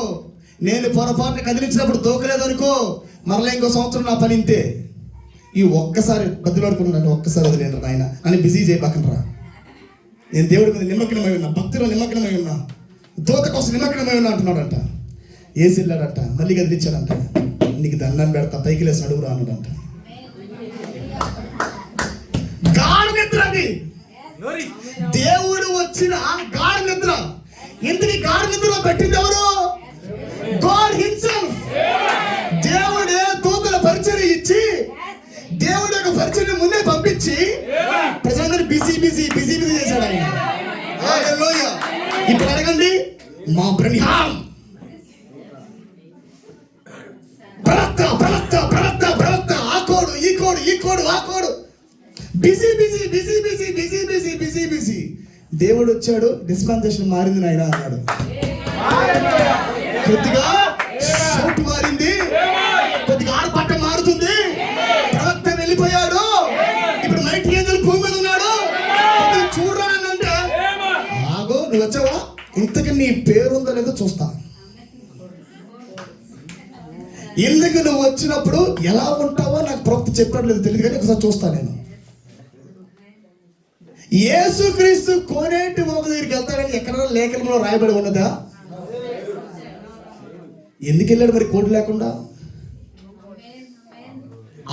నేను పొరపాటున కదిలించినప్పుడు దూకలేదు అనుకో, మరలా ఇంకో సంవత్సరం నా పని ఇంతే. ఈ ఒక్కసారి బదులాడుకున్నాడు, ఒక్కసారి వదిలేను నాయన అని బిజీ చేయబాకండ్రా. నేను దేవుడి మీద నిమగ్నమై ఉన్నా, భక్తిలో నిమగ్నమై ఉన్నా, దూత కోసం నిమగ్నమై ఉన్నా అంటున్నాడంట. ఏసి వెళ్ళాడంట, మళ్ళీ కదిలించాడంట. నీకు దండం పెడతా, పైకి లేసి అడుగురా అన్నాడంట. గాఢ నిద్ర అది. దేవుడు వచ్చిన గాఢ నిద్ర. ఇంతకీ గాఢ నిద్రలో పెట్టింది ఎవరు? God himself. దేవుడే దూతల పరిచయం ఇచ్చి, దేవుడి యొక్క పరిచయం ముందే పంపించి ప్రజలందరూ బిజీ చేశాడు ఆయన. హల్లెలూయా. ఇప్పుడు అడగండి, మా బ్రహ్మాం ప్రవక్త ఆ కోడు ఈ కోడు ఆ కోడు బిజీ. దేవుడు వచ్చాడు, డిస్పెన్సేషన్ మారింది నాయన అన్నాడు. కొద్దిగా షౌట్ మారింది, కొద్దిగా ఆడపట్ట మారుతుంది. ప్రవక్త వెళ్ళిపోయాడు, ఇప్పుడు చూస్తా. ఎందుకు నువ్వు వచ్చినప్పుడు ఎలా ఉంటావో నాకు ప్రవక్త చెప్పాడు లేదు తెలియదు, కానీ ఒకసారి చూస్తా నేను. యేసుక్రీస్తు కోనేటి వాగు దగ్గరికి వెళ్తాడని ఎక్కడైనా లేఖనంలో రాయబడి ఉన్నదా? ఎందుకు వెళ్ళాడు మరి కోటి లేకుండా?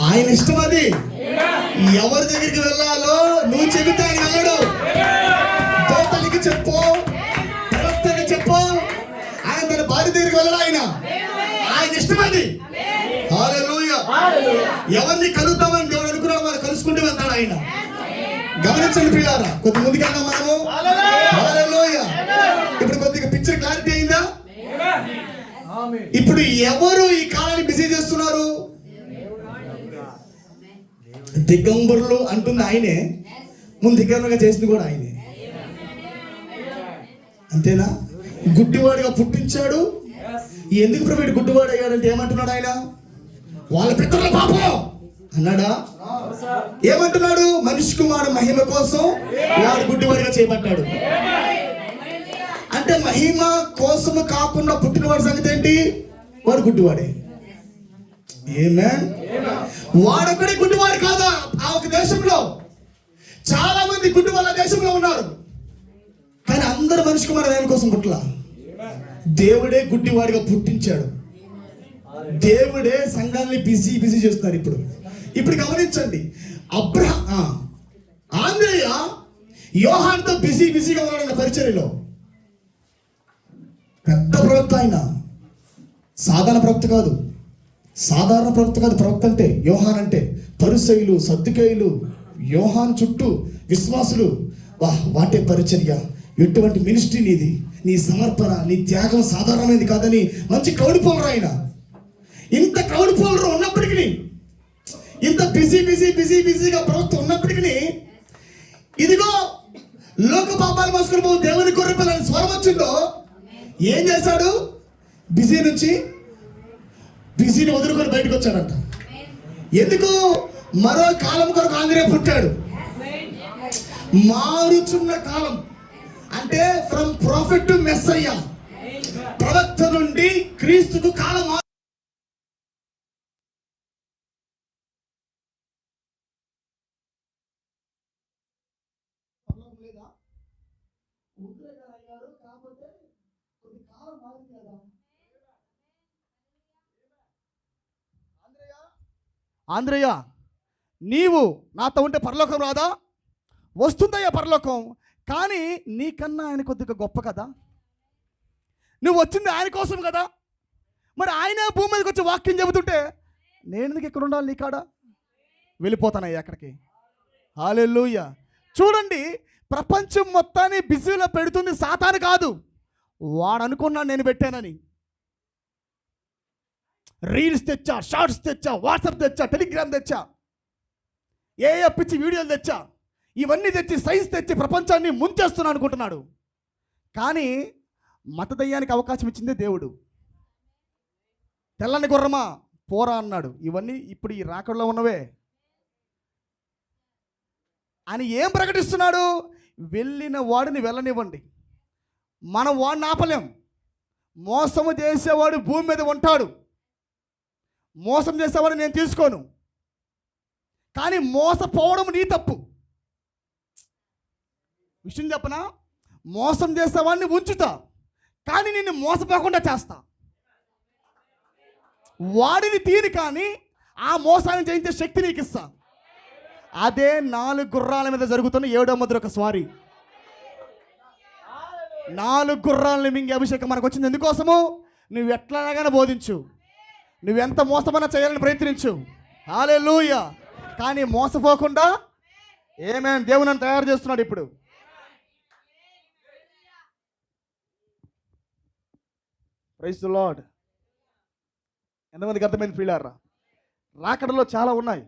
ఆయన ఇష్టం అది. ఎవరి దగ్గరికి వెళ్ళాలో నువ్వు చెబితే ఆయన వెళ్ళడు. దోతనికి చెప్పు, ప్రవక్తకి చెప్పు, ఆయన తన భార్య దగ్గరికి వెళ్ళడు. ఆయన ఇష్టం అది. హల్లెలూయా. ఎవరిని కలుద్దామని దేవుడు అనుకున్నాడు వాళ్ళు కలుసుకుంటూ వెళ్తాడు ఆయన. గమనించండి పిల్లారా, కొద్ది ముందుకెళ్దాం మనము. హల్లెలూయా. ఇప్పుడు కొద్దిగా పిక్చర్ క్లారిటీ అయిందా? ఇప్పుడు ఎవరు ఈ కాలాన్ని బిజీ చేస్తున్నారు? దిగంబరులు అంటుంది ఆయనే, ముందు దిగంబరుగా చేసింది కూడా ఆయనే. అంతేనా? గుడ్డివాడిగా పుట్టించాడు. ఎందుకు ప్రభు గుడ్డివాడు అయ్యాడంటే ఏమంటున్నాడు ఆయన? వాళ్ళ పితరుల పాపం అన్నాడా? ఏమంటున్నాడు? మనిషి కుమారుడు మహిమ కోసం వాడు గుడ్డివాడిగా చేయబడ్డాడు. అంటే మహిమ కోసము కాకుండా పుట్టినవాడి సంగతి ఏంటి? వాడు గుడ్డివాడే. ఆమేన్. వాడొక్కడే గుడ్డివాడు కాదా? ఆ ఒక దేశంలో చాలా మంది గుడ్డి వాళ్ళ దేశంలో ఉన్నారు, కానీ అందరు మనిషి కుమారుడు ఆయన కోసం పుట్టలా. దేవుడే గుడ్డివాడిగా పుట్టించాడు. దేవుడే సంఘాన్ని బిజీ చేస్తున్నారు. ఇప్పుడు గమనించండి, ఆంద్రేయ యోహాన్తో బిజీగా ఉన్నాడు పరిచర్యలో. పెద్ద ప్రవక్త ఆయన, సాధారణ ప్రవక్త కాదు. ప్రవక్త అంటే యోహాన్ అంటే పరిసయ్యులు, సద్దుకేయులు, యోహాన్ చుట్టూ విశ్వాసులు. వాటే పరిచర్య, ఎటువంటి మినిస్ట్రీ నీది, నీ సమర్పణ, నీ త్యాగం సాధారణమైనది కాదని మంచి క్రౌడ్ ఫాలోవర్ ఆయన. ఇంత క్రౌడ్ ఫాలోవర్ ఉన్నప్పటికీ, ఇంత బిజీగా ప్రవక్త ఉన్నప్పటికీ, ఇదిగో లోక పాపాలు మోసుకొని పోవు దేవుని గొర్రెపిల్లని స్వరం వచ్చిందో ఏం చేశాడు? బిజీని వదులుకొని బయటకు వచ్చాడంట. ఎందుకు? మరో కాలం కొరకు ఆంధ్రే పుట్టాడు. మారుచున్న కాలం అంటే ఫ్రమ్ ప్రాఫిట్ టు మెస్సయ్య, ప్రవక్త నుండి క్రీస్తుకు కాలం. ఆంధ్రయ్య, నీవు నాతో ఉంటే పరలోకం రాదా? వస్తుందయ్యా పరలోకం, కానీ నీకన్నా ఆయన కొద్దిగా గొప్ప కదా. నువ్వు వచ్చింది ఆయన కోసం కదా. మరి ఆయన భూమి మీదకి వచ్చి వాక్యం చెబుతుంటే నేను ఎందుకు ఇక్కడ ఉండాలి? నీ కాడ వెళ్ళిపోతానయ్యా అక్కడికి. హల్లెలూయా. చూడండి, ప్రపంచం మొత్తాన్ని బిజీలో పెడుతుంది సాతాను కాదు. వాడు అనుకున్నాడు నేను పెట్టానని. రీల్స్ తెచ్చా, షార్ట్స్ తెచ్చా, వాట్సాప్ తెచ్చా, టెలిగ్రామ్ తెచ్చా, ఏ పిచ్చి వీడియోలు తెచ్చా, ఇవన్నీ తెచ్చి సైన్స్ తెచ్చి ప్రపంచాన్ని ముంచేస్తున్నాను అనుకుంటున్నాడు. కానీ మతదయ్యానికి అవకాశం ఇచ్చిందే దేవుడు. తెల్లని గుర్రమా పోరా అన్నాడు. ఇవన్నీ ఇప్పుడు ఈ రాకడలో ఉన్నవే. అని ఏం ప్రకటిస్తున్నాడు? వెళ్ళిన వాడిని వెళ్ళనివ్వండి, మనం వాడిని ఆపలేం. మోసము చేసేవాడు భూమి మీద ఉంటాడు. మోసం చేసేవాడు నేను తీసుకోను, కానీ మోసపోవడం నీ తప్పు. విషయం చెప్పనా? మోసం చేసేవాడిని ఉంచుతా, కానీ నిన్ను మోసపోకుండా చేస్తా. వాడిని తీని, కానీ ఆ మోసాన్ని జయించే శక్తి నీకు ఇస్తా. అదే 4 గుర్రాల మీద జరుగుతున్న 7వ ముద్ర స్వారీ. 4 గుర్రాలను మింగే అభిషేకం మనకు వచ్చింది. ఎందుకోసము? నువ్వు ఎట్లాగానే బోధించు, నువ్వెంత మోసమైనా చేయాలని ప్రయత్నించు. హల్లెలూయా. కానీ మోసపోకుండా ఆమేన్ దేవుని తయారు చేస్తున్నాడు ఇప్పుడు. Praise the Lord. ఎంతమందికి అర్థమైంది ప్రియులారా? రాకడలో చాలా ఉన్నాయి,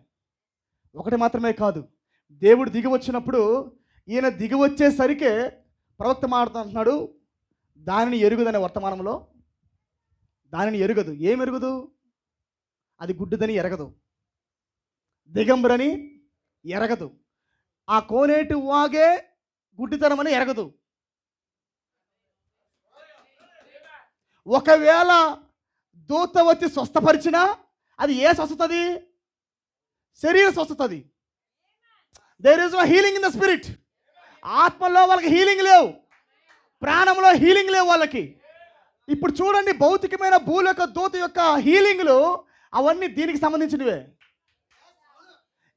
ఒకటి మాత్రమే కాదు. దేవుడు దిగి వచ్చినప్పుడు ఈయన దిగి వచ్చేసరికే ప్రవక్త మాట్లాడుతున్నాడు, దానిని ఎరుగుదనే వర్తమానంలో. దానిని ఎరుగదు. ఏం ఎరుగుదు? అది గుడ్డిదని ఎరగదు, దిగంబరని ఎరగదు, ఆ కోనేటి వాగే గుడ్డితనమని ఎరగదు. ఒకవేళ దూత వచ్చి స్వస్థపరిచినా అది ఏ స్వస్థత? అది శరీర స్వస్థత. అది there is no healing in the spirit. ఆత్మలో వాళ్ళకి హీలింగ్ లేవు, ప్రాణంలో హీలింగ్ లేవు వాళ్ళకి. ఇప్పుడు చూడండి, భౌతికమైన భూలోక దూత యొక్క హీలింగ్లు అవన్నీ దీనికి సంబంధించినవే.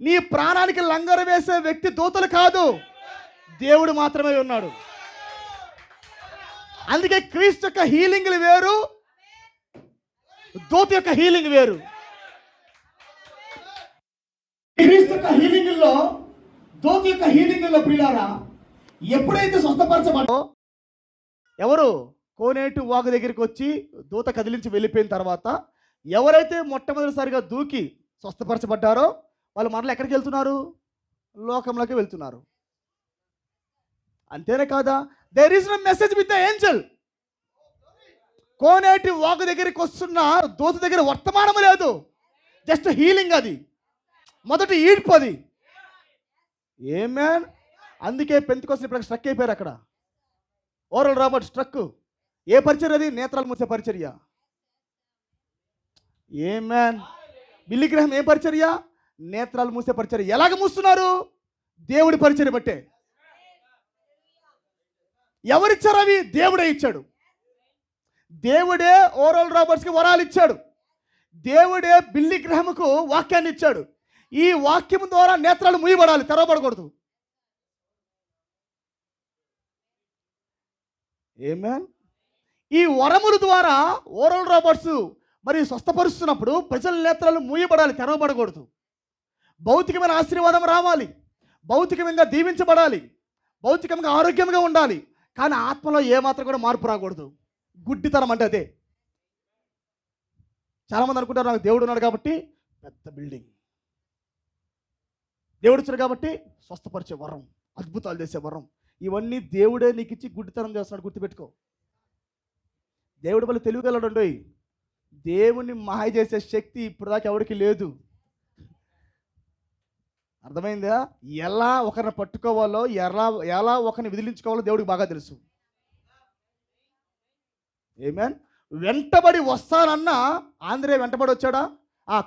నీ ప్రాణానికి లంగరు వేసే వ్యక్తి దూతలు కాదు, దేవుడు మాత్రమే ఉన్నాడు. అందుకే క్రీస్తు యొక్క హీలింగ్లు వేరు, దూత యొక్క హీలింగ్ వేరు. క్రీస్తు యొక్క హీలింగ్లో, దూత యొక్క హీలింగ్లో ప్రియులారా, ఎప్పుడైతే స్వస్థపరచబడో, ఎవరు కోనేటి వాగు దగ్గరికి వచ్చి దూత కదిలించి వెళ్ళిపోయిన తర్వాత ఎవరైతే మొట్టమొదటిసారిగా దూకి స్వస్థపరచబడ్డారో వాళ్ళు మరలా ఎక్కడికి వెళ్తున్నారు? లోకంలోకి వెళ్తున్నారు. అంతేనే కాదా? There is no message with the angel. కోనేటి వాగు దగ్గరికి వస్తున్న దూత దగ్గర వర్తమానం లేదు, జస్ట్ హీలింగ్. అది మొదటి ఈడ్పు. అది ఏమేన్. అందుకే పెంతెకోస్తు ఇప్పుడు స్ట్రక్ అయిపోయారు అక్కడ. Oral Robert struck. ఏ పరిచర్య అది? నేత్రాలు మూసే పరిచర్య. ఏమేన్. బిల్లీ గ్రహం ఏ పరిచర్య? నేత్రాలు మూసే పరిచర్య. ఎలాగ మూస్తున్నారు? దేవుడి పరిచర్య బట్టే. ఎవరిచ్చారు అవి? దేవుడే ఇచ్చాడు. దేవుడే ఓరల్ రాబర్ట్స్కి వరాలు ఇచ్చాడు. దేవుడే బిల్లీ గ్రహంకు వాక్యాన్ని ఇచ్చాడు. ఈ వాక్యం ద్వారా నేత్రాలు మూయబడాలి, తెరవబడకూడదు. ఆమేన్. ఈ వరముల ద్వారా ఓరల్ రాబర్ట్స్ మరి స్వస్థపరుస్తున్నప్పుడు ప్రజల నేత్రాలు మూయబడాలి, తెరవబడకూడదు. భౌతికమైన ఆశీర్వాదం రావాలి, భౌతికంగా దీవించబడాలి, భౌతికంగా ఆరోగ్యంగా ఉండాలి. కానీ ఆత్మలో ఏమాత్రం కూడా మార్పు రాకూడదు. గుడ్డితనం అంటే అదే. చాలామంది అనుకుంటారు నాకు దేవుడు ఉన్నాడు కాబట్టి పెద్ద బిల్డింగ్, దేవుడు వచ్చాడు కాబట్టి స్వస్థపరిచే వరం, అద్భుతాలు చేసే వరం, ఇవన్నీ దేవుడే నీకు ఇచ్చి గుడ్డితనం చేస్తున్నాడు. గుర్తుపెట్టుకో. దేవుడు వల్ల తెలివిగలడు. దేవుణ్ణి మాయ చేసే శక్తి ఇప్పుడు దాకా ఎవరికి లేదు. అర్థమైందా? ఎలా ఒకరిని పట్టుకోవాలో, ఎలా ఒకరిని విదిలించుకోవాలో దేవుడికి బాగా తెలుసు. ఆమేన్. వెంటబడి వస్తానన్నా ఆంధ్రే వెంటబడి వచ్చాడా?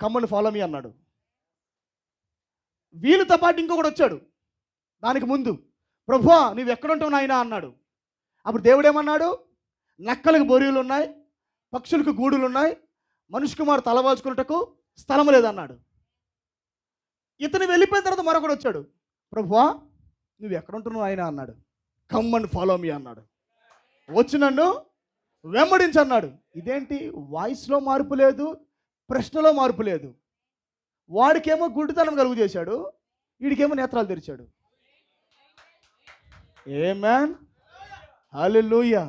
కమ్మని ఫాలో మీ అన్నాడు. వీళ్ళతో పాటు ఇంకొకటి వచ్చాడు. దానికి ముందు ప్రభువా నువ్వు ఎక్కడుంటావు నాయనా అన్నాడు. అప్పుడు దేవుడు ఏమన్నాడు? నక్కలకు బొరియలు ఉన్నాయి, పక్షులకు గూడులు ఉన్నాయి, మనుష్య కుమారు తలవాల్చుకున్నటకు స్థలం లేదన్నాడు. ఇతను వెళ్ళిపోయిన తర్వాత మరొకడు వచ్చాడు. ప్రభువా నువ్వు ఎక్కడుంటున్నావు ఆయన అన్నాడు. కమ్ అండ్ ఫాలో మీ అన్నాడు. వచ్చి నన్ను వెంబడించు అన్నాడు. ఇదేంటి? వాయిస్లో మార్పు లేదు, ప్రశ్నలో మార్పు లేదు. వాడికేమో గుడ్డితనం కలుగు చేశాడు, వీడికేమో నేత్రాలు తెరిచాడు. ఆమేన్. హల్లెలూయా.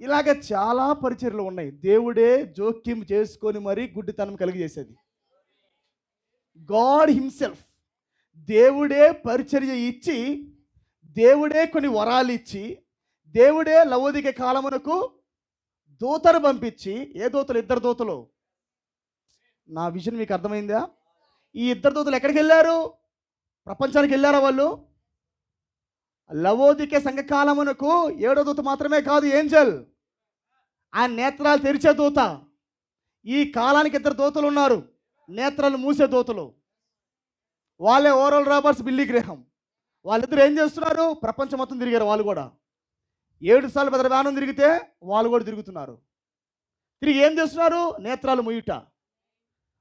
ఇలాగ చాలా పరిచర్యలు ఉన్నాయి. దేవుడే జోక్యం చేసుకొని మరీ గుడ్డితనం కలిగజేసేది. గాడ్ హిమ్సెల్ఫ్, దేవుడే పరిచర్య ఇచ్చి, దేవుడే కొన్ని వరాలు ఇచ్చి, దేవుడే లవోదిక కాలమునకు దూతను పంపించి, ఏ దూతలు? ఇద్దరు దూతలు. నా విజన్ మీకు అర్థమైందా? ఈ ఇద్దరు దూతలు ఎక్కడికి వెళ్ళారు? ప్రపంచానికి వెళ్ళారా వాళ్ళు? లవోదిక సంఘకాలమునకు 7వ దూత మాత్రమే కాదు, ఏంజల్, ఆ నేత్రాలు తెరిచే దూత. ఈ కాలానికి 2 దూతలు ఉన్నారు, నేత్రాలు మూసే దూతలు. వాళ్ళే ఓరల్ రాబర్ట్స్, బిల్లీ గ్రహం. వాళ్ళిద్దరు ఏం చేస్తున్నారు? ప్రపంచం మొత్తం తిరిగారు. వాళ్ళు కూడా 7 సార్లు పెద్ద వ్యానం తిరిగితే వాళ్ళు కూడా తిరుగుతున్నారు. తిరిగి ఏం చేస్తున్నారు? నేత్రాలు మూయుట,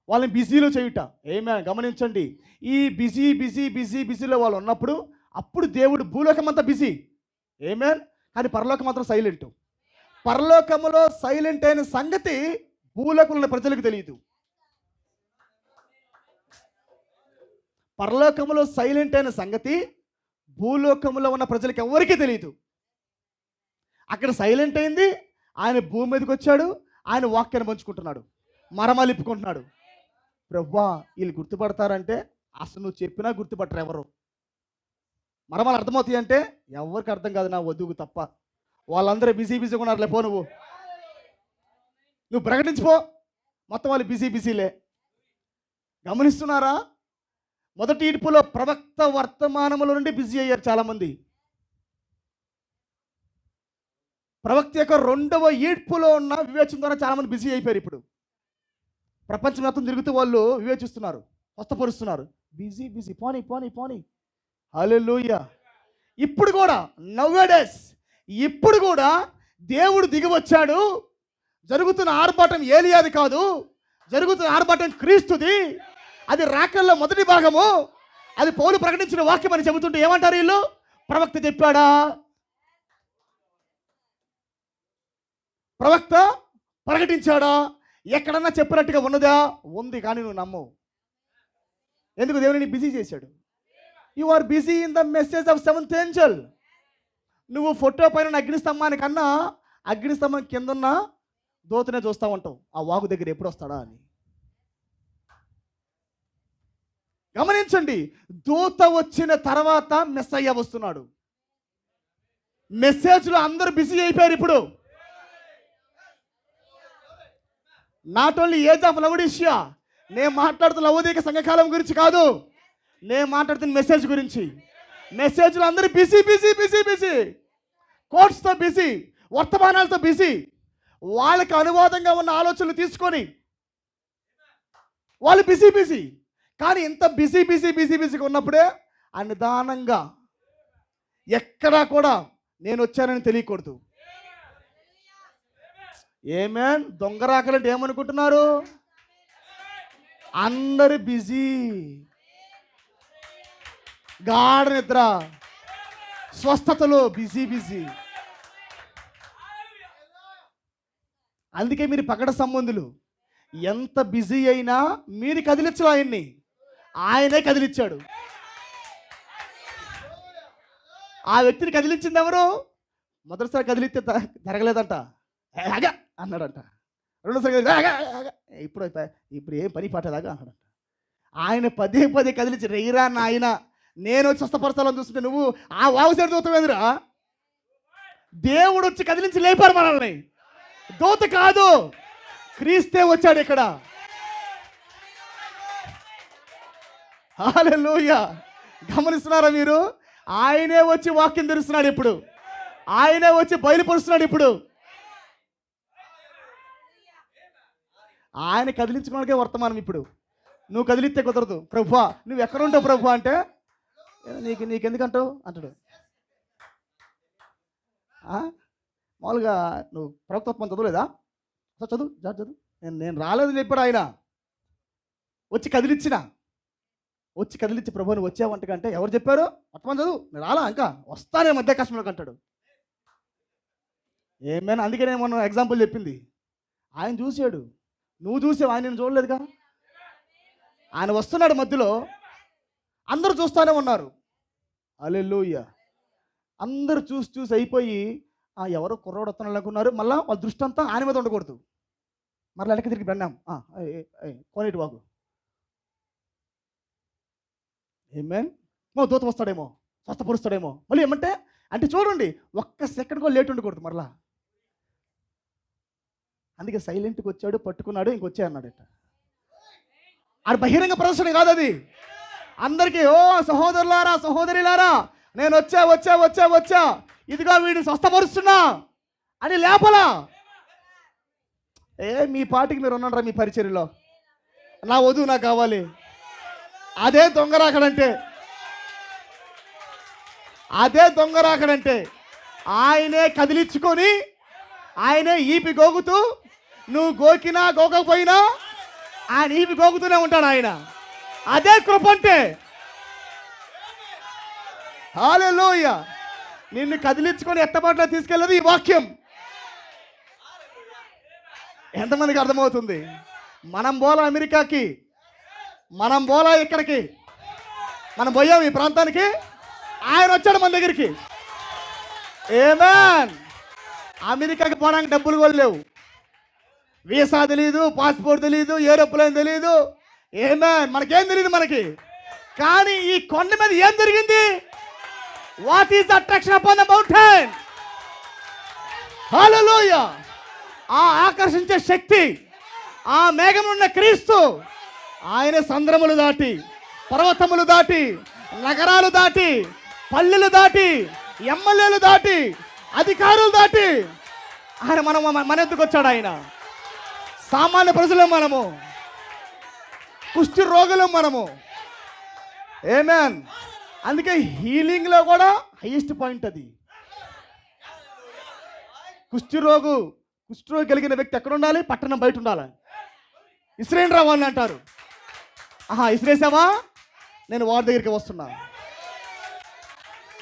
వాళ్ళని బిజీలో చేయుట. ఏమే గమనించండి. ఈ బిజీలో వాళ్ళు ఉన్నప్పుడు అప్పుడు దేవుడు భూలోకం అంతా బిజీ. ఏమేన్. కానీ పరలోకం మాత్రం సైలెంట్. పరలోకములో సైలెంట్ అయిన సంగతి భూలోకంలో ప్రజలకు తెలియదు. పరలోకములో సైలెంట్ అయిన సంగతి భూలోకములో ఉన్న ప్రజలకు ఎవరికీ తెలియదు. అక్కడ సైలెంట్ అయింది, ఆయన భూమి మీదకి వచ్చాడు, ఆయన వాక్యాన్ని పంచుకుంటున్నాడు, మరమలిప్పుకుంటున్నాడు. ప్రభువా వీళ్ళు గుర్తుపడతారంటే అసలు నువ్వు చెప్పినా గుర్తుపట్టరు ఎవరు. మరమలు అర్థమవుతాయి అంటే ఎవరికి అర్థం కాదు, నా వధువుకు తప్ప. వాళ్ళందరూ బిజీగా ఉన్నారు. లేపో నువ్వు ప్రకటించిపో, మొత్తం వాళ్ళు బిజీలే. గమనిస్తున్నారా? మొదటి ఈడ్పులో ప్రవక్త వర్తమానముల నుండి బిజీ అయ్యారు చాలామంది. ప్రవక్త యొక్క రెండవ ఈడ్పులో ఉన్న వివేచన ద్వారా చాలామంది బిజీ అయిపోయారు. ఇప్పుడు ప్రపంచం మొత్తం తిరుగుతూ వాళ్ళు వివేచిస్తున్నారు, స్వస్థపరుస్తున్నారు. బిజీ బిజీ, పోనీ పోనీ పోనీ. హల్లెలూయా. ఇప్పుడు కూడా నౌవేడేస్, ఇప్పుడు కూడా దేవుడు దిగి వచ్చాడు. జరుగుతున్న ఆర్భాటం ఏలియాది కాదు, జరుగుతున్న ఆర్భాటం క్రీస్తుది. అది రాకల్లో మొదటి భాగము. అది పౌలు ప్రకటించిన వాక్యం అని చెబుతుంటే ఏమంటారు వీళ్ళు? ప్రవక్త చెప్పాడా? ప్రవక్త ప్రకటించాడా? ఎక్కడన్నా చెప్పినట్టుగా ఉన్నదా? ఉంది, కానీ నువ్వు నమ్మవు. ఎందుకు? దేవుని బిజీ చేశాడు. You are busy in the message of seventh angel. నువ్వు ఫోటో పైన అగ్నిస్తంభానికన్నా అగ్నిస్తంభం కిందన్న దోతనే చూస్తూ ఉంటావు, ఆ వాగు దగ్గర ఎప్పుడు వస్తాడా అని. గమనించండి, దూత వచ్చిన తర్వాత మెస్సయ్య వస్తున్నాడు. మెసేజ్లో అందరూ బిజీ అయిపోయారు ఇప్పుడు. నాట్ ఓన్లీ ఏజ్ ఆఫ్ లవోడిషియా, నేను మాట్లాడుతున్న లవోదిక సంఘకాలం గురించి కాదు, నేను మాట్లాడుతున్న మెసేజ్ గురించి. మెసేజ్లో అందరూ బిజీ బిజీ బిజీ బిజీ, కోట్స్తో బిజీ, వర్తమానాలతో బిజీ. వాళ్ళకి అనువాదంగా ఉన్న ఆలోచనలు తీసుకొని వాళ్ళు బిజీ బిజీ. కానీ ఇంత బిజీ బిజీ బిజీ బిజీగా ఉన్నప్పుడే నిదానంగా ఎక్కడా కూడా నేను వచ్చానని తెలియకూడదు. ఏమేన్ దొంగరాకలంటే ఏమనుకుంటున్నారు? అందరు బిజీ, గాఢ నిద్ర, స్వస్థతలో బిజీ బిజీ. అందుకే మీరు పకడ సంబంధులు ఎంత బిజీ అయినా మీరు కదిలించరు ఆయన్ని, ఆయనే కదిలించాడు. ఆ వ్యక్తిని కదిలించింది ఎవరు? మొదటిసారి కదిలిస్తే జరగలేదంట, ఆగా అన్నాడంట. రెండోసారి ఇప్పుడు ఇప్పుడు ఏం పని పట్టేదాకా అన్నాడంట. ఆయన పదే పదే కదిలించి, రెయ్యరా నాయన, నేను వచ్చి స్వస్థపరచాలని చూస్తుంటే నువ్వు ఆ వాగు సైడ్ దూతమేందిరా? దేవుడు వచ్చి కదిలించి లేపారు మనల్ని. దూత కాదు, క్రీస్తే వచ్చాడు ఇక్కడ. హల్లెలూయా. గమనిస్తున్నారా మీరు? ఆయనే వచ్చి వాక్యం తెరుస్తున్నాడు ఇప్పుడు, ఆయనే వచ్చి బయలుపరుస్తున్నాడు ఇప్పుడు. ఆయన కదిలించుకోవడానికే వర్తమానం ఇప్పుడు. నువ్వు కదిలిస్తే కుదరదు. ప్రభువా నువ్వు ఎక్కడ ఉంటావు ప్రభు అంటే, నీకెందుకంటావు అంటాడు. మామూలుగా నువ్వు ప్రవక్తత్వం చదవలేదా? చదువు చదువు. నేను రాలేదని చెప్పాడు ఆయన. వచ్చి కదిలించి ప్రభు నువ్వు వచ్చావంటకంటే ఎవరు చెప్పారు? వర్తమానం చదువు. నేను రాలా, ఇంకా వస్తానే మధ్య కష్టంలోకి అంటాడు. ఏమైనా అందుకే నేను మొన్న ఎగ్జాంపుల్ చెప్పింది. ఆయన చూశాడు, నువ్వు చూసావు, ఆయన నేను చూడలేదుగా. ఆయన వస్తున్నాడు మధ్యలో, అందరూ చూస్తూనే ఉన్నారు. హల్లెలూయా. అందరూ చూసి అయిపోయి ఎవరో కుర్రోడు వస్తున్నాడు అనుకున్నారు. మళ్ళీ వాళ్ళ దృష్టి అంతా ఆయన మీద ఉండకూడదు. మరలా వెనక్కి తిరిగి బెన్నాం, కోనేటి వాగు. ఏమేన్ దూత వస్తాడేమో, స్వస్థపరుస్తాడేమో. మళ్ళీ ఏమంటే అంటే చూడండి, ఒక్క సెకండ్ కూడా లేట్ ఉండకూడదు మరలా. అందుకే సైలెంట్గా వచ్చాడు, పట్టుకున్నాడు, ఇంకొచ్చే అన్నాడట. అది బహిరంగ ప్రదర్శన కాదు అది. అందరికీ ఓ సహోదరులారా సహోదరిలారా, నేను వచ్చా వచ్చా వచ్చా వచ్చా, ఇదిగో వీడిని స్వస్థపరుస్తున్నా అని లేపలా. మీ పాటికి మీరు ఉన్నారా మీ పరిచర్యలో? నా వధువు నాకు కావాలి. అదే దొంగరాకడంటే, అదే దొంగరాకడంటే. ఆయనే కదిలించుకొని, ఆయనే ఈపి గోగుతూ, నువ్వు గోకినా గోకపోయినా ఆయన ఈపి గోగుతూనే ఉంటాడు ఆయన. అదే కృప అంటే. హల్లెలూయా. నిన్ను కదిలించుకొని ఎత్తబాటులో తీసుకెళ్ళదు ఈ వాక్యం. ఎంతమందికి అర్థమవుతుంది? మనం పోలా అమెరికాకి, మనం పోలా ఇక్కడికి, మనం పోయాం ఈ ప్రాంతానికి, ఆయన వచ్చాడు మన దగ్గరికి. ఏమేన్. అమెరికాకి పోవడానికి డబ్బులు కూడా లేవు, వీసా తెలియదు, పాస్పోర్ట్ తెలియదు, ఏరోప్లేన్ తెలియదు. ఏమేన్. మనకేం తెలియదు మనకి. కానీ ఈ కొండ మీద ఏం జరిగింది? What is attraction upon the mountain? Hallelujah. ఆ ఆకర్షించే శక్తి, ఆ మేఘంలో ఉన్న క్రీస్తు. ఆయన సంద్రములు దాటి, పర్వతములు దాటి, నగరాలు దాటి, పల్లెలు దాటి, ఎమ్మెల్యేలు దాటి, అధికారులు దాటి ఆయన మన ఎద్దుకు వచ్చాడు. ఆయన సామాన్య ప్రజలం మనము, కుష్టి రోగులం మనము. ఆమేన్. అందుకే హీలింగ్లో కూడా హైయెస్ట్ పాయింట్ అది. కుష్ఠరోగి కలిగిన వ్యక్తి ఎక్కడ ఉండాలి? పట్టణం బయట ఉండాలి. ఇస్రేన్ రావాలని అంటారు. ఇసిరేసావా? నేను వాడి దగ్గరికి వస్తున్నా.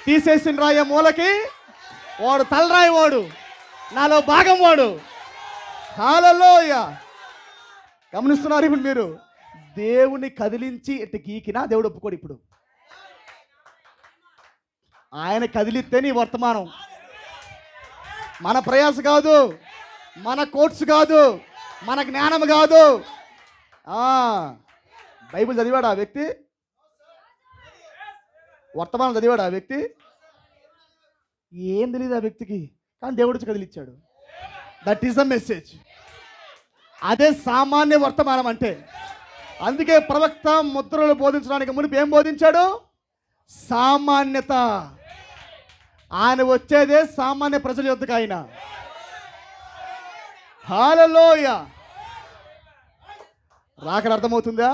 తీసేసిన రాయ మూలకి వాడు తలరాయి, వాడు నాలో భాగం, వాడు. హల్లెలూయా. గమనిస్తున్నారు ఇప్పుడు మీరు? దేవుని కదిలించి ఇటు గీకినా దేవుడు ఒప్పుకోడు. ఇప్పుడు ఆయన కదిలిస్తే నీ వర్తమానం. మన ప్రయాస కాదు, మన కోర్సు కాదు, మన జ్ఞానం కాదు. బైబిల్ చదివాడు ఆ వ్యక్తి? వర్తమానం చదివాడు ఆ వ్యక్తి? ఏం తెలియదు ఆ వ్యక్తికి, కానీ దేవుడు వచ్చి కదిలిచ్చాడు. That is the message. అదే సామాన్య వర్తమానం అంటే. అందుకే ప్రవక్త ముద్రలు బోధించడానికి మునుపు ఏం బోధించాడు? సామాన్యత. ఆయన వచ్చేదే సామాన్య ప్రజల యొద్దకు. ఆయన హల్లెలూయా. రాకడ అర్థమవుతుందా?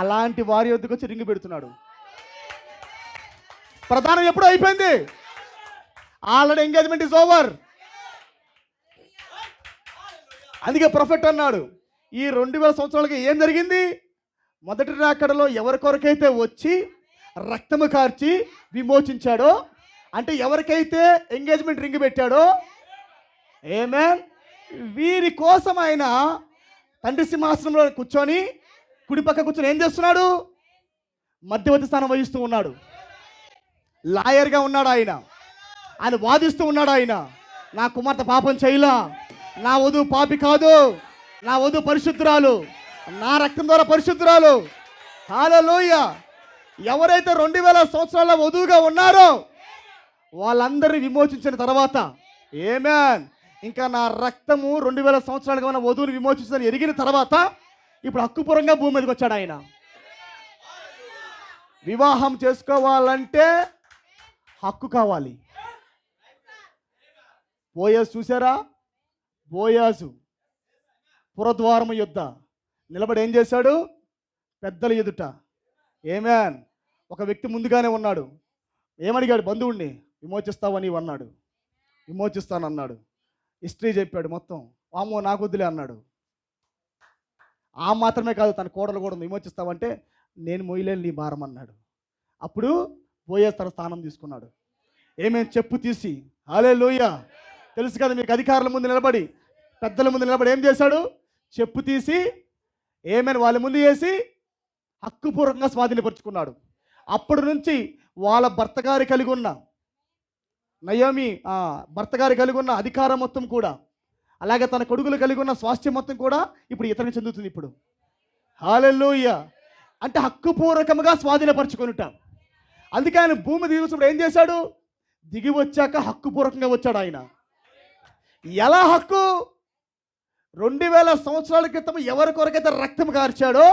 అలాంటి వారి యొద్దకు వచ్చి రింగు పెడుతున్నాడు. ప్రధానం ఎప్పుడు అయిపోయింది? Already engagement is over. అందుకే ప్రొఫెట్ అన్నాడు, ఈ 2000 సంవత్సరాలకి ఏం జరిగింది? మొదటి రాకడలో ఎవరి కొరకైతే వచ్చి రక్తము కార్చి విమోచించాడో, అంటే ఎవరికైతే ఎంగేజ్మెంట్ రింగ్ పెట్టాడో, ఆమేన్, వీరి కోసం ఆయన తండ్రి సింహాసనంలో కూర్చొని, కుడి పక్క కూర్చొని ఏం చేస్తున్నాడు? మధ్యవర్తి స్థానం వహిస్తూ ఉన్నాడు. లాయర్గా ఉన్నాడు ఆయన. ఆయన వాదిస్తూ ఉన్నాడు. ఆయన, నా కుమార్తె పాపం చేయలా, నా వధువు పాపి కాదు, నా వధువు పరిశుద్ధురాలు, నా రక్తం ద్వారా పరిశుద్ధురాలు. హల్లెలూయా. ఎవరైతే 2000 సంవత్సరాల వధువుగా ఉన్నారో వాళ్ళందరినీ విమోచించిన తర్వాత, ఆమేన్, ఇంకా నా రక్తము 2000 సంవత్సరాలుగా ఉన్న వధువుని విమోచించిందని ఎరిగిన తర్వాత ఇప్పుడు హక్కుపూర్వంగా భూమి మీదకి వచ్చాడు ఆయన. వివాహం చేసుకోవాలంటే హక్కు కావాలి. బోయాజు చూసారా? బోయాజు పురద్వారము యొద్ద నిలబడి ఏం చేశాడు? పెద్దల ఎదుట, ఆమేన్, ఒక వ్యక్తి ముందుగానే ఉన్నాడు. ఏమడిగాడు? బంధువుణ్ణి, విమోచిస్తావని అన్నాడు. విమోచిస్తానన్నాడు. హిస్టరీ చెప్పాడు మొత్తం. వామ్మో నాకు వద్దులే అన్నాడు. ఆ మాత్రమే కాదు, తన కోడలు కూడా విమోచిస్తావంటే నేను మొయ్యలేని నీ భారం అన్నాడు. అప్పుడు బోయాజు తన స్థానం తీసుకున్నాడు. ఏమేం చెప్పు తీసి, హల్లెలూయా, తెలుసు కదా మీకు, అధికారుల ముందు నిలబడి, పెద్దల ముందు నిలబడి ఏం చేశాడు? చెప్పు తీసి ఏమేమి వాళ్ళ ముందు వేసి హక్కుపూర్వకంగా స్వాధీనపరుచుకున్నాడు. అప్పటి నుంచి వాళ్ళ భర్త గారి కలిగి ఉన్న నయోమి భర్త గారి కలిగి ఉన్న అధికారం మొత్తం కూడా, అలాగే తన కొడుకులు కలిగి ఉన్న స్వాస్థ్యం మొత్తం కూడా ఇప్పుడు ఇతనికి చెందుతుంది. ఇప్పుడు హల్లెలూయా. అంటే హక్కుపూర్వకంగా స్వాధీనపరచుకొనుట. అందుకే ఆయన భూమి దిగి వచ్చినప్పుడు ఏం చేశాడు? దిగి వచ్చాక హక్కుపూర్వకంగా వచ్చాడు ఆయన. ఎలా హక్కు? 2000 సంవత్సరాల క్రితం ఎవరి కొరకైతే రక్తం కార్చాడో,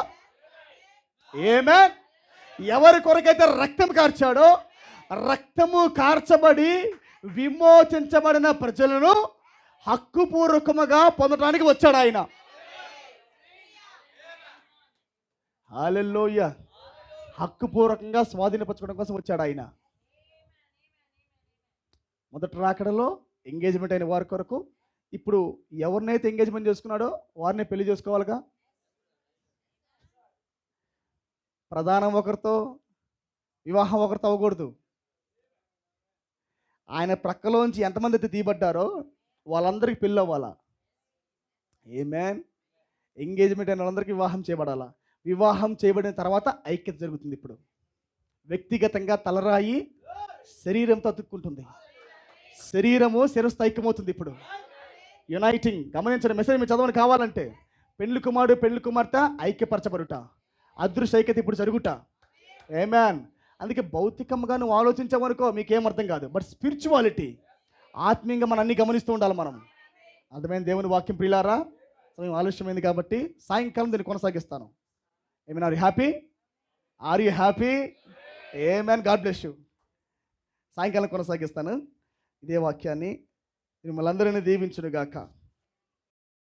ఆమేన్, ఎవరి కొరకైతే రక్తం కార్చాడో, రక్తము కార్చబడి విమోచించబడిన ప్రజలను హక్కుపూర్వకముగా పొందడానికి వచ్చాడు ఆయన. హల్లెలూయా. హక్కుపూర్వకంగా స్వాధీనపరచుకోవడం కోసం వచ్చాడు ఆయన. మొదటి రాకడలో ఎంగేజ్మెంట్ అయిన వారి కొరకు, ఇప్పుడు ఎవరినైతే ఎంగేజ్మెంట్ చేసుకున్నాడో వారిని పెళ్లి చేసుకోవాలిగా. ప్రధానం ఒకరితో, వివాహం ఒకరితో అవ్వకూడదు. ఆయన ప్రక్కలోంచి ఎంతమంది అయితే తీయబడ్డారో వాళ్ళందరికీ పెళ్ళి అవ్వాలా. ఆమేన్. ఎంగేజ్మెంట్ అయిన వాళ్ళందరికీ వివాహం చేయబడాలా. వివాహం చేయబడిన తర్వాత ఐక్యత జరుగుతుంది. ఇప్పుడు వ్యక్తిగతంగా తలరాయి శరీరంతో అతుక్కుంటుంది. శరీరము శిరస్సు ఐక్యమవుతుంది. ఇప్పుడు యునైటింగ్. గమనించండి, మెసేజ్ మీరు చదవని కావాలంటే, పెళ్లి కుమారుడు పెళ్లి కుమార్తె ఐక్యపరచబడుట, అదృశ్య ఐక్యత ఇప్పుడు జరుగుట. ఆమేన్. అందుకే భౌతికంగా నువ్వు ఆలోచించావనుకో మీకేం అర్థం కాదు. బట్ స్పిరిచువాలిటీ, ఆత్మీయంగా మనం అన్ని గమనిస్తూ ఉండాలి మనం. అర్థమైంది దేవుని వాక్యం ప్రియులారా? సమయం ఆలస్యమైంది కాబట్టి సాయంకాలం దీన్ని కొనసాగిస్తాను. Amen. Are you happy? Are you happy? Amen. God bless you. సాయంకాలం కొనసాగిస్తాను ఇదే వాక్యాన్ని. మిమ్మల్ని అందరినీ దీవించును గాక.